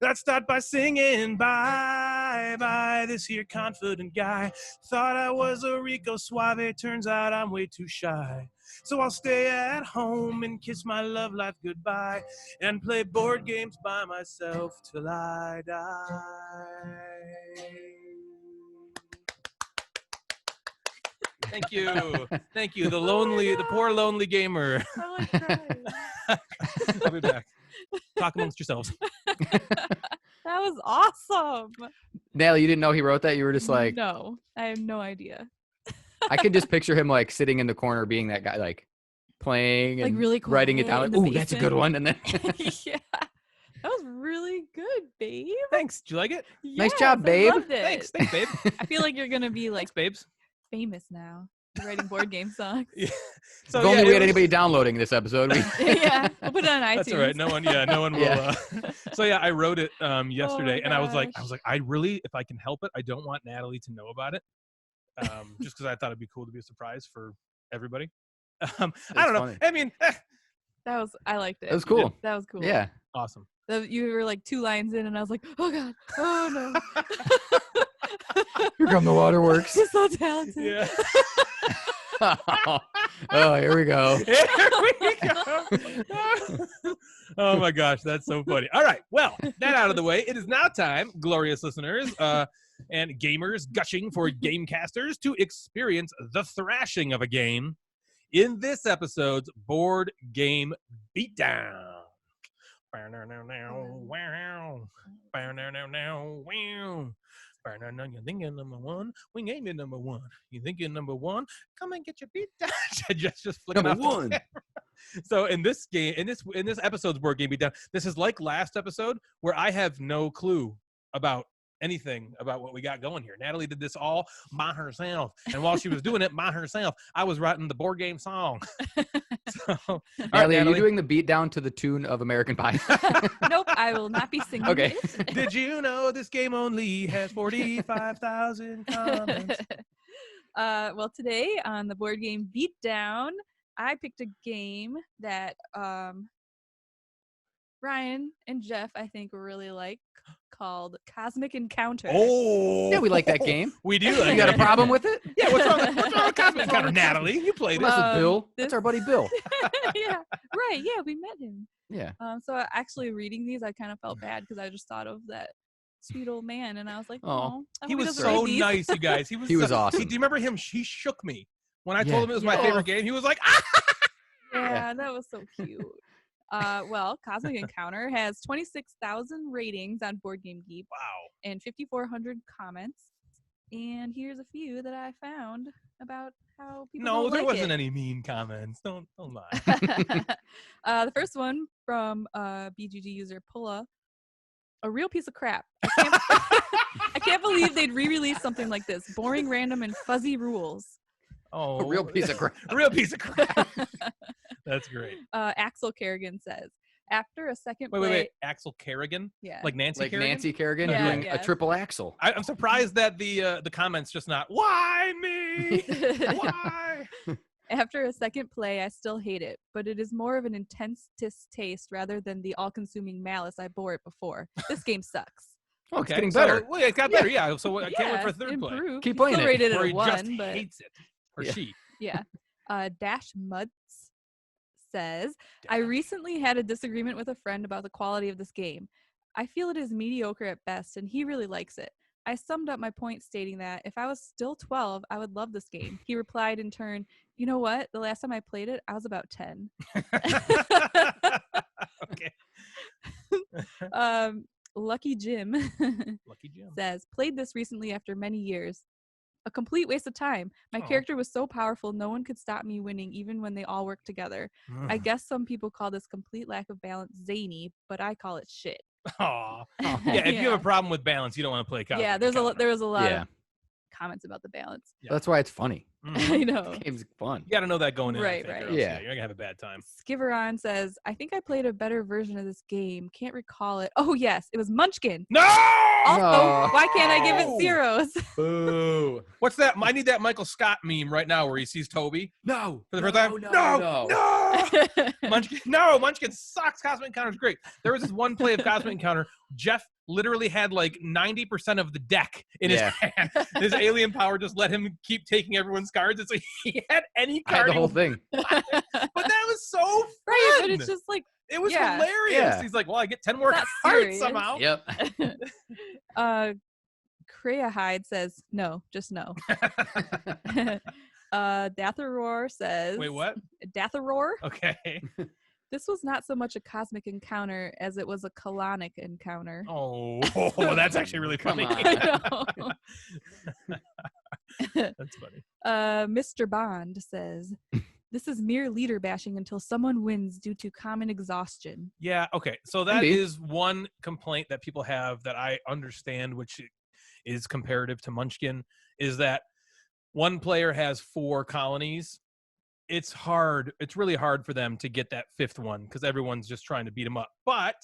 I'd start by singing bye, this here confident guy. Thought I was a Rico Suave, turns out I'm way too shy. So I'll stay at home and kiss my love life goodbye and play board games by myself till I die. Thank you. Thank you. The poor lonely gamer. I like crying. I'll be back. Talk amongst yourselves. That was awesome. Natalie, you didn't know he wrote that? You were just like, no, I have no idea. I could just picture him like sitting in the corner being that guy, like playing and Like really writing it quiet down. in Like, the ooh, that's a good one. And then Yeah, that was really good, babe. Thanks. Did you like it? Nice Yes, job, I babe. loved it. Thanks, babe. I feel like you're gonna be like Thanks, babes. famous now. You're writing board game songs. Yeah. if only we had anybody downloading this episode. Yeah, we'll put it on iTunes. That's all right. No one will. Yeah. So yeah, I wrote it yesterday, and I was like, gosh. I really, if I can help it, I don't want Natalie to know about it, just because I thought it'd be cool to be a surprise for everybody. I don't know. funny. I mean, I liked it. That was cool. That was cool. Yeah. awesome. You were like 2 lines in, and I was like, oh god, oh no. Here come the waterworks. You're so talented. Yeah. Oh, here we go. Here we go. Oh my gosh, that's so funny. All right, well, that out of the way, it is now time, glorious listeners and gamers gushing for Gamecasters, to experience the thrashing of a game in this episode's Board Game Beatdown. You think you're number one? We name you number one. You think you're number one? Come and get your beat down. just flicking Number off the one. camera. So in this game, in this episode's Board Game Beatdown, this is like last episode where I have no clue about anything about what we got going here. Natalie did this all by herself, and while she was doing it by herself, I was writing the board game song. So, all right, Natalie, are you Natalie, doing the beat down to the tune of American Pie? Nope, I will not be singing Okay. it. did you know this game only has 45,000 comments? Well, today on the Board Game Beatdown, I picked a game that Ryan and Jeff, I think, really like, called Cosmic Encounter. Oh, Yeah, we like that game. We do. You Like got a that. problem with it? Yeah, what's wrong with Cosmic Encounter, Natalie? You played it. This is Bill. this- That's our buddy Bill. Yeah, right. Yeah, we met him. Yeah. So actually reading these, I kind of felt bad because I just thought of that sweet old man, and I was like, Aw. oh, He was so nice, you guys. He was so, awesome. Do you remember him? He shook me when I Yeah. told him it was my Yeah. favorite game. He was like, ah! Yeah, that was so cute. Well, Cosmic Encounter has 26,000 ratings on Board Game Geek Wow. and 5,400 comments. And here's a few that I found about how people No, don't there like wasn't it. any mean comments. Don't lie. The first one from BGG user Pulla, a real piece of crap. I can't believe they'd re-release something like this. Boring, random, and fuzzy rules. Oh, A real piece of crap. A real piece of crap. That's great. Axel Kerrigan says, after a second Wait. Axel Kerrigan? Yeah. Like Nancy Like Kerrigan? Nancy Kerrigan Yeah, doing yeah. a triple axel. I'm surprised that the comments just not, why me? Why? Okay. After a second play, I still hate it, but it is more of an intense distaste rather than the all-consuming malice I bore it before. This game sucks. Oh, it's getting better. So, it got better, yeah. So I can't wait for a third play. Improved. Keep He's playing still it. rated Or at he a 1, just but hates it. Or Yeah. she. yeah. Dash Muds says, I recently had a disagreement with a friend about the quality of this game. I feel it is mediocre at best, and he really likes it. I summed up my point stating that if I was still 12, I would love this game. He replied in turn, you know what? The last time I played it, I was about 10. Okay. Lucky Jim Lucky Jim. says, played this recently after many years. A complete waste of time. My character was so powerful, no one could stop me winning, even when they all worked together. I guess some people call this complete lack of balance zany, but I call it shit. Aw. Yeah, if you have a problem with balance, you don't want to play Cosmic Yeah, there was a lot of comments about the balance. Yeah. That's why it's funny. I know. The game's fun. You got to know that going in. Right, I think, right. or else, Yeah. You're going to have a bad time. Skiveron says, I think I played a better version of this game. Can't recall it. Oh, yes. It was Munchkin. No! Also, why can't I give it zeros? Boo. What's that? I need that Michael Scott meme right now where he sees Toby No. for the first time. No! Munchkin sucks. Cosmic Encounter's great. There was this one play of Cosmic Encounter. Jeff literally had like 90% of the deck in his hand. His alien power just let him keep taking everyone's cards. It's like he had any I had card. the whole thing. But that was so fun. Right, but it's just like, It was yeah. hilarious. Yeah. He's like, well, I get 10 more Not cards serious. somehow. Yep. Kreia Hyde says, no, just no. Datharor says, Wait, what? Datharor? Okay. This was not so much a cosmic encounter as it was a colonic encounter. Oh, that's actually really Come funny. on. I know. That's funny. Mr. Bond says, this is mere leader bashing until someone wins due to common exhaustion. Yeah, okay. So that Indeed. is one complaint that people have that I understand, which is comparative to Munchkin, is that one player has 4 colonies. It's hard. It's really hard for them to get that 5th one because everyone's just trying to beat them up. But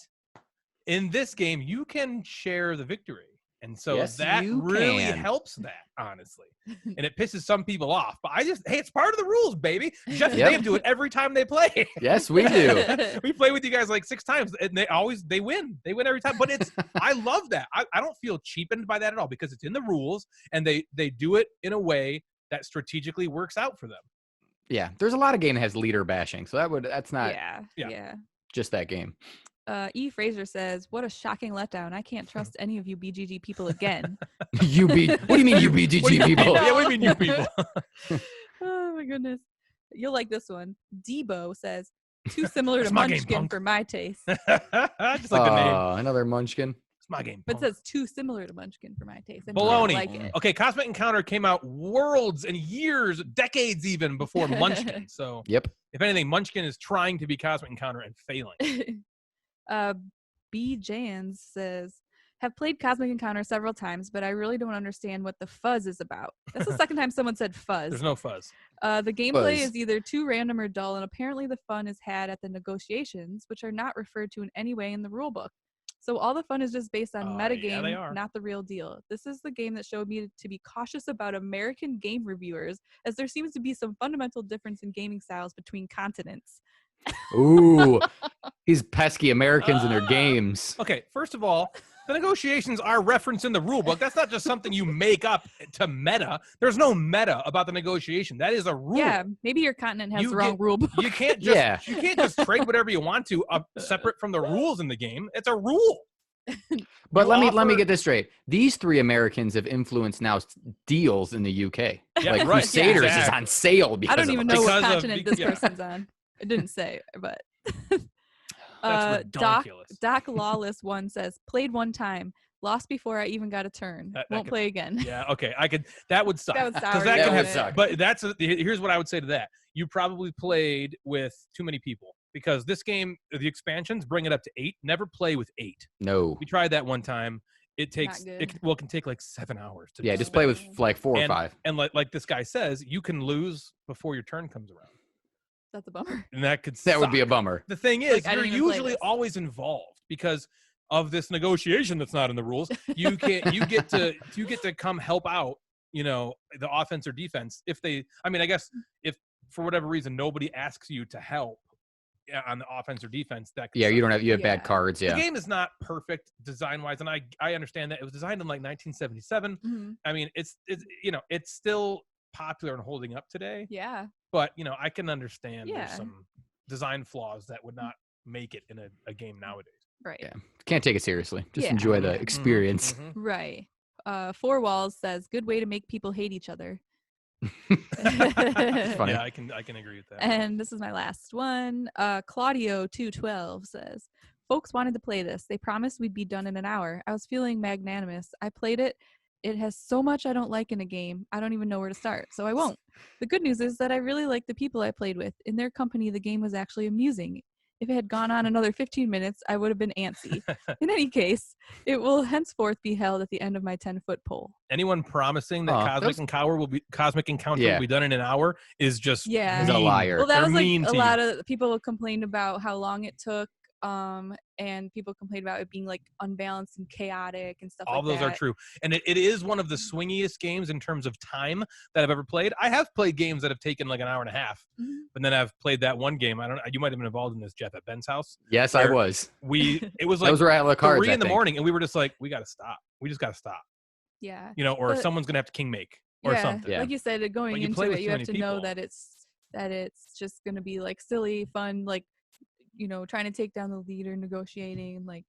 in this game, you can share the victory. And so Yes, that you really can. helps that, honestly. And it pisses some people off. But hey, it's part of the rules, baby. Jeff and Yep. Dave do it every time they play. Yes, we do. We play with you guys like 6 times, and they win. They win every time. But I love that. I don't feel cheapened by that at all because it's in the rules, and they do it in a way that strategically works out for them. Yeah, there's a lot of game that has leader bashing, so that's not Yeah. just that game. E. Fraser says, what a shocking letdown. I can't trust any of you BGG people again. What do you mean you BGG people? Yeah, what do you mean you people? Oh my goodness. You'll like this one. Debo says, too similar to It's my game, Munchkin punk. for my taste. Just like the name. Another Munchkin. It's my game. But it punk. says too similar to Munchkin for my taste. And Baloney. like it. Okay, Cosmic Encounter came out worlds and years, decades even before Munchkin. So Yep. if anything, Munchkin is trying to be Cosmic Encounter and failing. B. Jans says, have played Cosmic Encounter several times, but I really don't understand what the fuzz is about. That's the second time someone said fuzz. There's no fuzz. The gameplay Fuzz. is either too random or dull, and apparently the fun is had at the negotiations, which are not referred to in any way in the rulebook. So all the fun is just based on Yeah, they metagame, are. not the real deal. This is the game that showed me to be cautious about American game reviewers, as there seems to be some fundamental difference in gaming styles between continents. Ooh, these pesky Americans and their games. Okay, first of all, the negotiations are referenced in the rule book. That's not just something you make up to meta. There's no meta about the negotiation. That is a rule. Yeah, maybe your continent has You the wrong get- rule book. You can't just Yeah. you can't just trade whatever you want to separate from the rules in the game. It's a rule. But You let me offer- get this straight. These 3 Americans have influenced now deals in the UK. Yeah, Like right. Crusaders is Exactly. on sale because I don't even of know us. what Because of continent the- this yeah. person's on. It didn't say, but That's ridiculous. Doc Lawless one says, played one time, lost before I even got a turn. That Won't could- play again. Yeah, okay. That would suck. That would sour that you can a have, bit. suck. But here's what I would say to that. You probably played with too many people because this game, the expansions bring it up to 8. Never play with 8. No. We tried that one time. It takes good. it can take like 7 hours to Yeah, do just it. play with like 4 or and, 5. And like this guy says, you can lose before your turn comes around. That's a bummer. And that could That would be a suck. bummer. The thing is, Like, I you're didn't even play usually this. always involved because of this negotiation that's not in the rules. You get to come help out the offense or defense. I guess if for whatever reason nobody asks you to help on the offense or defense, that could suck. You have bad cards. The game is not perfect design wise, and I understand that it was designed in like 1977. Mm-hmm. I mean, it's it's still popular and holding up today. Yeah. But I can understand there's some design flaws that would not make it in a game nowadays. Right. Yeah. Can't take it seriously. Just enjoy the experience. Mm-hmm. Right. Four Walls says, good way to make people hate each other. Funny. Yeah, I can agree with that. And this is my last one. Claudio212 says, folks wanted to play this. They promised we'd be done in an hour. I was feeling magnanimous. I played it. It has so much I don't like in a game. I don't even know where to start, so I won't. The good news is that I really like the people I played with. In their company, the game was actually amusing. If it had gone on another 15 minutes, I would have been antsy. In any case, it will henceforth be held at the end of my 10-foot pole. Anyone promising that Cosmic Encounter will be done in an hour is just is a liar. Well, that was like a lot of people complained about how long it took. And people complained about it being like unbalanced and chaotic and stuff all like that. All those are true. And it is one of the swingiest games in terms of time that I've ever played. I have played games that have taken like an hour and a half, but then I've played that one game. You might have been involved in this, Jeff, at Ben's house. Yes, I was. It was like those were at La Cards, 3 in the morning, and we were just like, we got to stop. We just got to stop. Yeah. Or someone's going to have to king make or something. Yeah. Like you said, going into it, you have to know that it's just going to be like silly, fun, like, trying to take down the leader, negotiating, like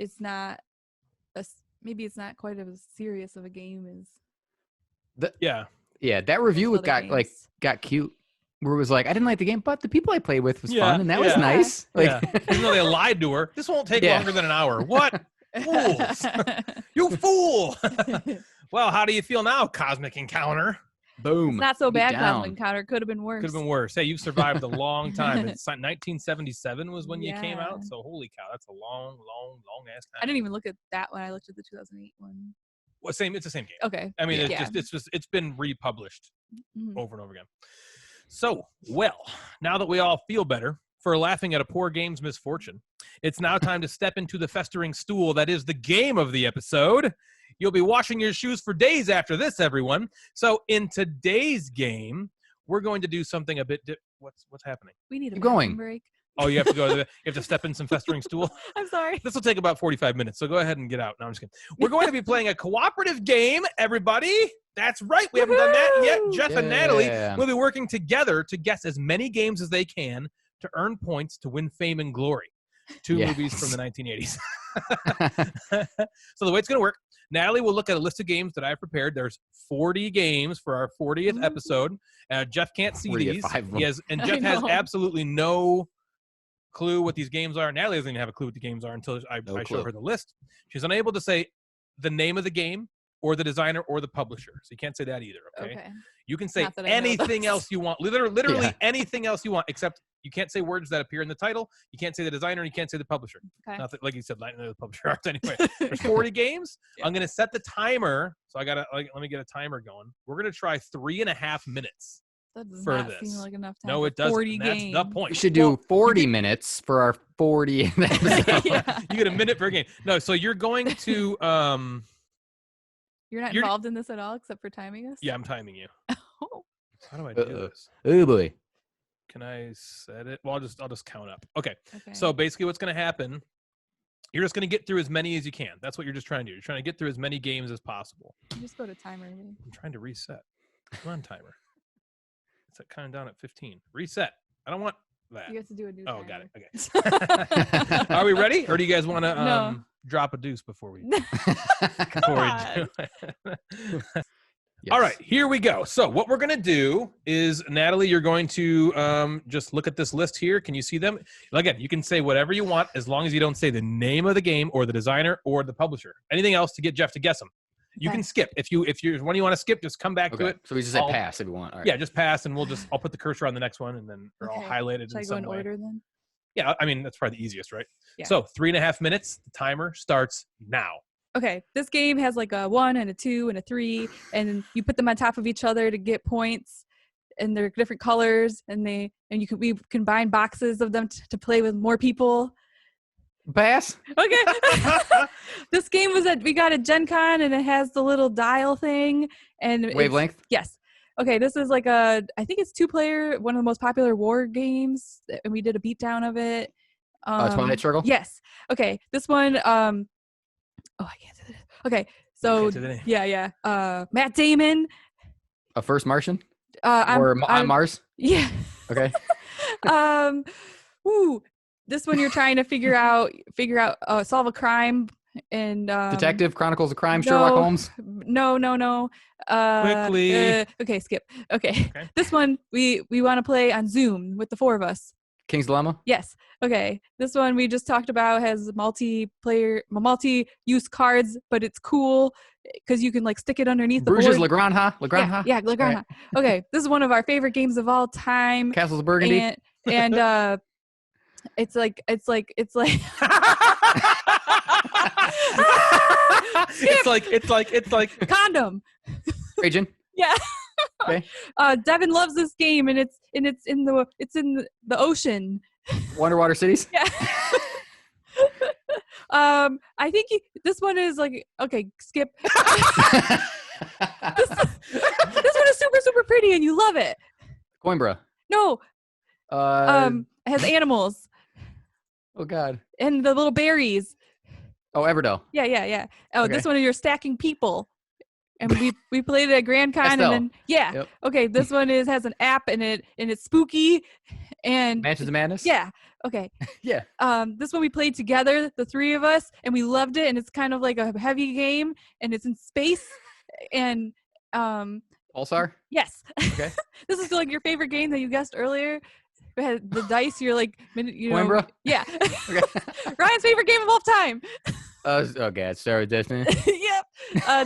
it's not maybe it's not quite as serious of a game as that review got cute where it was like, I didn't like the game, but the people I played with was fun and that was nice. Even though they lied to her, this won't take longer than an hour. What? Fools. You fool. Well, how do you feel now, Cosmic Encounter? Boom. It's not so bad. Cosmic Encounter could have been worse. Hey, you've survived a long time. It's 1977 was when you came out. So holy cow, that's a long ass time. I didn't even look at that when I looked at the 2008 one. Well, it's the same game. Okay. I mean, it's been republished over and over again. So, now that we all feel better for laughing at a poor game's misfortune, it's now time to step into the festering stool that is the game of the episode. You'll be washing your shoes for days after this, everyone. So in today's game, we're going to do something a bit what's happening? We need a bathroom break. Oh, you have to go you have to step in some festering stool? I'm sorry. This will take about 45 minutes, so go ahead and get out. No, I'm just kidding. We're going to be playing a cooperative game, everybody. That's right. We haven't done that yet. Jeff and Natalie will be working together to guess as many games as they can to earn points to win fame and glory. 2 movies from the 1980s. So the way it's going to work, Natalie will look at a list of games that I've prepared. There's 40 games for our 40th episode. Jeff can't see these. Jeff has absolutely no clue what these games are. Natalie doesn't even have a clue what the games are until I show her the list. She's unable to say the name of the game or the designer or the publisher. So you can't say that either, okay? You can say anything else you want. Literally anything else you want, except you can't say words that appear in the title. You can't say the designer, and you can't say the publisher. Okay. Not that, like you said, the publisher art anyway. There's 40 games. I'm going to set the timer. So let me get a timer going. We're going to try 3.5 minutes. That does not seem like enough time. No, it doesn't. 40 games. That's the point. We should do 40 minutes for our 40th episode. You get a minute per game. No, so you're going to You're not involved in this at all except for timing us? Yeah, I'm timing you. How do I do this? Oh boy. Can I set it? Well, I'll just count up. Okay. So basically what's going to happen, you're just going to get through as many as you can. That's what you're just trying to do. You're trying to get through as many games as possible. You just go to timer. I'm trying to reset. Come on, timer. It's counting down at 15. Reset. I don't want that. You have to do a new timer. Got it. Okay. Are we ready? Or do you guys want to drop a deuce before we do it? Yes. All right, here we go. So what we're going to do is, Natalie, you're going to just look at this list here. Can you see them? Again, you can say whatever you want as long as you don't say the name of the game or the designer or the publisher. Anything else to get Jeff to guess them. You can skip. If you're one you want to skip, just come back to it. So we just say pass if you want. All right. Yeah, just pass, and I'll put the cursor on the next one, and then I'll highlight it. Should I go in order then? Yeah, I mean, that's probably the easiest, right? Yeah. So 3.5 minutes. The timer starts now. Okay, this game has like a 1 and a 2 and a 3, and you put them on top of each other to get points, and they're different colors, and we combine boxes of them to play with more people. Pass. Okay. This game we got at Gen Con, and it has the little dial thing and Wavelength. Yes. Okay, this is like I think it's 2-player, one of the most popular war games, and we did a beatdown of it. Twilight Struggle. Yes. Okay, this one. Oh, I can't do this. Okay, so yeah. Matt Damon. A First Martian. On Mars. Yeah. Okay. This one you're trying to figure out, solve a crime, and Detective Chronicles of Crime. Sherlock Holmes. No. Quickly. Okay, skip. Okay. This one we want to play on Zoom with the 4 of us. King's Dilemma. Yes. Okay. This one we just talked about has multi-use cards, but it's cool because you can like stick it underneath the Bruges, board. Legrand. Yeah, Legrand. Right. Okay. This is one of our favorite games of all time. Castles of Burgundy. And it's like it's like condom. Trajan. Yeah. Okay. Devin loves this game, and it's in the ocean. Underwater Cities. Yeah. I think this one is like, okay, skip. This one is super, super pretty, and you love it. Coimbra. No. It has animals. Oh God. And the little berries. Oh, Everdell. Yeah. Oh, Okay. This one you're stacking people. And we played it at Grand Con, Estelle. and then Yep. Okay, this one has an app in it, and it's spooky, and Mansions of Madness. Yeah. Okay. Yeah. This one we played together, the 3 of us, and we loved it. And it's kind of like a heavy game, and it's in space, and Pulsar. yes. Okay. This is like your favorite game that you guessed earlier. We had the dice. You're like, Coimbra? Yeah. Okay. Ryan's favorite game of all time. Oh God, Star Destiny. Yep.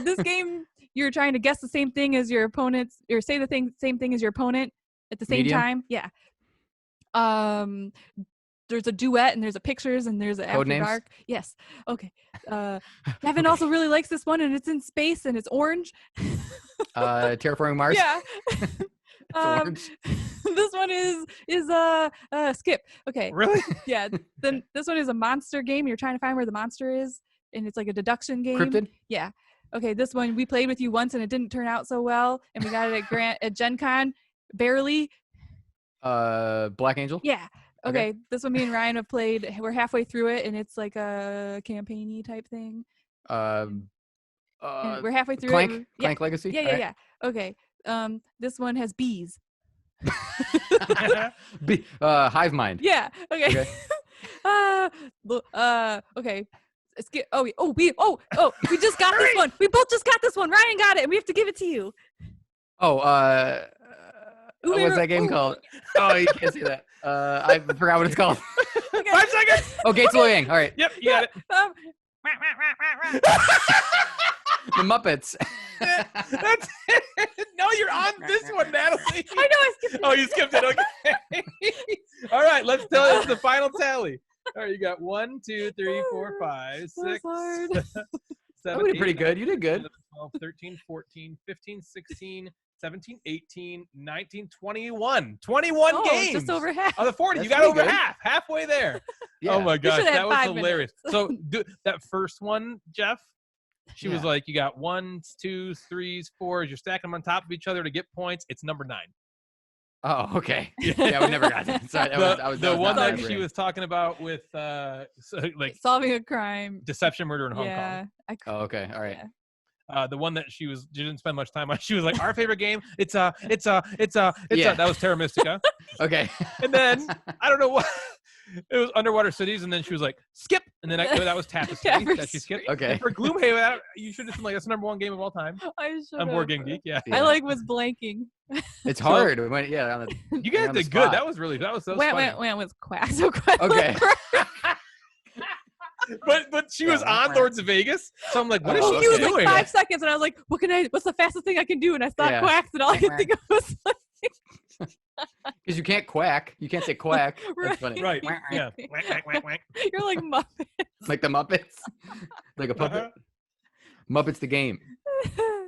This game, you're trying to guess the same thing as your opponents, or say the same thing as your opponent at the same Medium? time. Yeah. There's a duet, and there's a pictures, and there's an after Codenames? dark. Yes. Okay. Kevin also really likes this one, and it's in space, and it's orange. Terraforming Mars. Yeah. It's orange. This one is skip. Okay. Really? Yeah. Then this one is a monster game. You're trying to find where the monster is, and it's like a deduction game. Cryptid. Yeah. Okay. This one we played with you once, and it didn't turn out so well, and we got it at Gen Con, barely. Black Angel. Yeah. Okay. This one me and Ryan have played. We're halfway through it, and it's like a campaign-y type thing. And we're halfway through Clank. it. Clank Legacy. Yeah. Okay. This one has bees. Hive Mind. Yeah. Okay. Okay. Skip. We just got this one. We both just got this one. Ryan got it, and we have to give it to you. What's that game called? Oh, you can't say that. I forgot what it's called. Okay. 5 seconds. Oh, Gates of Loyang. All right. Yep, you got it. The Muppets. That's it. No, you're on this one, Natalie. I know I skipped. Oh, you skipped it. Okay. All right, let's tell it the final tally. All right, you got 1, 2, 3, 4, 5, 6, That's hard. 7, We did 8, pretty 9, good. You did good. 11, 12, 13, 14, 15, 16, 17, 18, 19, 21. 21 games. Just over half. Out of the 40. That's You got pretty over good. half. Halfway there. Yeah. Oh, my gosh. should have That was 5 hilarious. minutes. So that first one, Jeff, she was Yeah. like, you got 1s, 2s, 3s, 4s. You're stacking them on top of each other to get points. It's number 9. Oh, okay. Yeah, we never got that. Sorry, The one that not she was talking about with like Solving a crime. deception murder in Hong Yeah. Kong. Oh, okay. All right. Yeah. The one that she didn't spend much time on. She was like, our favorite game. It's that was Terra Mystica. Okay. And then I don't know what it was, Underwater Cities, and then she was like, skip, and then that was Tapestry that she skipped. Okay. And for Gloomhaven, you should have been like, that's the number 1 game of all time I should on Board Game Geek. Yeah, I was blanking. It's hard. We went, yeah. On the, you guys on the did good. spot. That was funny. Went was quack. So quack. Okay. But she was on Lords of Vegas, so I'm like, what is Oh, she He was doing? like 5 seconds, and I was like, what's the fastest thing I can do? And I thought Yeah. quacks, and all I could think of was like, Because you can't quack. You can't say quack. That's funny. Right. Yeah. you're like Muppet. Like the Muppets. Like a puppet. Muppets the game.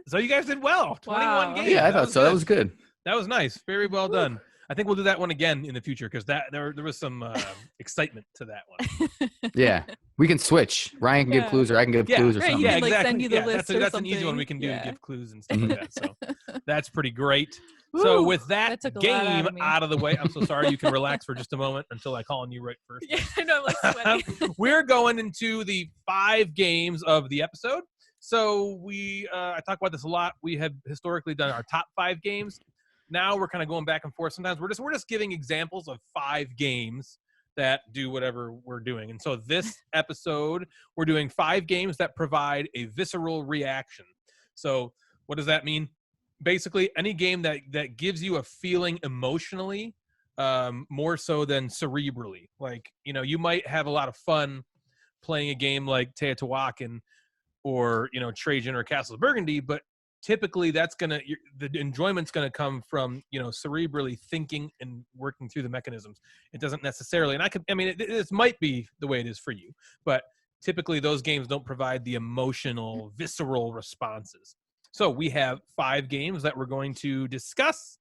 So you guys did well. 21 Wow. games. Yeah, I That thought was so. That good. was good. That was nice. Very well done. I think we'll do that one again in the future because there was some excitement to that one. Yeah, we can switch. Ryan can give clues, or I can give clues, or Right, something. he can, like, send you the list or that's an easy one something. we can do to Yeah. give clues and stuff like that. So that's pretty great. Woo, So with that took a lot game out of me. the way, I'm so sorry. You can relax for just a moment until I call on you right first. Yeah, I know, I'm like sweating. We're going into the 5 games of the episode. So I talk about this a lot. We have historically done our top 5 games. Now we're kind of going back and forth. Sometimes we're just giving examples of 5 games that do whatever we're doing. And so this episode, we're doing 5 games that provide a visceral reaction. So what does that mean? Basically, any game that gives you a feeling emotionally, more so than cerebrally. Like, you might have a lot of fun playing a game like Teotihuacan or, Trajan or Castles of Burgundy, but typically the enjoyment's gonna come from, cerebrally thinking and working through the mechanisms. It doesn't necessarily, and this might be the way it is for you, but typically those games don't provide the emotional, visceral responses. So we have 5 games that we're going to discuss,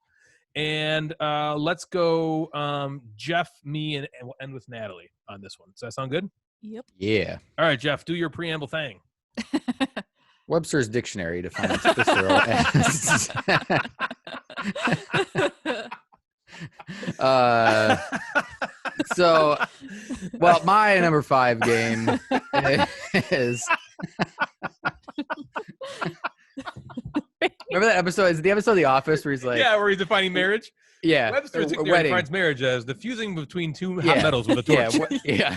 and let's go Jeff, me, and we'll end with Natalie on this one. Does that sound good? Yep. Yeah. All right, Jeff, do your preamble thing. Webster's dictionary defines visceral as my number 5 game is remember that episode? Is it the episode of The Office where he's like, where he's defining marriage? Yeah. Webster's dictionary defines marriage as the fusing between 2 hot metals with a torch. Yeah.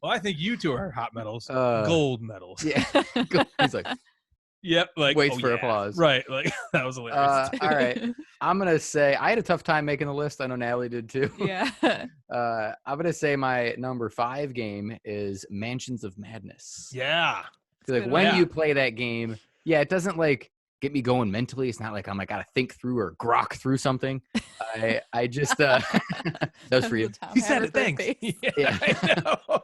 Well, I think you 2 are hot metals, gold metals. Yeah. He's like, yep. Like, waits for applause. Right. Like, that was hilarious. All right. I'm going to say, I had a tough time making the list. I know Natalie did too. Yeah. I'm going to say my number 5 game is Mansions of Madness. Yeah. Like when you play that game, it doesn't like get me going mentally. It's not like I'm like got to think through or grok through something. I just that was for you. He said it. Thanks. Yeah. I know.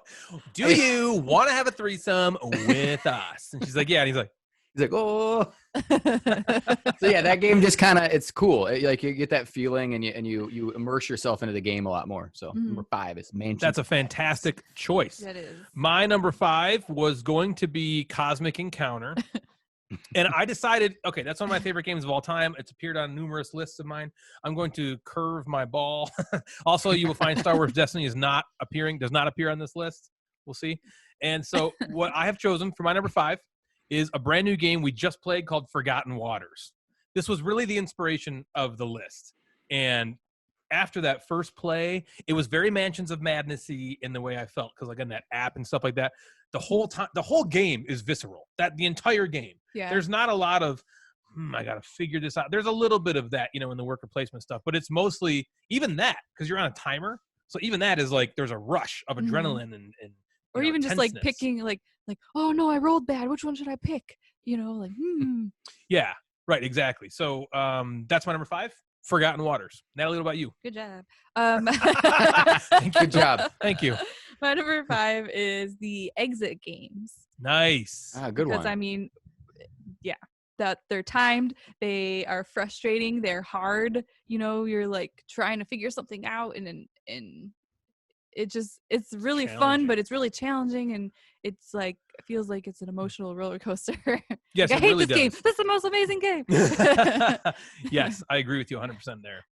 Do you want to have a threesome with us? And she's like, yeah. And he's like, oh. So yeah, that game just kind of, it's cool. Like you get that feeling and you immerse yourself into the game a lot more. So number 5 is Mansions. That's a fantastic choice. That is. My number 5 was going to be Cosmic Encounter. And I decided, okay, that's one of my favorite games of all time. It's appeared on numerous lists of mine. I'm going to curve my ball. Also, you will find Star Wars Destiny does not appear on this list. We'll see. And so what I have chosen for my number 5 is a brand new game we just played called Forgotten Waters. This was really the inspiration of the list. And after that first play, it was very Mansions of Madness-y in the way I felt, because again, that app and stuff like that, the whole game is visceral. The entire game. Yeah. There's not a lot of, I got to figure this out. There's a little bit of that, in the worker placement stuff, but it's mostly even that, because you're on a timer. So even that is like, there's a rush of adrenaline and or even just tenseness. like picking like, oh no, I rolled bad. Which one should I pick? Yeah, right. Exactly. So that's my number 5. Forgotten Waters. Natalie, what about you? Good job. Good job. Thank you. My number 5 is the exit games. Nice. Good one. Because that they're timed, they are frustrating, they're hard. You're like trying to figure something out, and it's really fun, but it's really challenging, and it's like it feels like it's an emotional roller coaster. Yes, I hate really this game. This is the most amazing game. Yes, I agree with you 100% there.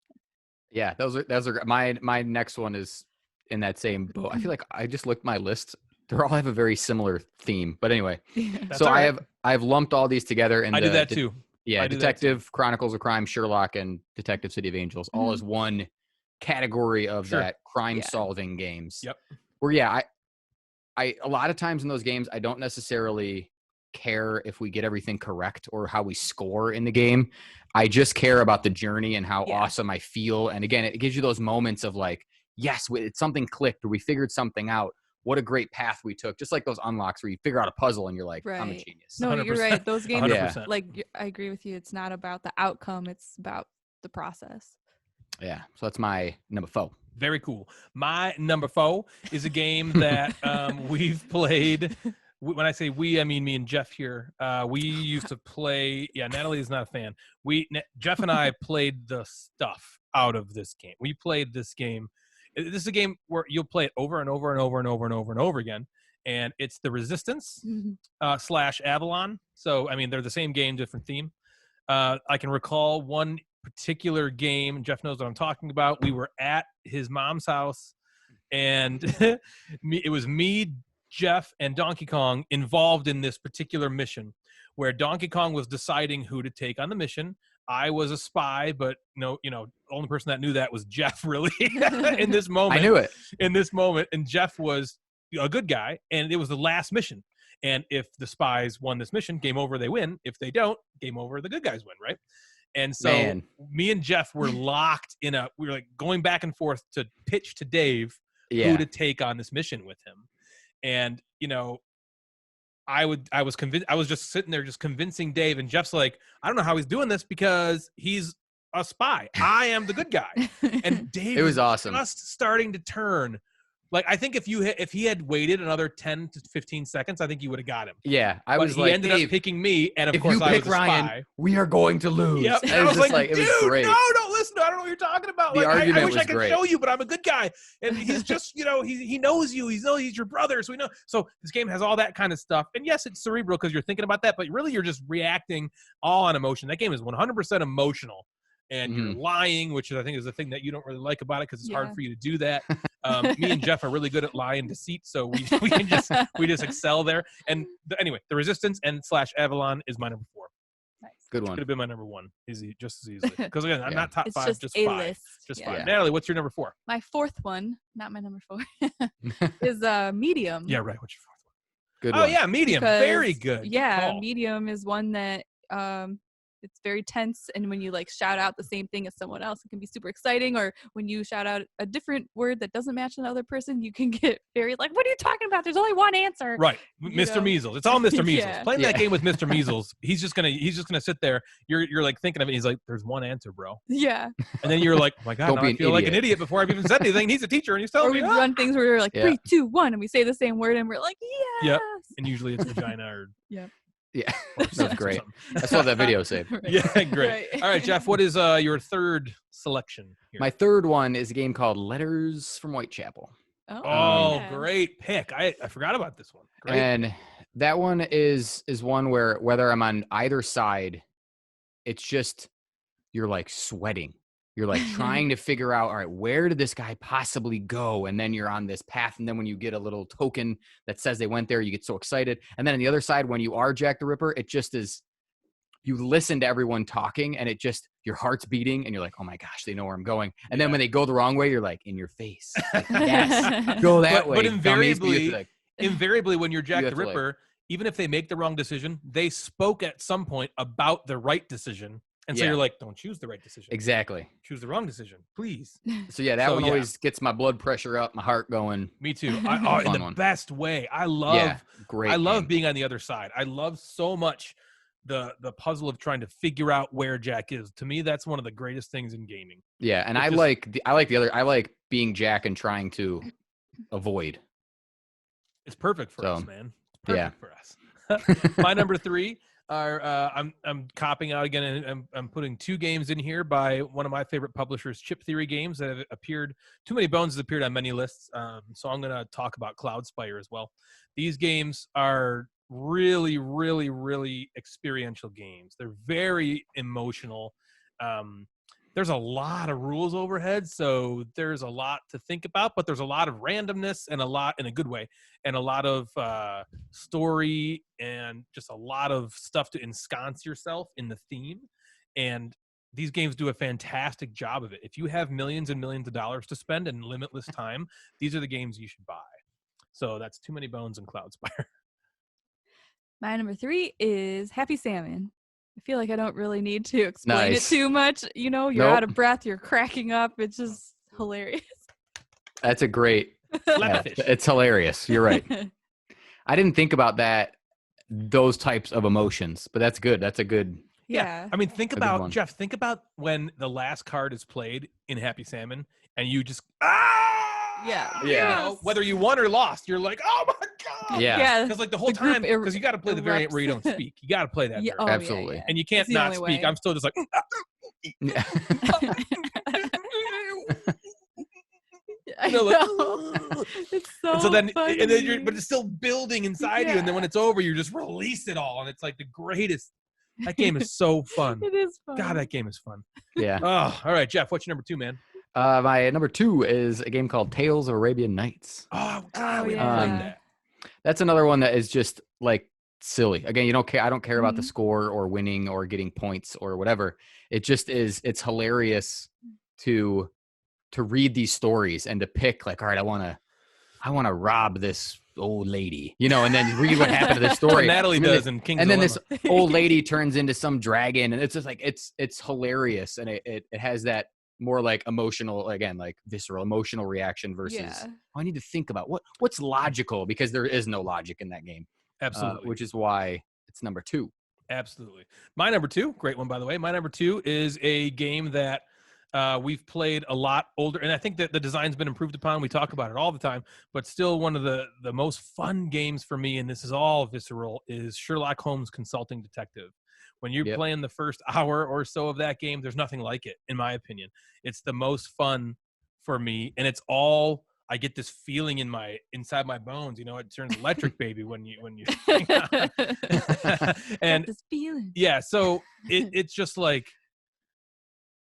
Yeah, those are my next one is in that same boat. I feel like I just looked my list. They all have a very similar theme, but anyway. So right. I've lumped all these together, and I do that too. Yeah, Detective Chronicles of Crime, Sherlock, and Detective City of Angels, all as one category of that crime-solving games. Yep. Where I a lot of times in those games, I don't necessarily care if we get everything correct or how we score in the game. I just care about the journey and how awesome I feel. And again, it gives you those moments of like, yes, it's something clicked, or we figured something out. What a great path we took. Just like those unlocks where you figure out a puzzle and you're like, I'm a genius. No, 100%. You're right. Those games, 100%. like, I agree with you. It's not about the outcome. It's about the process. Yeah. So that's my number 4. Very cool. My number 4 is a game that we've played. When I say we, I mean me and Jeff here. We used to play. Yeah, Natalie is not a fan. Jeff and I played the stuff out of this game. We played this game. This is a game where you'll play it over and over and over and over and over and over again. And it's the Resistance / Avalon. So, I mean, they're the same game, different theme. I can recall one particular game. Jeff knows what I'm talking about. We were at his mom's house, and it was me, Jeff, and Donkey Kong involved in this particular mission where Donkey Kong was deciding who to take on the mission. I was a spy, but the only person that knew that was Jeff, really, in this moment. I knew it. In this moment, and Jeff was a good guy, and it was the last mission. And if the spies won this mission, game over, they win. If they don't, game over, the good guys win, right? And so me and Jeff were locked we were like going back and forth to pitch to Dave who to take on this mission with him. And, I was convinced. I was just sitting there just convincing Dave, and Jeff's like, I don't know how he's doing this because he's a spy. I am the good guy. And Dave was awesome. Just starting to turn. Like, I think if he had waited another 10 to 15 seconds, I think you would have got him. Yeah, he ended up picking me, and of course I was a Ryan, spy. We are going to lose. Yep. And I was like, dude, it was great. No, don't listen. I don't know what you're talking about. The like, argument I wish was I could great. show you, but I'm a good guy, and he's just, he knows you. He's your brother, so we know. So this game has all that kind of stuff, and yes, it's cerebral because you're thinking about that, but really you're just reacting all on emotion. That game is 100% emotional. And you're lying, which I think is the thing that you don't really like about it because it's hard for you to do that. Me and Jeff are really good at lie and deceit, so we can we just excel there. And anyway, the Resistance and / Avalon is my number 4. Nice. Good one. Could have been my number 1, just as easily. Because again, I'm not top 5, just A 5. list. Just Yeah. 5. Natalie, what's your number 4? My 4th one, not my number 4, is Medium. Yeah, right. What's your 4th one? Good Oh one. yeah, Medium. Because, very good. Yeah, Good Medium is one that it's very tense, and when you like shout out the same thing as someone else, it can be super exciting. Or when you shout out a different word that doesn't match another person, you can get very like, what are you talking about? There's only one answer. Right. Mr. Measles. It's all Mr. Measles. Yeah. Playing that game with Mr. Measles, he's just gonna sit there. You're like thinking of it. He's like, there's one answer, bro. Yeah. And then you're like, oh my God, Don't now be I an feel like an idiot. idiot before I've even said anything. He's a teacher and he's telling Or me. we run things where we're like 3, 2, 1, and we say the same word, and we're like, yes. Yep. And usually it's vagina or Yep. Yeah, or that's sex or great. something. I saw that video saved. Right. Yeah, great. Right. All right, Jeff, what is your third selection here? My third one is a game called Letters from Whitechapel. Oh, yeah. great pick. I forgot about this one. Great. And that one is one where whether I'm on either side, it's just you're like sweating. You're like trying to figure out, all right, where did this guy possibly go? And then you're on this path. And then when you get a little token that says they went there, you get so excited. And then on the other side, when you are Jack the Ripper, it just is, you listen to everyone talking and it just, your heart's beating and you're like, oh my gosh, they know where I'm going. And then when they go the wrong way, you're like, in your face. Like, yes, go that way. But dummies. But you have to, like, invariably when you're Jack You the have to, Ripper, even if they make the wrong decision, they spoke at some point about the right decision. And so Yeah. you're like, don't choose the right decision. exactly. Choose the wrong decision, please. So yeah, that So, one yeah. always gets my blood pressure up, my heart going. Me too. In Fun the one. best way. I love Yeah, great. I love game. being on the other side. I love so much the puzzle of trying to figure out where Jack is. To me, that's one of the greatest things in gaming. Yeah, and It's I just- like being Jack and trying to avoid. It's perfect for us, So, man. It's perfect for us. My number 3 are I'm copping out again, and I'm putting 2 games in here by one of my favorite publishers, Chip Theory Games, that have appeared. Too Many Bones has appeared on many lists, so I'm going to talk about Cloudspire as well. These games are really, really, really experiential games. They're very emotional. There's a lot of rules overhead, so there's a lot to think about, but there's a lot of randomness and a lot in a good way, and a lot of story and just a lot of stuff to ensconce yourself in the theme. And these games do a fantastic job of it. If you have millions and millions of dollars to spend and limitless time, these are the games you should buy. So that's Too Many Bones and Cloudspire. My number 3 is Happy Salmon. I feel like I don't really need to explain Nice. it too much. You know, you're out of breath, you're cracking up. It's just hilarious. That's a great. Yeah, Fish. it's hilarious. You're right. I didn't think about those types of emotions, but that's good. That's a good. Yeah. I mean, think A good about, one. Jeff, think about when the last card is played in Happy Salmon and you just, Yeah. you Yeah. know, whether you won or lost, you're like, oh my God. Yeah. Because like the whole The group time, because you got to play the variant erupts. where you don't speak. You got to play that. Yeah, variant. oh, Absolutely. yeah. And you can't It's the not only speak. way. I'm still just like, Yeah. I know, know. It's so and so then, funny. and then but it's still building inside you, and then when it's over, you just release it all, and it's like the greatest. That game is so fun. It is fun. God, that game is fun. Yeah. Oh, all right, Jeff. What's your number 2, man? My number 2 is a game called Tales of Arabian Nights. Oh, God, we yeah. played that. That's another one that is just like silly. Again, you don't care. I don't care about the Mhm. score or winning or getting points or whatever. It just is. It's hilarious to read these stories and to pick like, all right, I want to rob this old lady, and then read what happened to this That's what story. Natalie And then does in King's and then Dilemma. this old lady turns into some dragon, and it's just like it's hilarious, and it has that more like emotional, again, like visceral emotional reaction versus I need to think about what's logical, because there is no logic in that game. Absolutely. Which is why it's number 2. Absolutely. My number 2, great one, by the way. My number 2 is a game that we've played a lot older, and I think that the design's been improved upon. We talk about it all the time, but still one of the most fun games for me, and this is all visceral, is Sherlock Holmes Consulting Detective. When you're playing the first hour or so of that game, there's nothing like it, in my opinion. It's the most fun for me, and it's all, I get this feeling inside my bones. It turns electric, baby, when you and this feeling. Yeah, so it's just like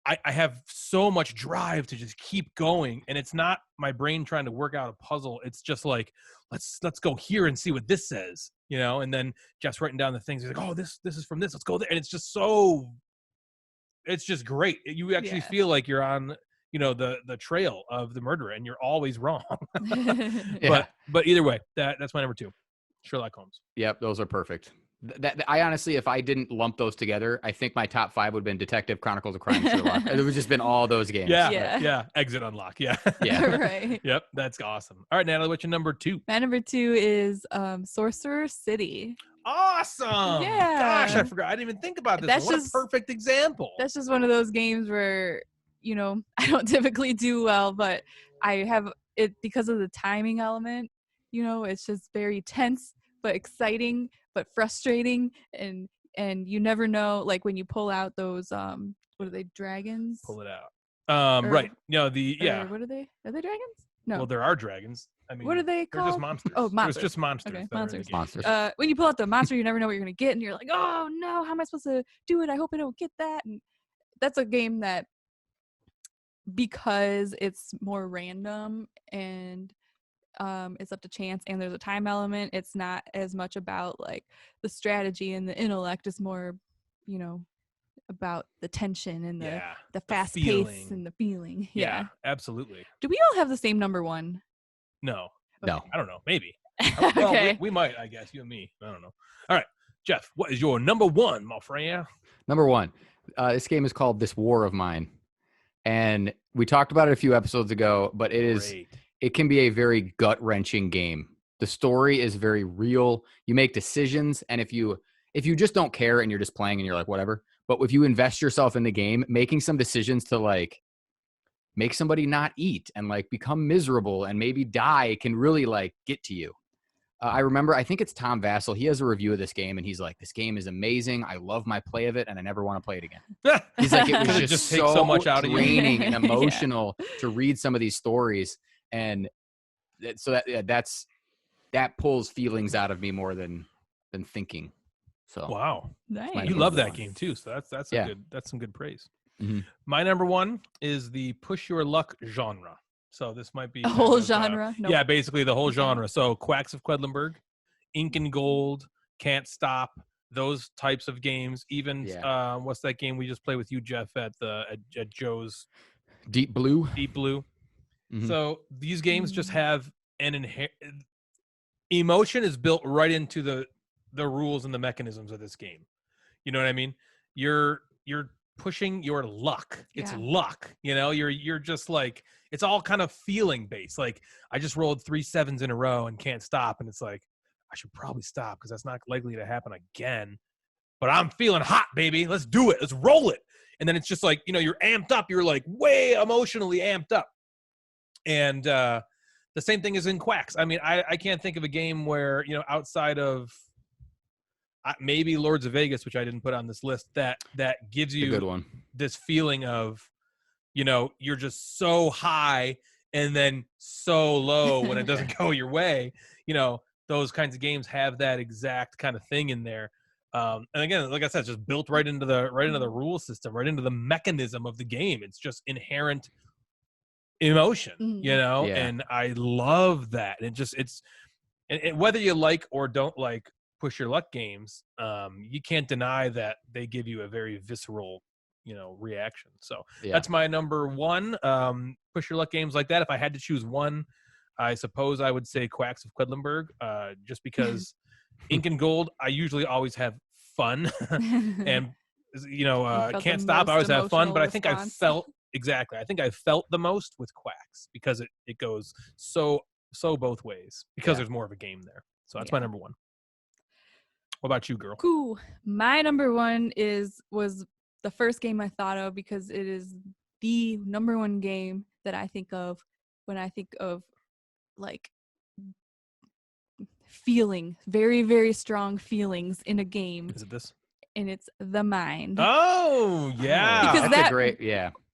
I have so much drive to just keep going, and it's not my brain trying to work out a puzzle. It's just like let's go here and see what this says, and then Jeff's writing down the things. He's like, oh, this is from this. Let's go there, and it's just great. You actually feel like you're on the trail of the murderer, and you're always wrong. But either way, that's my number 2, Sherlock Holmes. Yep, those are perfect. I honestly, if I didn't lump those together, I think my top 5 would have been Detective, Chronicles of Crime, Sherlock. It would have just been all those games. Yeah. Exit Unlock. Yeah. Right. Yep, that's awesome. All right, Natalie, what's your number 2? My number 2 is Sorcerer City. Awesome. Yeah. Gosh, I forgot. I didn't even think about this. What a perfect example. That's just one of those games where, I don't typically do well, but I have it because of the timing element. It's just very tense, but exciting, but frustrating. And you never know, like when you pull out those, what are they, dragons? Pull it out. Right. What are they? Are they dragons? No. Well, there are dragons. I mean, what are they called? They're just monsters. Oh, monsters. It's just monsters. Okay, monsters. When you pull out the monster, you never know what you're going to get. And you're like, oh, no, how am I supposed to do it? I hope I don't get that. And that's a game that, because it's more random and it's up to chance and there's a time element, it's not as much about like the strategy and the intellect. It's more, about the tension and the fast pace and the feeling. Yeah, absolutely. Do we all have the same number 1? No. Okay. No. I don't know. Maybe. Okay. We might, I guess. You and me. I don't know. All right. Jeff, what is your number 1, my friend? Number 1. This game is called This War of Mine. And we talked about it a few episodes ago, but it can be a very gut-wrenching game. The story is very real. You make decisions, and if you just don't care and you're just playing and you're like, whatever, but if you invest yourself in the game, making some decisions to like make somebody not eat and like become miserable and maybe die can really like get to you. I remember, I think it's Tom Vassell. He has a review of this game, and he's like, this game is amazing. I love my play of it, and I never want to play it again. He's like, it was just takes so much out of you. draining and emotional to read some of these stories. And so that pulls feelings out of me more than thinking. So wow, nice. You love that game too. So that's some good praise. Mm-hmm. My number 1 is the push your luck genre. So this might be a whole genre. Nope. Yeah, basically the whole genre. So Quacks of Quedlinburg, Ink and Gold, Can't Stop, those types of games. Even what's that game we just played with you, Jeff, at Joe's? Deep Blue. Mm-hmm. So these games just have an inherent emotion is built right into the rules and the mechanisms of this game. You know what I mean? You're pushing your luck. It's luck. You're just like, it's all kind of feeling based. Like, I just rolled 3 7s in a row and can't stop, and it's like, I should probably stop because that's not likely to happen again. But I'm feeling hot, baby. Let's do it. Let's roll it. And then it's just like, you're amped up. You're like way emotionally amped up. And the same thing is in Quacks. I mean, I can't think of a game where, outside of maybe Lords of Vegas, which I didn't put on this list, that gives you a good one. This feeling of, you're just so high and then so low when it doesn't go your way. Those kinds of games have that exact kind of thing in there. And again, like I said, it's just built right into the rule system, right into the mechanism of the game. It's just inherent emotion, Yeah. and I love that. And whether you like or don't like push your luck games, you can't deny that they give you a very visceral, reaction. So that's my number one. Push your luck games like that. If I had to choose one, I suppose I would say Quacks of Quedlinburg, just because Ink and Gold, I usually always have fun, and Can't Stop, I always have fun. But I think I felt the most with Quacks because it goes so both ways because there's more of a game there. So that's my number one. What about you, girl? Cool. My number one was the first game I thought of because it is the number one game that I think of when I think of like feeling very, very strong feelings in a game. Is it this? And it's The Mind. Oh, yeah. Because that's a great,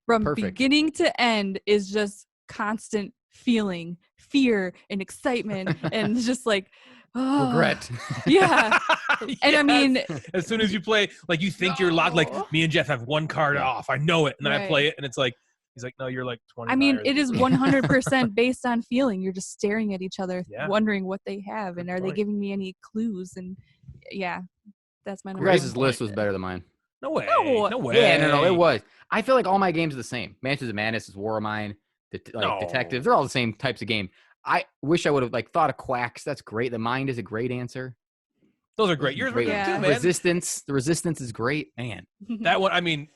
from perfect. beginning to end is just constant feeling, fear and excitement and just like regret. Yeah. And I mean, as soon as you play, like you think you're locked, like me and Jeff have one card off. I know it. And then I play it and it's like, he's like, no, you're like 20. I mean, it is 100% based on feeling. You're just staring at each other, wondering what they have. And are they giving me any clues? And that's my number. Your guys' list was better than mine. No way. No way. Yeah, no, it was. I feel like all my games are the same. Mansions of Madness is War of Mine. Detectives, they're all the same types of game. I wish I would have thought of Quacks. That's great. The Mind is a great answer. Those are great. Yours were good too, man. Resistance. The Resistance is great, man. That one, I mean,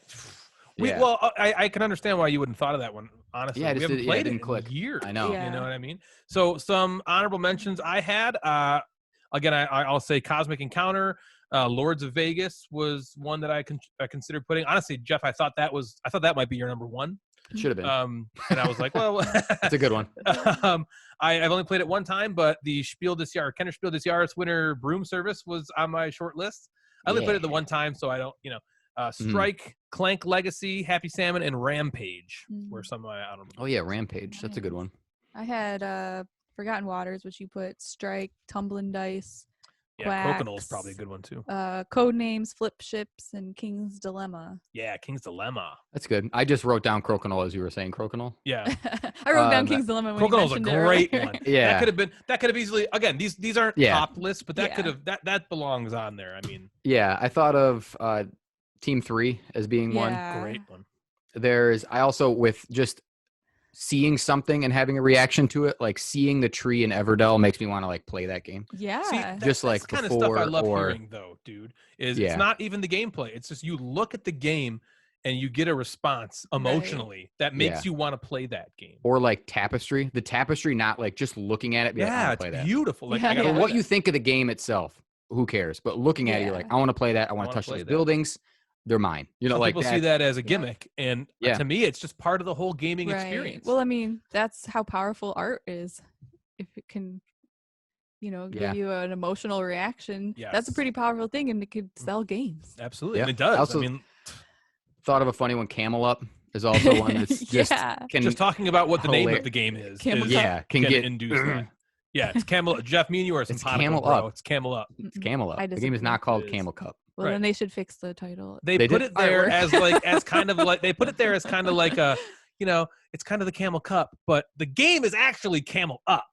I can understand why you wouldn't thought of that one. Honestly, we haven't played it in years. I know. You know what I mean? So some honorable mentions I had. Again, I'll say Cosmic Encounter. Lords of Vegas was one that I considered putting. Honestly, Jeff, I thought that might be your number one. It should have been. And I was like, well, that's a good one. I've only played it one time, but the Spiel des Jahres, Kenner Spiel des Jahres winner Broom Service was on my short list. I only played it the one time, so I don't, Strike, Clank Legacy, Happy Salmon, and Rampage were some of my honorable. Oh yeah, Rampage. That's a good one. I had Forgotten Waters, which you put Strike, Tumbling Dice. Yeah, Crokinole is probably a good one too. Codenames, Flip Ships, and King's Dilemma. Yeah, King's Dilemma. That's good. I just wrote down Crokinole as you were saying Crokinole. Yeah, I wrote down King's Dilemma. Crokinole's a great one. Yeah, that could have easily. Again, these aren't top lists, but that could have that belongs on there. I mean, I thought of Team 3 as being one great one. I also with just seeing something and having a reaction to it, like seeing the tree in Everdell makes me want to play that game. Yeah. See, that's the kind of stuff I love hearing though, dude, is it's not even the gameplay. It's just you look at the game and you get a response emotionally that makes you want to play that game. Or Tapestry. The Tapestry, not just looking at it. It's beautiful. What you think of the game itself, who cares? But looking at it, you're like, I want to play that. I want to touch those buildings. They're mine. Some people see that as a gimmick, and to me, it's just part of the whole gaming experience. Well, I mean, that's how powerful art is. If it can, give you an emotional reaction, that's a pretty powerful thing, and it could sell games. Absolutely, and it does. Also, thought of a funny one. Camel Up is also one that's just just talking about what the name of the game is. Can get induce that. Yeah, it's Camel. Jeff, me and you are it's Camel Up. It's Camel Up. It's Camel Up. The game is not called Camel Cup. Well, then they should fix the title. They put it there as kind of like they put it there as kind of like a, it's kind of the Camel Cup, but the game is actually Camel Up,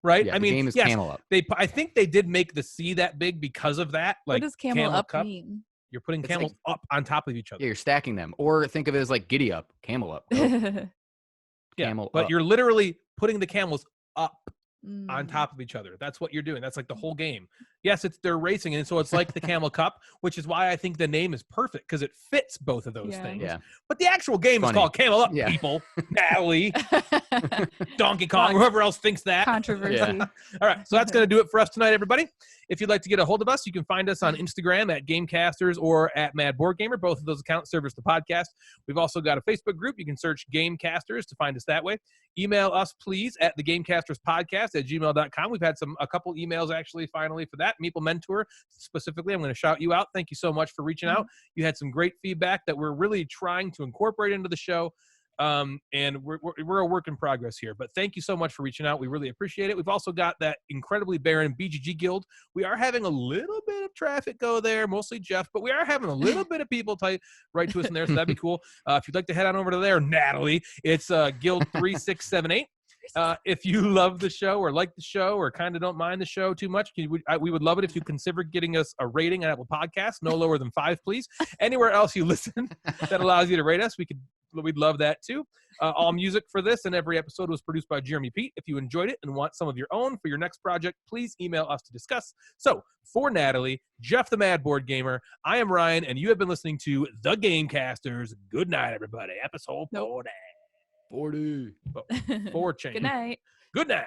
right? Yeah, the game is Camel Up. I think they did make the C that big because of that. What does Camel Up mean? You're putting camels up on top of each other. Yeah, you're stacking them, or think of it as Giddy Up, Camel Up. Camel but up. You're literally putting the camels up on top of each other. That's what you're doing. That's the whole game. Yes, they're racing, and so it's like the Camel Cup, which is why I think the name is perfect because it fits both of those things. Yeah. But the actual game is called Camel Up, people. Natalie, Donkey Kong, whoever else thinks that. Controversy. All right, so that's going to do it for us tonight, everybody. If you'd like to get a hold of us, you can find us on Instagram at Gamecasters or at Mad Board Gamer. Both of those accounts serve as the podcast. We've also got a Facebook group. You can search Gamecasters to find us that way. Email us, please, at thegamecasterspodcast@gmail.com. We've had a couple emails, actually, finally, for that. Meeple Mentor, specifically, I'm going to shout you out. Thank you so much for reaching out. You had some great feedback that we're really trying to incorporate into the show. And we're a work in progress here. But thank you so much for reaching out. We really appreciate it. We've also got that incredibly barren BGG Guild. We are having a little bit of traffic go there, mostly Jeff, but we are having a little bit of people write to us in there, so that'd be cool. If you'd like to head on over to there, Natalie, it's Guild 3678. If you love the show or like the show or kind of don't mind the show too much, we would love it if you consider getting us a rating on Apple Podcasts, no lower than 5, please. Anywhere else you listen that allows you to rate us, we'd love that too. All music for this and every episode was produced by Jeremy Pete. If you enjoyed it and want some of your own for your next project, please email us to discuss. So for Natalie, Jeff the Mad Board Gamer, I am Ryan, and you have been listening to The Gamecasters. Good night, everybody. Episode 40. 40. 4 change. Good night. Good night.